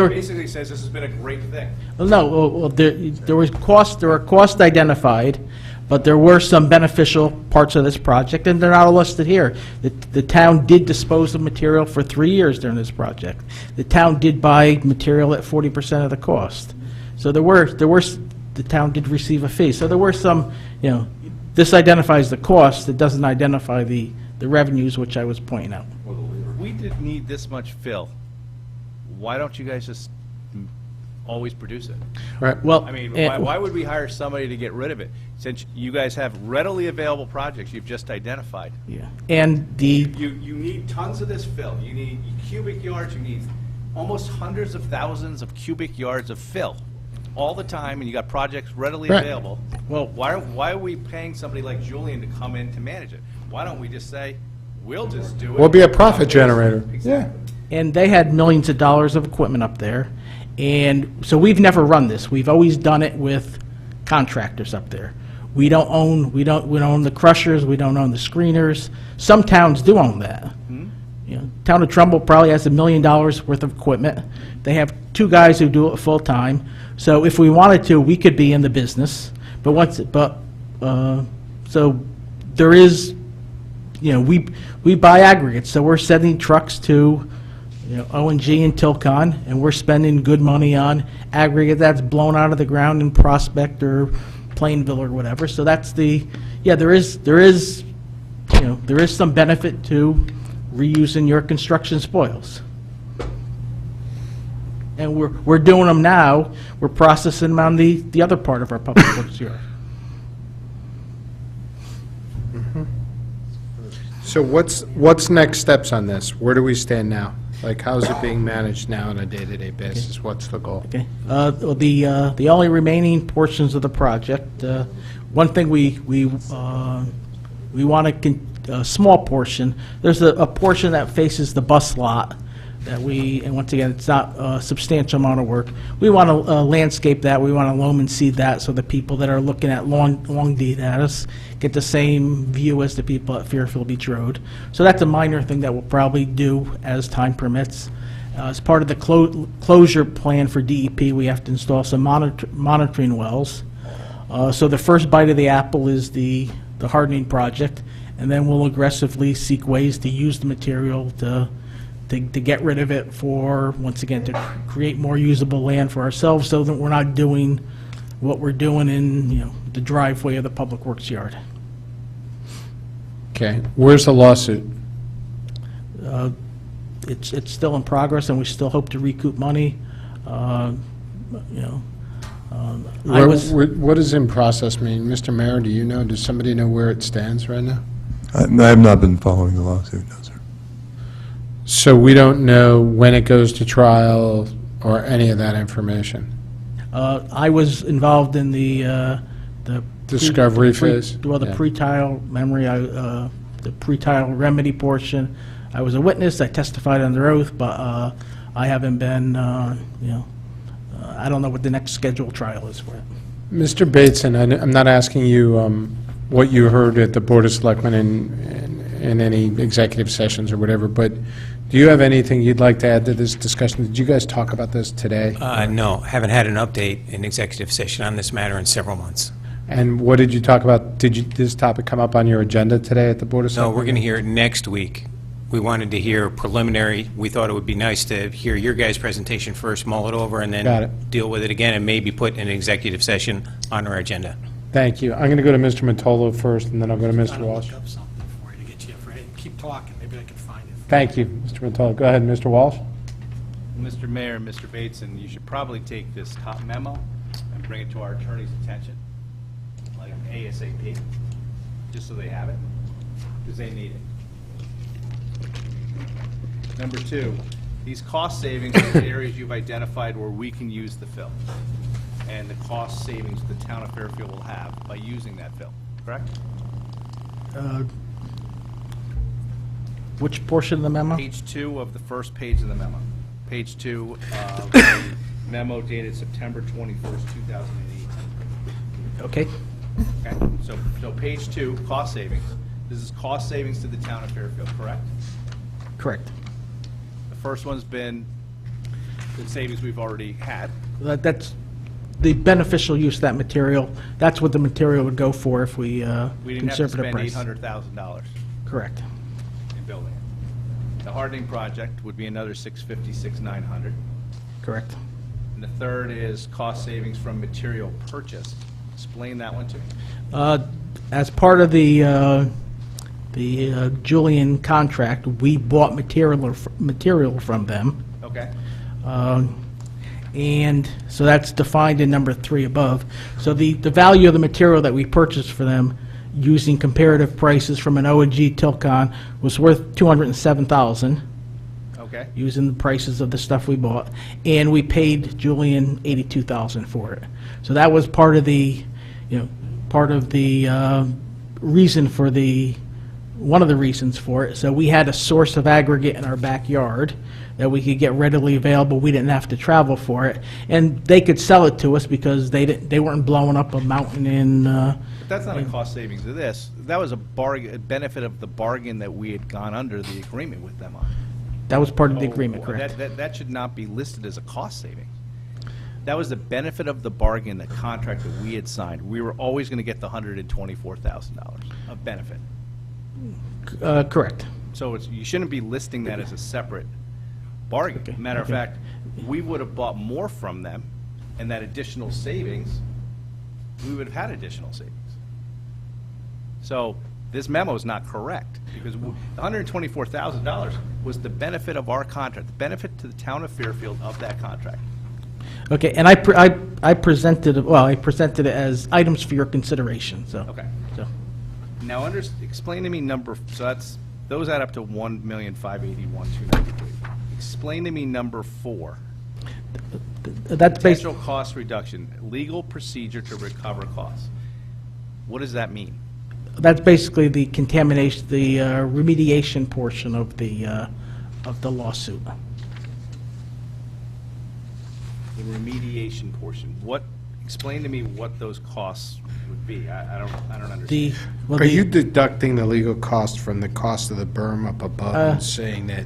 basically says this has been a great thing. there were costs identified, but there were some beneficial parts of this project, and they're not listed here. The town did dispose of material for 3 years during this project. The town did buy material at 40% of the cost. So the town did receive a fee. So there were some, this identifies the cost, it doesn't identify the revenues, which I was pointing out. We didn't need this much fill. Why don't you guys just always produce it? Right. Well, I mean, and- why would we hire somebody to get rid of it? Since you guys have readily available projects you've just identified. Yeah. And the, You need tons of this fill. You need cubic yards, you need almost hundreds of thousands of cubic yards of fill all the time, and you got projects readily Right. available. Well- Why are we paying somebody like Julian to come in to manage it? Why don't we just say, we'll just do it? We'll be a profit generator. Exactly. and they had millions of dollars of equipment up there. And so we've never run this. We've always done it with contractors up there. We don't own the crushers, we don't own the screeners. Some towns do own that. Town of Trumbull probably has $1 million worth of equipment. They have 2 guys who do it full-time. So if we wanted to, we could be in the business. So there is, we buy aggregates, so we're sending trucks to, O&G and Tilcon, and we're spending good money on aggregate that's blown out of the ground in Prospect or Plainville or whatever. So that's there is some benefit to reusing your construction spoils. And we're doing them now, we're processing them on the other part of our public works yard. So what's next steps on this? Where do we stand now? Like, how's it being managed now on a day-to-day basis? What's the goal? Okay. The only remaining portions of the project, one thing we want a small portion. There's a portion that faces the bus lot that and once again, it's not a substantial amount of work. We want to landscape that. We want to loam and seed that so the people that are looking at Long D at us get the same view as the people at Fairfield Beach Road. So that's a minor thing that we'll probably do as time permits. As part of the closure plan for DEP, we have to install some monitoring wells. So the first bite of the apple is the hardening project, and then we'll aggressively seek ways to use the material to get rid of it for, once again, to create more usable land for ourselves so that we're not doing what we're doing in, the driveway of the public works yard. Okay, where's the lawsuit? It's still in progress, and we still hope to recoup money. What does in process mean? Mr. Mayor, do you know, does somebody know where it stands right now? I have not been following the lawsuit, no, sir. So we don't know when it goes to trial or any of that information? I was involved in the Discovery phase? Well, the Yeah. pre-trial memory, the pre-trial remedy portion. I was a witness, I testified under oath, but I haven't been, I don't know what the next scheduled trial is for it. Mr. Bateson, I'm not asking you what you heard at the Board of Selectmen in any executive sessions or whatever, but do you have anything you'd like to add to this discussion? Did you guys talk about this today? No, haven't had an update in executive session on this matter in several months. And what did you talk about? Did this topic come up on your agenda today at the Board of No, Selectmen? we're going to hear it next week. We wanted to hear preliminary. We thought it would be nice to hear your guys' presentation first, mull it over, and Got then it. deal with it again, and maybe put an executive session on our agenda. Thank you. I'm going to go to Mr. Mottola first, and then I'll go to Mr. Trying to Walsh. look up something for you to get you ready. Keep talking, maybe I can find it. Thank you, Mr. Mottola. Go ahead, Mr. Walsh. Mr. Mayor and Mr. Bateson, you should probably take this top memo and bring it to our attorney's attention, like ASAP, just so they have it, because they need it. Number two, these cost savings are the areas you've identified where we can use the fill, and the cost savings the town of Fairfield will have by using that fill, correct? Which portion of the memo? Page 2 of the first page of the memo. Page 2 of the memo dated September 21st, 2008. Okay. Okay, so page 2, cost savings. This is cost savings to the town of Fairfield, correct? Correct. The first one's been the savings we've already had. That's the beneficial use of that material. That's what the material would go for if we We didn't have to conservative spend price. $800,000 Correct. in building it. The hardening project would be another $650,000, $6,900. Correct. And the third is cost savings from material purchase. Explain that one to me. As part of the Julian contract, we bought material from them. Okay. And so that's defined in number 3 above. So the value of the material that we purchased for them using comparative prices from an O&G Tilcon was worth $207,000. Okay. Using the prices of the stuff we bought, and we paid Julian $82,000 for it. So that was part of the, reason for one of the reasons for it. So we had a source of aggregate in our backyard that we could get readily available. We didn't have to travel for it, and they could sell it to us because they weren't blowing up a mountain in. But that's not a cost savings of this. That was a benefit of the bargain that we had gone under the agreement with them on. That was part of the agreement, correct? That should not be listed as a cost saving. That was the benefit of the bargain, the contract that we had signed. We were always going to get the $124,000 of benefit. Correct. So you shouldn't be listing that as a separate bargain. Okay, Matter of okay. fact, we would have bought more from them, and that additional savings, we would have had additional savings. So this memo is not correct, because the $124,000 was the benefit of our contract, the benefit to the town of Fairfield of that contract. Okay, and I presented it as items for your consideration, so. Okay. So, Now, explain to me those add up to $1,581,293. Explain to me number 4. that's based, Potential cost reduction, legal procedure to recover costs. What does that mean? that's basically the contamination, the remediation portion of the lawsuit. The remediation portion. Explain to me what those costs would be. I don't understand. Are you deducting the legal cost from the cost of the berm up above and saying that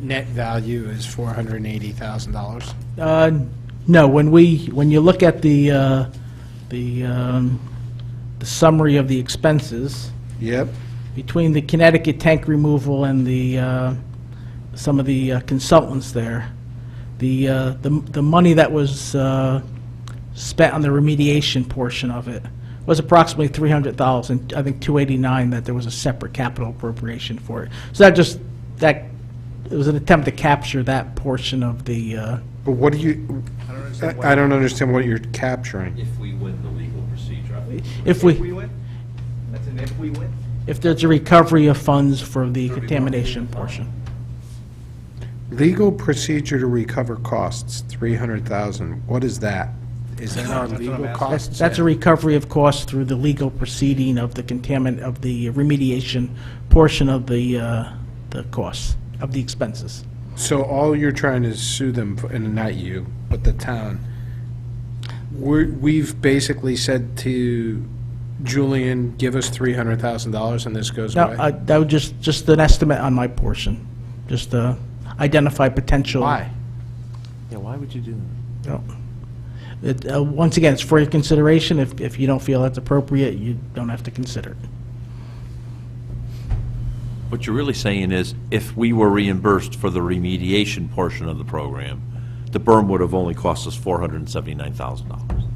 net value is $480,000? No, when you look at the summary of the expenses. Yep. Between the Connecticut tank removal and some of the consultants there, the money that was spent on the remediation portion of it was approximately $300,000. I think $289,000 that there was a separate capital appropriation for it. So it was an attempt to capture that portion of the. But what do you? I don't understand what you're capturing. If we win the legal procedure. If we win? That's an if we win? If there's a recovery of funds for the contamination portion. Legal procedure to recover costs, $300,000. What is that? Is that our legal costs? That's a recovery of costs through the legal proceeding of the remediation portion of the costs, of the expenses. So all you're trying to sue them for, and not you, but the town, we've basically said to Julian, give us $300,000 and this goes No, away? that was just an estimate on my portion, just to identify potential. Why? Yeah, why would you do that? No. Once again, it's for your consideration. If you don't feel that's appropriate, you don't have to consider it. What you're really saying is, if we were reimbursed for the remediation portion of the program, the berm would have only cost us $479,000.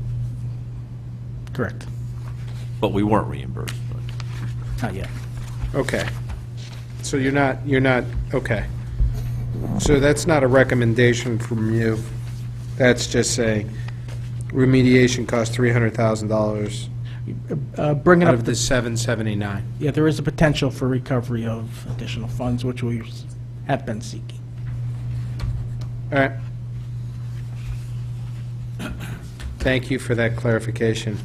Correct. But we weren't reimbursed. Not yet. Okay. So you're not, okay. So that's not a recommendation from you. That's just saying remediation costs $300,000 Bringing out up of the 779. Yeah, there is a potential for recovery of additional funds, which we have been seeking. All right. Thank you for that clarification.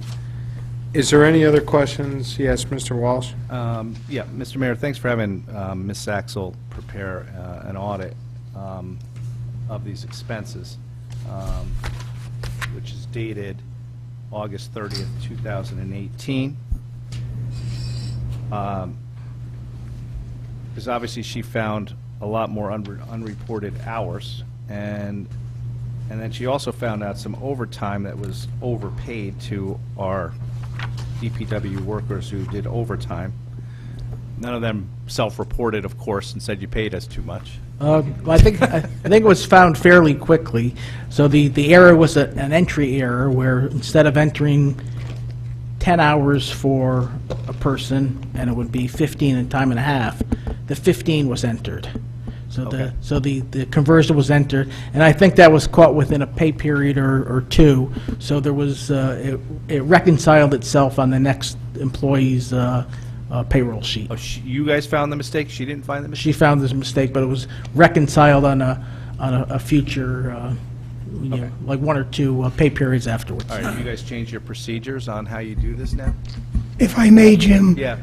Is there any other questions? Yes, Mr. Walsh? Yeah, Mr. Mayor, thanks for having Ms. Saxel prepare an audit of these expenses, which is dated August 30th, 2018. Because obviously she found a lot more unreported hours, and then she also found out some overtime that was overpaid to our DPW workers who did overtime. None of them self-reported, of course, and said you paid us too much. Well, I think it was found fairly quickly. So the error was an entry error where instead of entering 10 hours for a person, and it would be 15 and time and a half, the 15 was entered. So the conversion was entered, and I think that was caught within a pay period or two. So there was it reconciled itself on the next employee's payroll sheet. Oh, you guys found the mistake? She didn't find the mistake? She found this mistake, but it was reconciled on a future, like one or two pay periods afterwards. All right, you guys change your procedures on how you do this now? If I may, Jim. Yeah.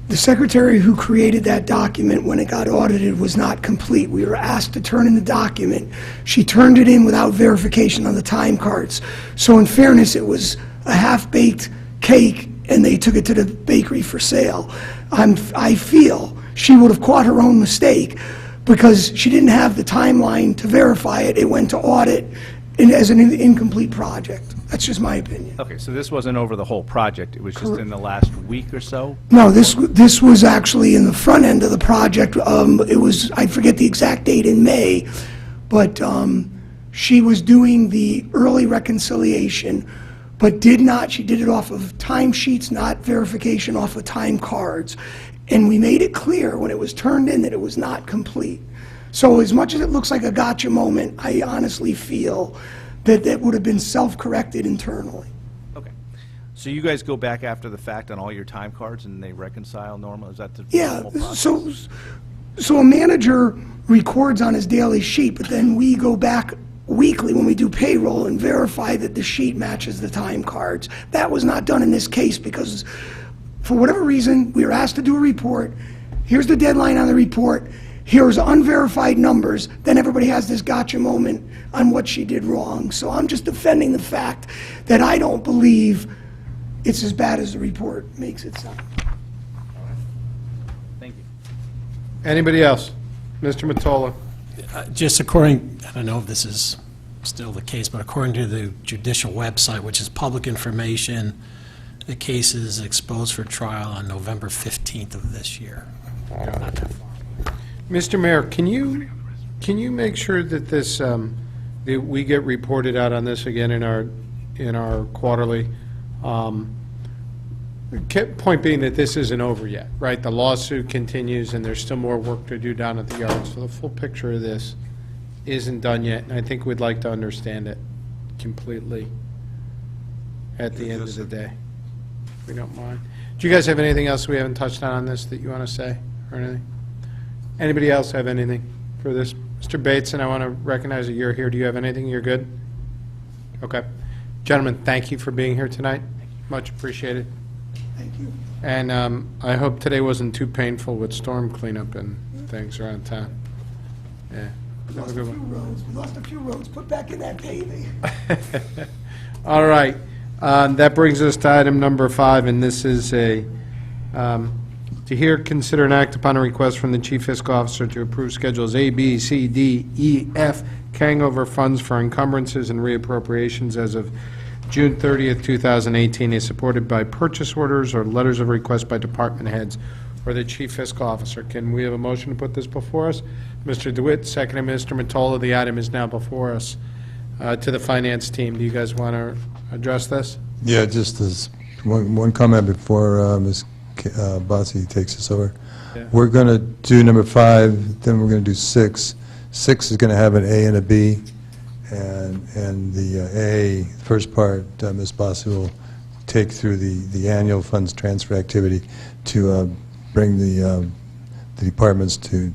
The secretary who created that document when it got audited was not complete. We were asked to turn in the document. She turned it in without verification on the time cards. So in fairness, it was a half-baked cake, and they took it to the bakery for sale. I feel she would have caught her own mistake because she didn't have the timeline to verify it. It went to audit as an incomplete project. That's just my opinion. Okay, so this wasn't over the whole project, it was just in the last week or so? No, this was actually in the front end of the project. It was, I forget the exact date, in May, but she was doing the early reconciliation, but she did it off of timesheets, not verification off of time cards. And we made it clear when it was turned in that it was not complete. So as much as it looks like a gotcha moment, I honestly feel that that would have been self-corrected internally. Okay. So you guys go back after the fact on all your time cards and they reconcile normal? Is that the Yeah, normal process? so a manager records on his daily sheet, but then we go back weekly when we do payroll and verify that the sheet matches the time cards. That was not done in this case because for whatever reason, we were asked to do a report. Here's the deadline on the report. Here's unverified numbers. Then everybody has this gotcha moment on what she did wrong. So I'm just defending the fact that I don't believe it's as bad as the report makes it sound. Thank you. Anybody else? Mr. Mottola? Just according, I don't know if this is still the case, but according to the judicial website, which is public information, the case is exposed for trial on November 15th of this year. Not that far. Mr. Mayor, can you make sure that this, that we get reported out on this again in our quarterly? Point being that this isn't over yet, right? The lawsuit continues and there's still more work to do down at the yard. So the full picture of this isn't done yet, and I think we'd like to understand it completely at the end of the day, if we don't mind. Do you guys have anything else we haven't touched on this that you want to say or anything? Anybody else have anything for this? Mr. Bateson, I want to recognize that you're here. Do you have anything? You're good? Okay. Gentlemen, thank you for being here tonight. Much appreciated. Thank you. And I hope today wasn't too painful with storm cleanup and things around town. Yeah. We Have a lost a good few one. roads, we lost a few roads, put back in that paving. All right. That brings us to item number 5, and this is to hear, consider, and act upon a request from the Chief Fiscal Officer to approve Schedules A, B, C, D, E, F, carrying over funds for encumbrances and reappropriations as of June 30th, 2018, is supported by purchase orders or letters of request by department heads or the Chief Fiscal Officer. Can we have a motion to put this before us? Mr. DeWitt, seconded Mr. Mottola. The item is now before us. To the finance team, do you guys want to address this? Yeah, just as one comment before Ms. Bossy takes us over. Yeah. We're going to do number 5, then we're going to do 6. 6 is going to have an A and a B, and the A, first part, Ms. Bossy will take through the annual funds transfer activity to bring the departments to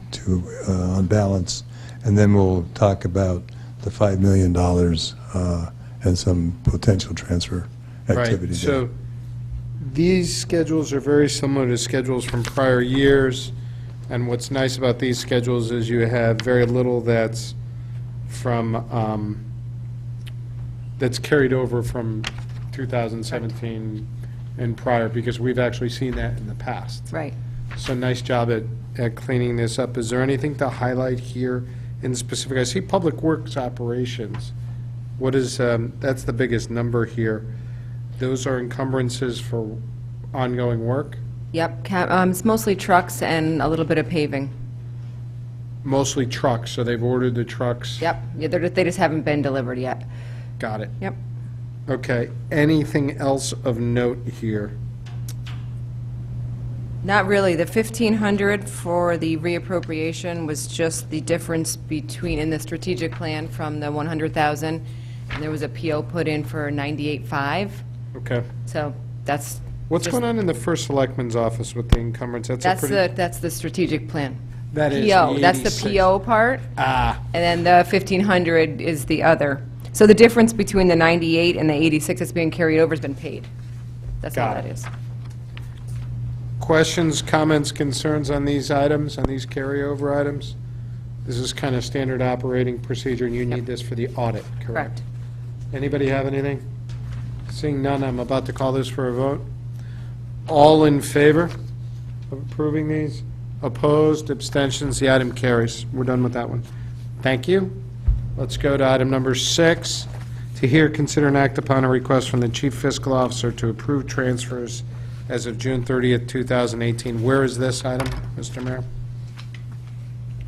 on balance, and then we'll talk about the $5 million and some potential transfer activity. Right, so these schedules are very similar to schedules from prior years, and what's nice about these schedules is you have very little that's from, that's carried over from 2017 and prior, because we've actually seen that in the past. Right. So nice job at cleaning this up. Is there anything to highlight here in specific? I see Public Works operations. What is, that's the biggest number here. Those are encumbrances for ongoing work? Yep, it's mostly trucks and a little bit of paving. Mostly trucks, so they've ordered the trucks? Yep, yeah, they just haven't been delivered yet. Got it. Yep. Okay. Anything else of note here? Not really. The 1,500 for the reappropriation was just the difference between, in the strategic plan from the 100,000, and there was a PO put in for 98.5. Okay. So that's. What's just- going on in the first selectman's office with the encumbrance? That's the strategic plan. That is PO, the that's the 86. PO part. Ah. And then the 1,500 is the other. So the difference between the 98 and the 86 that's being carried over has been paid. That's all Got that it. is. Questions, comments, concerns on these items, on these carryover items? This is kind of standard operating procedure, and you need this for the audit, correct? Correct. Anybody have anything? Seeing none, I'm about to call this for a vote. All in favor of approving these? Opposed, abstentions, the item carries. We're done with that one. Thank you. Let's go to item number 6. To hear, consider, and act upon a request from the Chief Fiscal Officer to approve transfers as of June 30th, 2018. Where is this item, Mr. Mayor?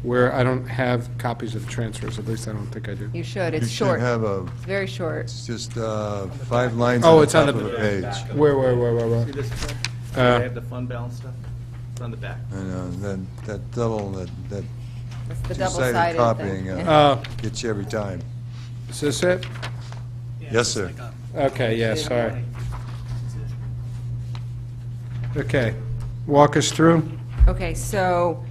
Where I don't have copies of transfers, at least I don't think I do. You should. You It's should short. have a, It's very short. it's just 5 lines Oh, on the it's on top the of a page. Where? See this? Uh, I have the fund balance stuff. It's on the back. And that double, that It's the two-sided double-sided copying thing. gets you every time. Is this it? Yes, sir. Okay, yeah, sorry. Okay, walk us through. Okay, so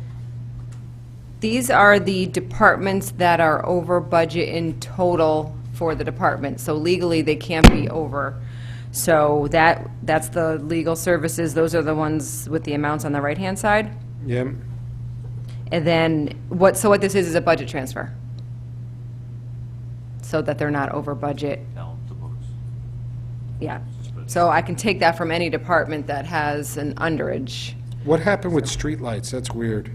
these are the departments that are over budget in total for the department. So legally, they can't be over. So that's the legal services. Those are the ones with the amounts on the right-hand side. Yep. And then, what this is a budget transfer. So that they're not over budget. Yeah. So I can take that from any department that has an underage. What happened with streetlights? That's weird.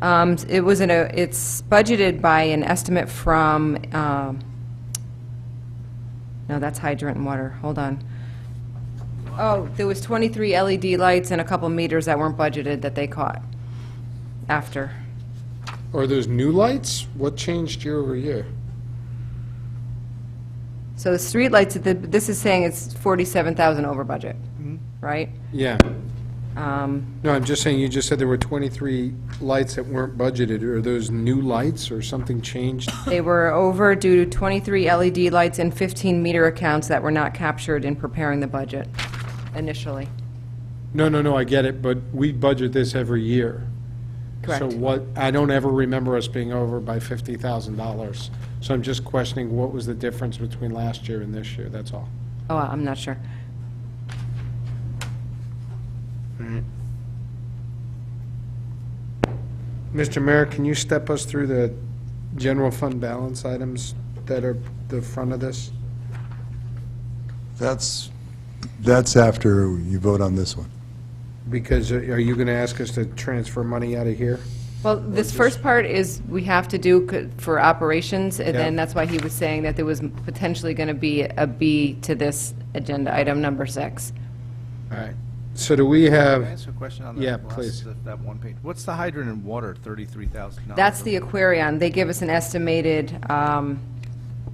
It was it's budgeted by an estimate from, no, that's hydrant and water. Hold on. Oh, there was 23 LED lights and a couple meters that weren't budgeted that they caught after. Are those new lights? What changed year over year? So the streetlights, this is saying it's 47,000 over budget, right? Yeah. No, I'm just saying, you just said there were 23 lights that weren't budgeted. Are those new lights or something changed? They were over due to 23 LED lights and 15 meter accounts that were not captured in preparing the budget initially. No, I get it, but we budget this every year. Correct. So what, I don't ever remember us being over by $50,000. So I'm just questioning what was the difference between last year and this year, that's all. Oh, I'm not sure. All Mr. Mayor, can you step us through the general fund balance items that are the front of this? That's after you vote on this one. Because are you going to ask us to transfer money out of here? Well, this first part is we have to do for operations, and then Yeah. that's why he was saying that there was potentially going to be a B to this agenda item number 6. All right. So do we have? Can I ask a question on that? Yeah, last- please. That one page? What's the hydrant and water, $33,000? That's the Aquarion. They give us an estimated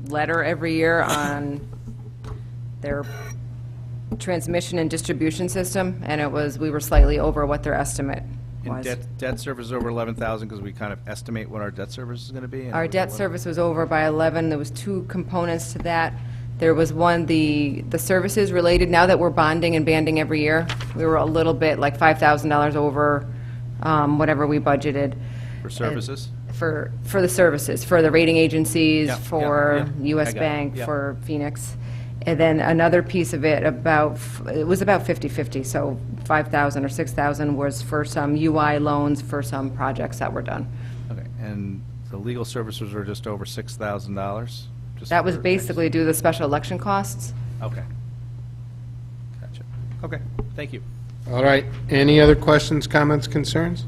letter every year on their transmission and distribution system, and we were slightly over what their estimate And was. debt service over 11,000 because we kind of estimate what our debt service is going to be? and Our it was debt 11. service was over by 11. There was 2 components to that. There was one, the services related, now that we're bonding and banding every year, we were a little bit, like $5,000 over whatever we budgeted. For services? For the services, for the rating agencies, Yeah, for yeah. US I got it, Bank, yeah. for Phoenix. And then another piece of it, it was about 50/50, so 5,000 or 6,000 was for some UI loans for some projects that were done. Okay, and the legal services were just over $6,000? Just That was for- basically due to the special election costs. Okay. Gotcha. Okay, thank you. All right. Any other questions, comments, concerns?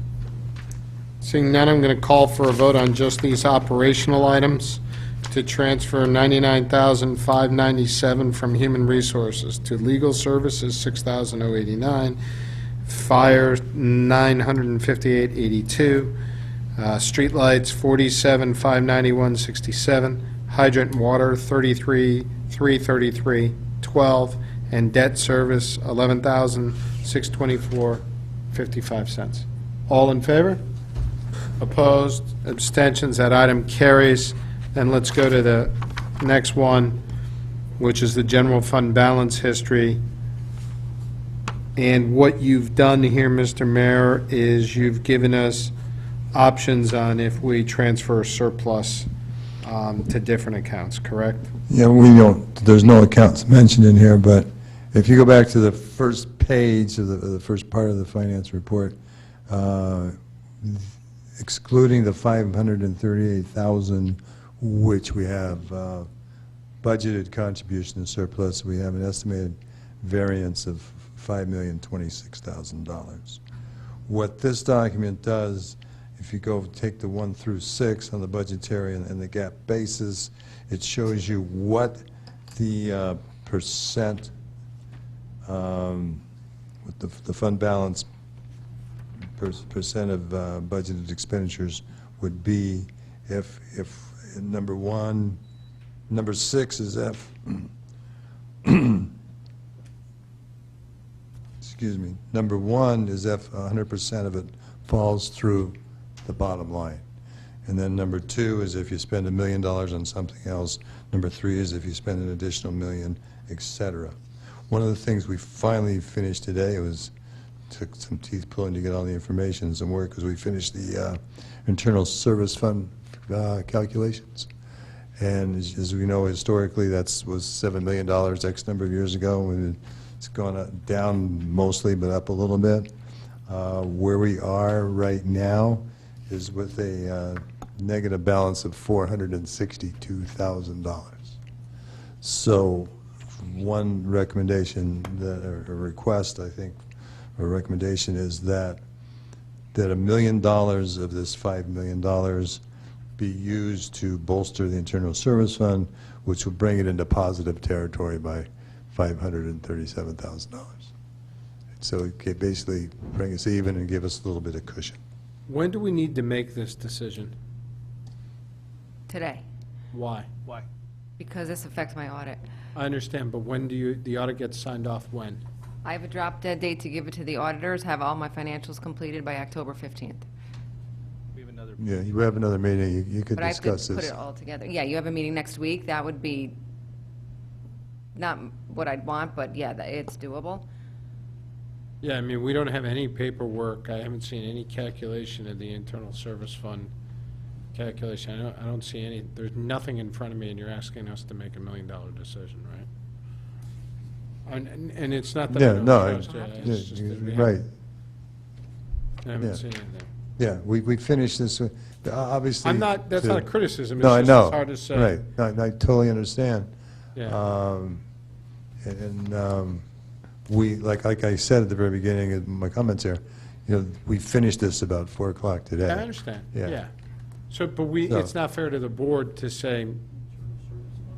Seeing none, I'm going to call for a vote on just these operational items to transfer $99,597 from Human Resources to Legal Services, $6,089, Fire, $958.82, Streetlights, $47,591.67, Hydrant and Water, $33,333.12, and Debt Service, $11,624.55. All in favor? Opposed? Abstentions? That item carries. Then let's go to the next one, which is the general fund balance history. And what you've done here, Mr. Mayor, is you've given us options on if we transfer surplus to different accounts, correct? Yeah, there's no accounts mentioned in here, but if you go back to the first page of the first part of the finance report, excluding the $538,000, which we have budgeted contribution and surplus, we have an estimated variance of $5,026,000. What this document does, if you go take the 1 through 6 on the budgetary and the gap basis, it shows you what the percent, what the fund balance percent of budgeted expenditures would be if number 6 is F, excuse me, number 1 is if 100% of it falls through the bottom line. And then number 2 is if you spend $1 million on something else. Number 3 is if you spend an additional $1 million, et cetera. One of the things we finally finished today took some teeth pulling to get all the information and some work, because we finished the internal service fund calculations. And as we know, historically, that was $7 million X number of years ago, and it's gone down mostly, but up a little bit. Where we are right now is with a negative balance of $462,000. So one recommendation, or a request, I think, or recommendation is that $1 million of this $5 million be used to bolster the internal service fund, which will bring it into positive territory by $537,000. So it could basically bring us even and give us a little bit of cushion. When do we need to make this decision? Today, Why? Why? because this affects my audit. I understand, but when the audit gets signed off when? I have a drop dead date to give it to the auditors, have all my financials completed by October 15th. We have another. Yeah, you have another meeting, you could But I discuss could put this. it all together. Yeah, you have a meeting next week, that would be not what I'd want, but yeah, it's doable. Yeah, I mean, we don't have any paperwork. I haven't seen any calculation of the internal service fund calculation. I don't see any, there's nothing in front of me, and you're asking us to make $1 million decision, right? And it's not that I Yeah, don't no, trust you, yeah, it's just that we right. haven't Yeah. seen anything. Yeah, we finished this, obviously. I'm not, that's to- not a criticism, No, I it's just, know. it's hard to say. Right, I totally understand. Yeah. We, like I said at the very beginning of my comments here, we finished this about 4 o'clock today. I understand, Yeah. yeah. So, but So- it's not fair to the board to say,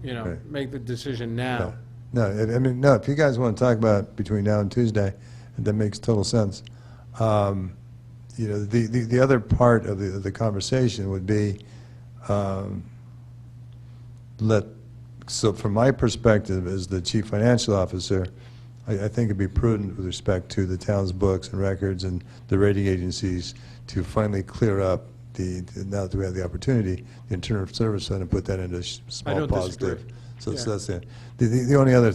Right. make the decision now. No, no, if you guys want to talk about it between now and Tuesday, that makes total sense. The other part of the conversation would be, so from my perspective as the chief financial officer, I think it'd be prudent with respect to the town's books and records and the rating agencies to finally clear up now that we have the opportunity, the internal service fund, and put that into small don't positive. disagree. So Yeah. that's it. The only other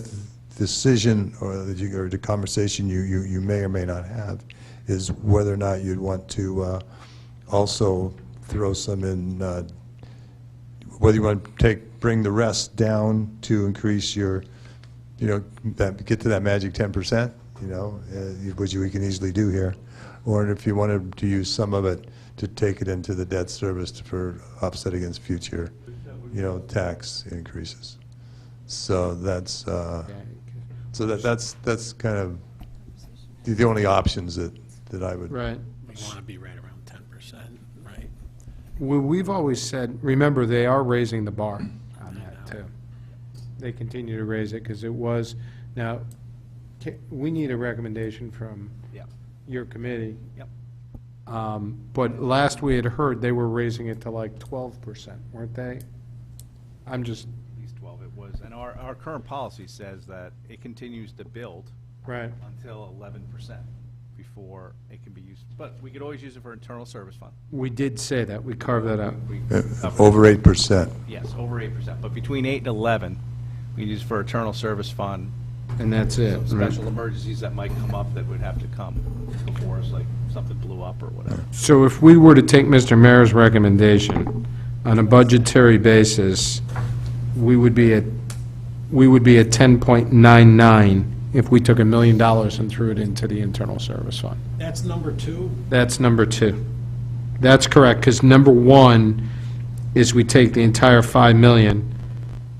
decision or the conversation you may or may not have is whether or not you'd want to also throw some in, whether you want to bring the rest down to increase your, get to that magic 10%, which we can easily do here, or if you wanted to use some of it to take it into the debt service for offset against future, tax increases. So that's kind of the only options that I would. Right. We want to be right around 10%, right? We've always said, remember, they are raising the bar on that, too. They continue to raise it, because it was, now, we need a recommendation from Yep. your committee. Yep. But last we had heard, they were raising it to like 12%, weren't they? I'm just, At least 12 it was. And our current policy says that it continues to build right. until 11% before it can be used. But we could always use it for internal service fund. We did say that, we carved that out. We Over 8%. Yes, over 8%. But between 8 and 11, we use for internal service fund. And that's it, Some right. special emergencies that might come up that would have to come before us, like something blew up or whatever. So if we were to take Mr. Mayor's recommendation on a budgetary basis, we would be at 10.99 if we took $1 million and threw it into the internal service fund. That's number 2? That's number 2. That's correct, because number 1 is we take the entire 5 million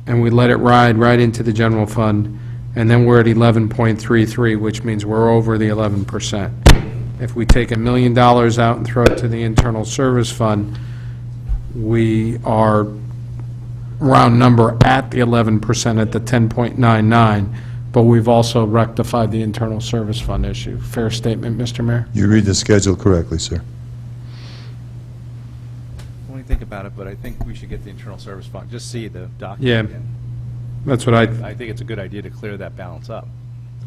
and we let it ride right into the general fund, and then we're at 11.33, which means we're over the 11%. If we take $1 million out and throw it to the internal service fund, we are round number at the 11% at the 10.99, but we've also rectified the internal service fund issue. Fair statement, Mr. Mayor? You read the schedule correctly, sir. When you think about it, but I think we should get the internal service fund, just see the document Yeah. again. That's what I think it's a good idea to clear that balance up.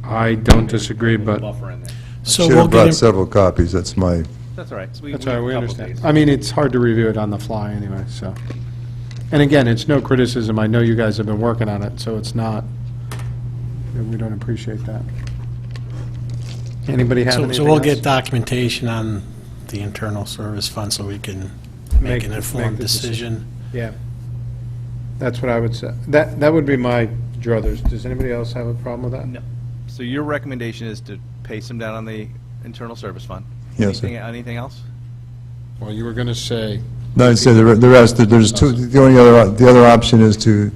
don't disagree, but Buffer in there. So Should we'll have get brought him- several copies, that's my, That's all right. So that's we all have right, we a couple understand. days. I mean, it's hard to review it on the fly anyway, so. And again, it's no criticism, I know you guys have been working on it, so it's not, we don't appreciate that. Anybody have anything So we'll else? get documentation on the internal service fund so we can make an informed the decision. Yeah. That's what I would say. That would be my druthers. Does anybody else have a problem with that? No. So your recommendation is to pay some down on the internal service fund? Yes, sir. Anything else? Well, you were going to say, no, I'd say the rest, there's two, the other option is to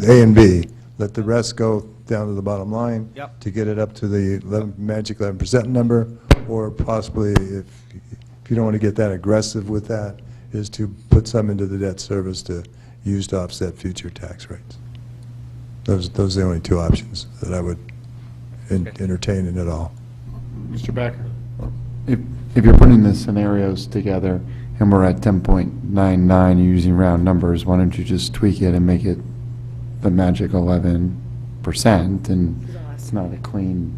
A and B, let the rest go down to the bottom line. Yep. To get it up to the magic 11% number, or possibly, if you don't want to get that aggressive with that, is to put some into the debt service to use to offset future tax rates. Those are the only two options that I would entertain in it all. Mr. Becker? If you're putting the scenarios together and we're at 10.99 using round numbers, why don't you just tweak it and make it the magic 11%, and it's not a clean,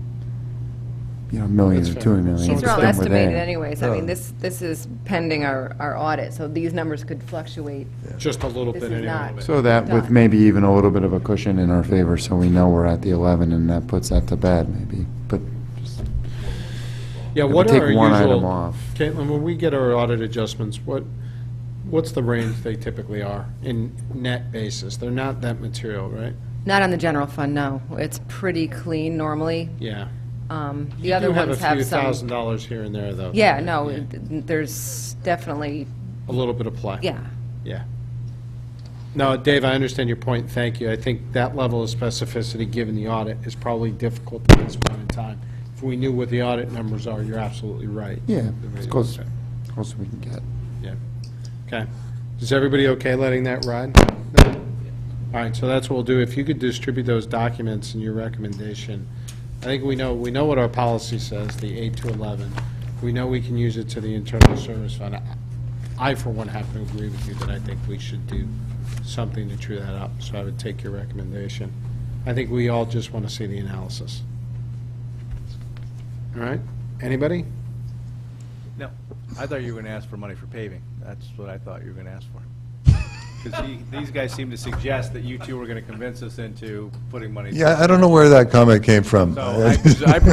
million or 2 million. These are all It's done estimated within. anyways. I mean, this is pending our audit, so these numbers could fluctuate. Just a little This bit is anyway. not So that with done. maybe even a little bit of a cushion in our favor, so we know we're at the 11, and that puts that to bed, maybe. But just Yeah, If we what take are our one item usual, off. Caitlin, when we get our audit adjustments, what's the range they typically are in net basis? They're not that material, right? Not on the general fund, no. It's pretty clean normally. Yeah. The other ones have You do have a few some. $1,000s here and there, though. Yeah, no, there's definitely, A little bit of play. yeah. Yeah. No, Dave, I understand your point, thank you. I think that level of specificity, given the audit, is probably difficult at this point in time. If we knew what the audit numbers are, you're absolutely right. Yeah, as close as we can get. Yeah. Okay. Is everybody okay letting that ride? No? All right, so that's what we'll do. If you could distribute those documents and your recommendation, I think we know what our policy says, the 8 to 11. We know we can use it to the internal service fund. I, for one, happen to agree with you that I think we should do something to true that up, so I would take your recommendation. I think we all just want to see the analysis. All right? Anybody? No, I thought you were going to ask for money for paving. That's what I thought you were going to ask for. Because these guys seem to suggest that you two were going to convince us into putting money. Yeah, I don't know where that comment came from. So I've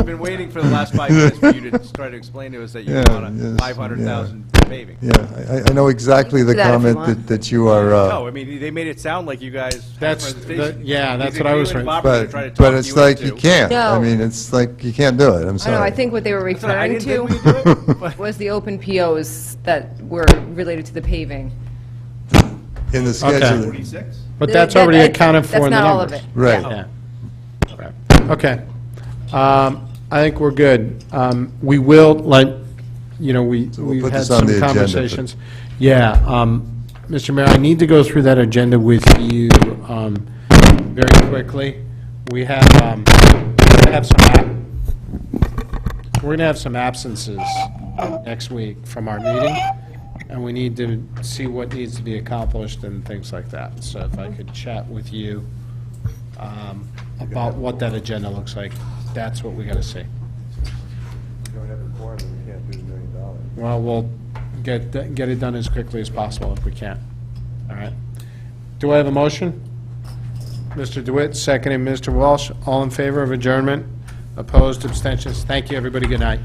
been waiting for the last 5 minutes for you to try to explain to us that you Yeah, want yes, 500,000 paving. Yeah, I know exactly the Do that if you comment want. that you are, No, I mean, they made it sound like you guys had a That's- presentation. yeah, that's These what I was agreement trying- properties try to but talk it's you like you into. can't. I No. mean, it's like you can't do it, I'm I don't sorry. know, I think what they were I referring didn't think to we do it, but- was the open POs that were related to the paving. In the Okay. schedule. 46? But that's That- already that- accounted for in the That's not all of numbers. it. Right. Yeah. Yeah. Right. Okay. I think we're good. We will, like, we've we'll put had this on some the agenda, but- conversations. Yeah, Mr. Mayor, I need to go through that agenda with you very quickly. We're going to have some absences next week from our meeting, and we need to see what needs to be accomplished and things like that. So if I could chat with you about what that agenda looks like, that's what we got to see. Well, we'll get it done as quickly as possible if we can. All right. Do I have a motion? Mr. DeWitt, seconding Mr. Walsh. All in favor of adjournment? Opposed, abstentions? Thank you, everybody. Good night.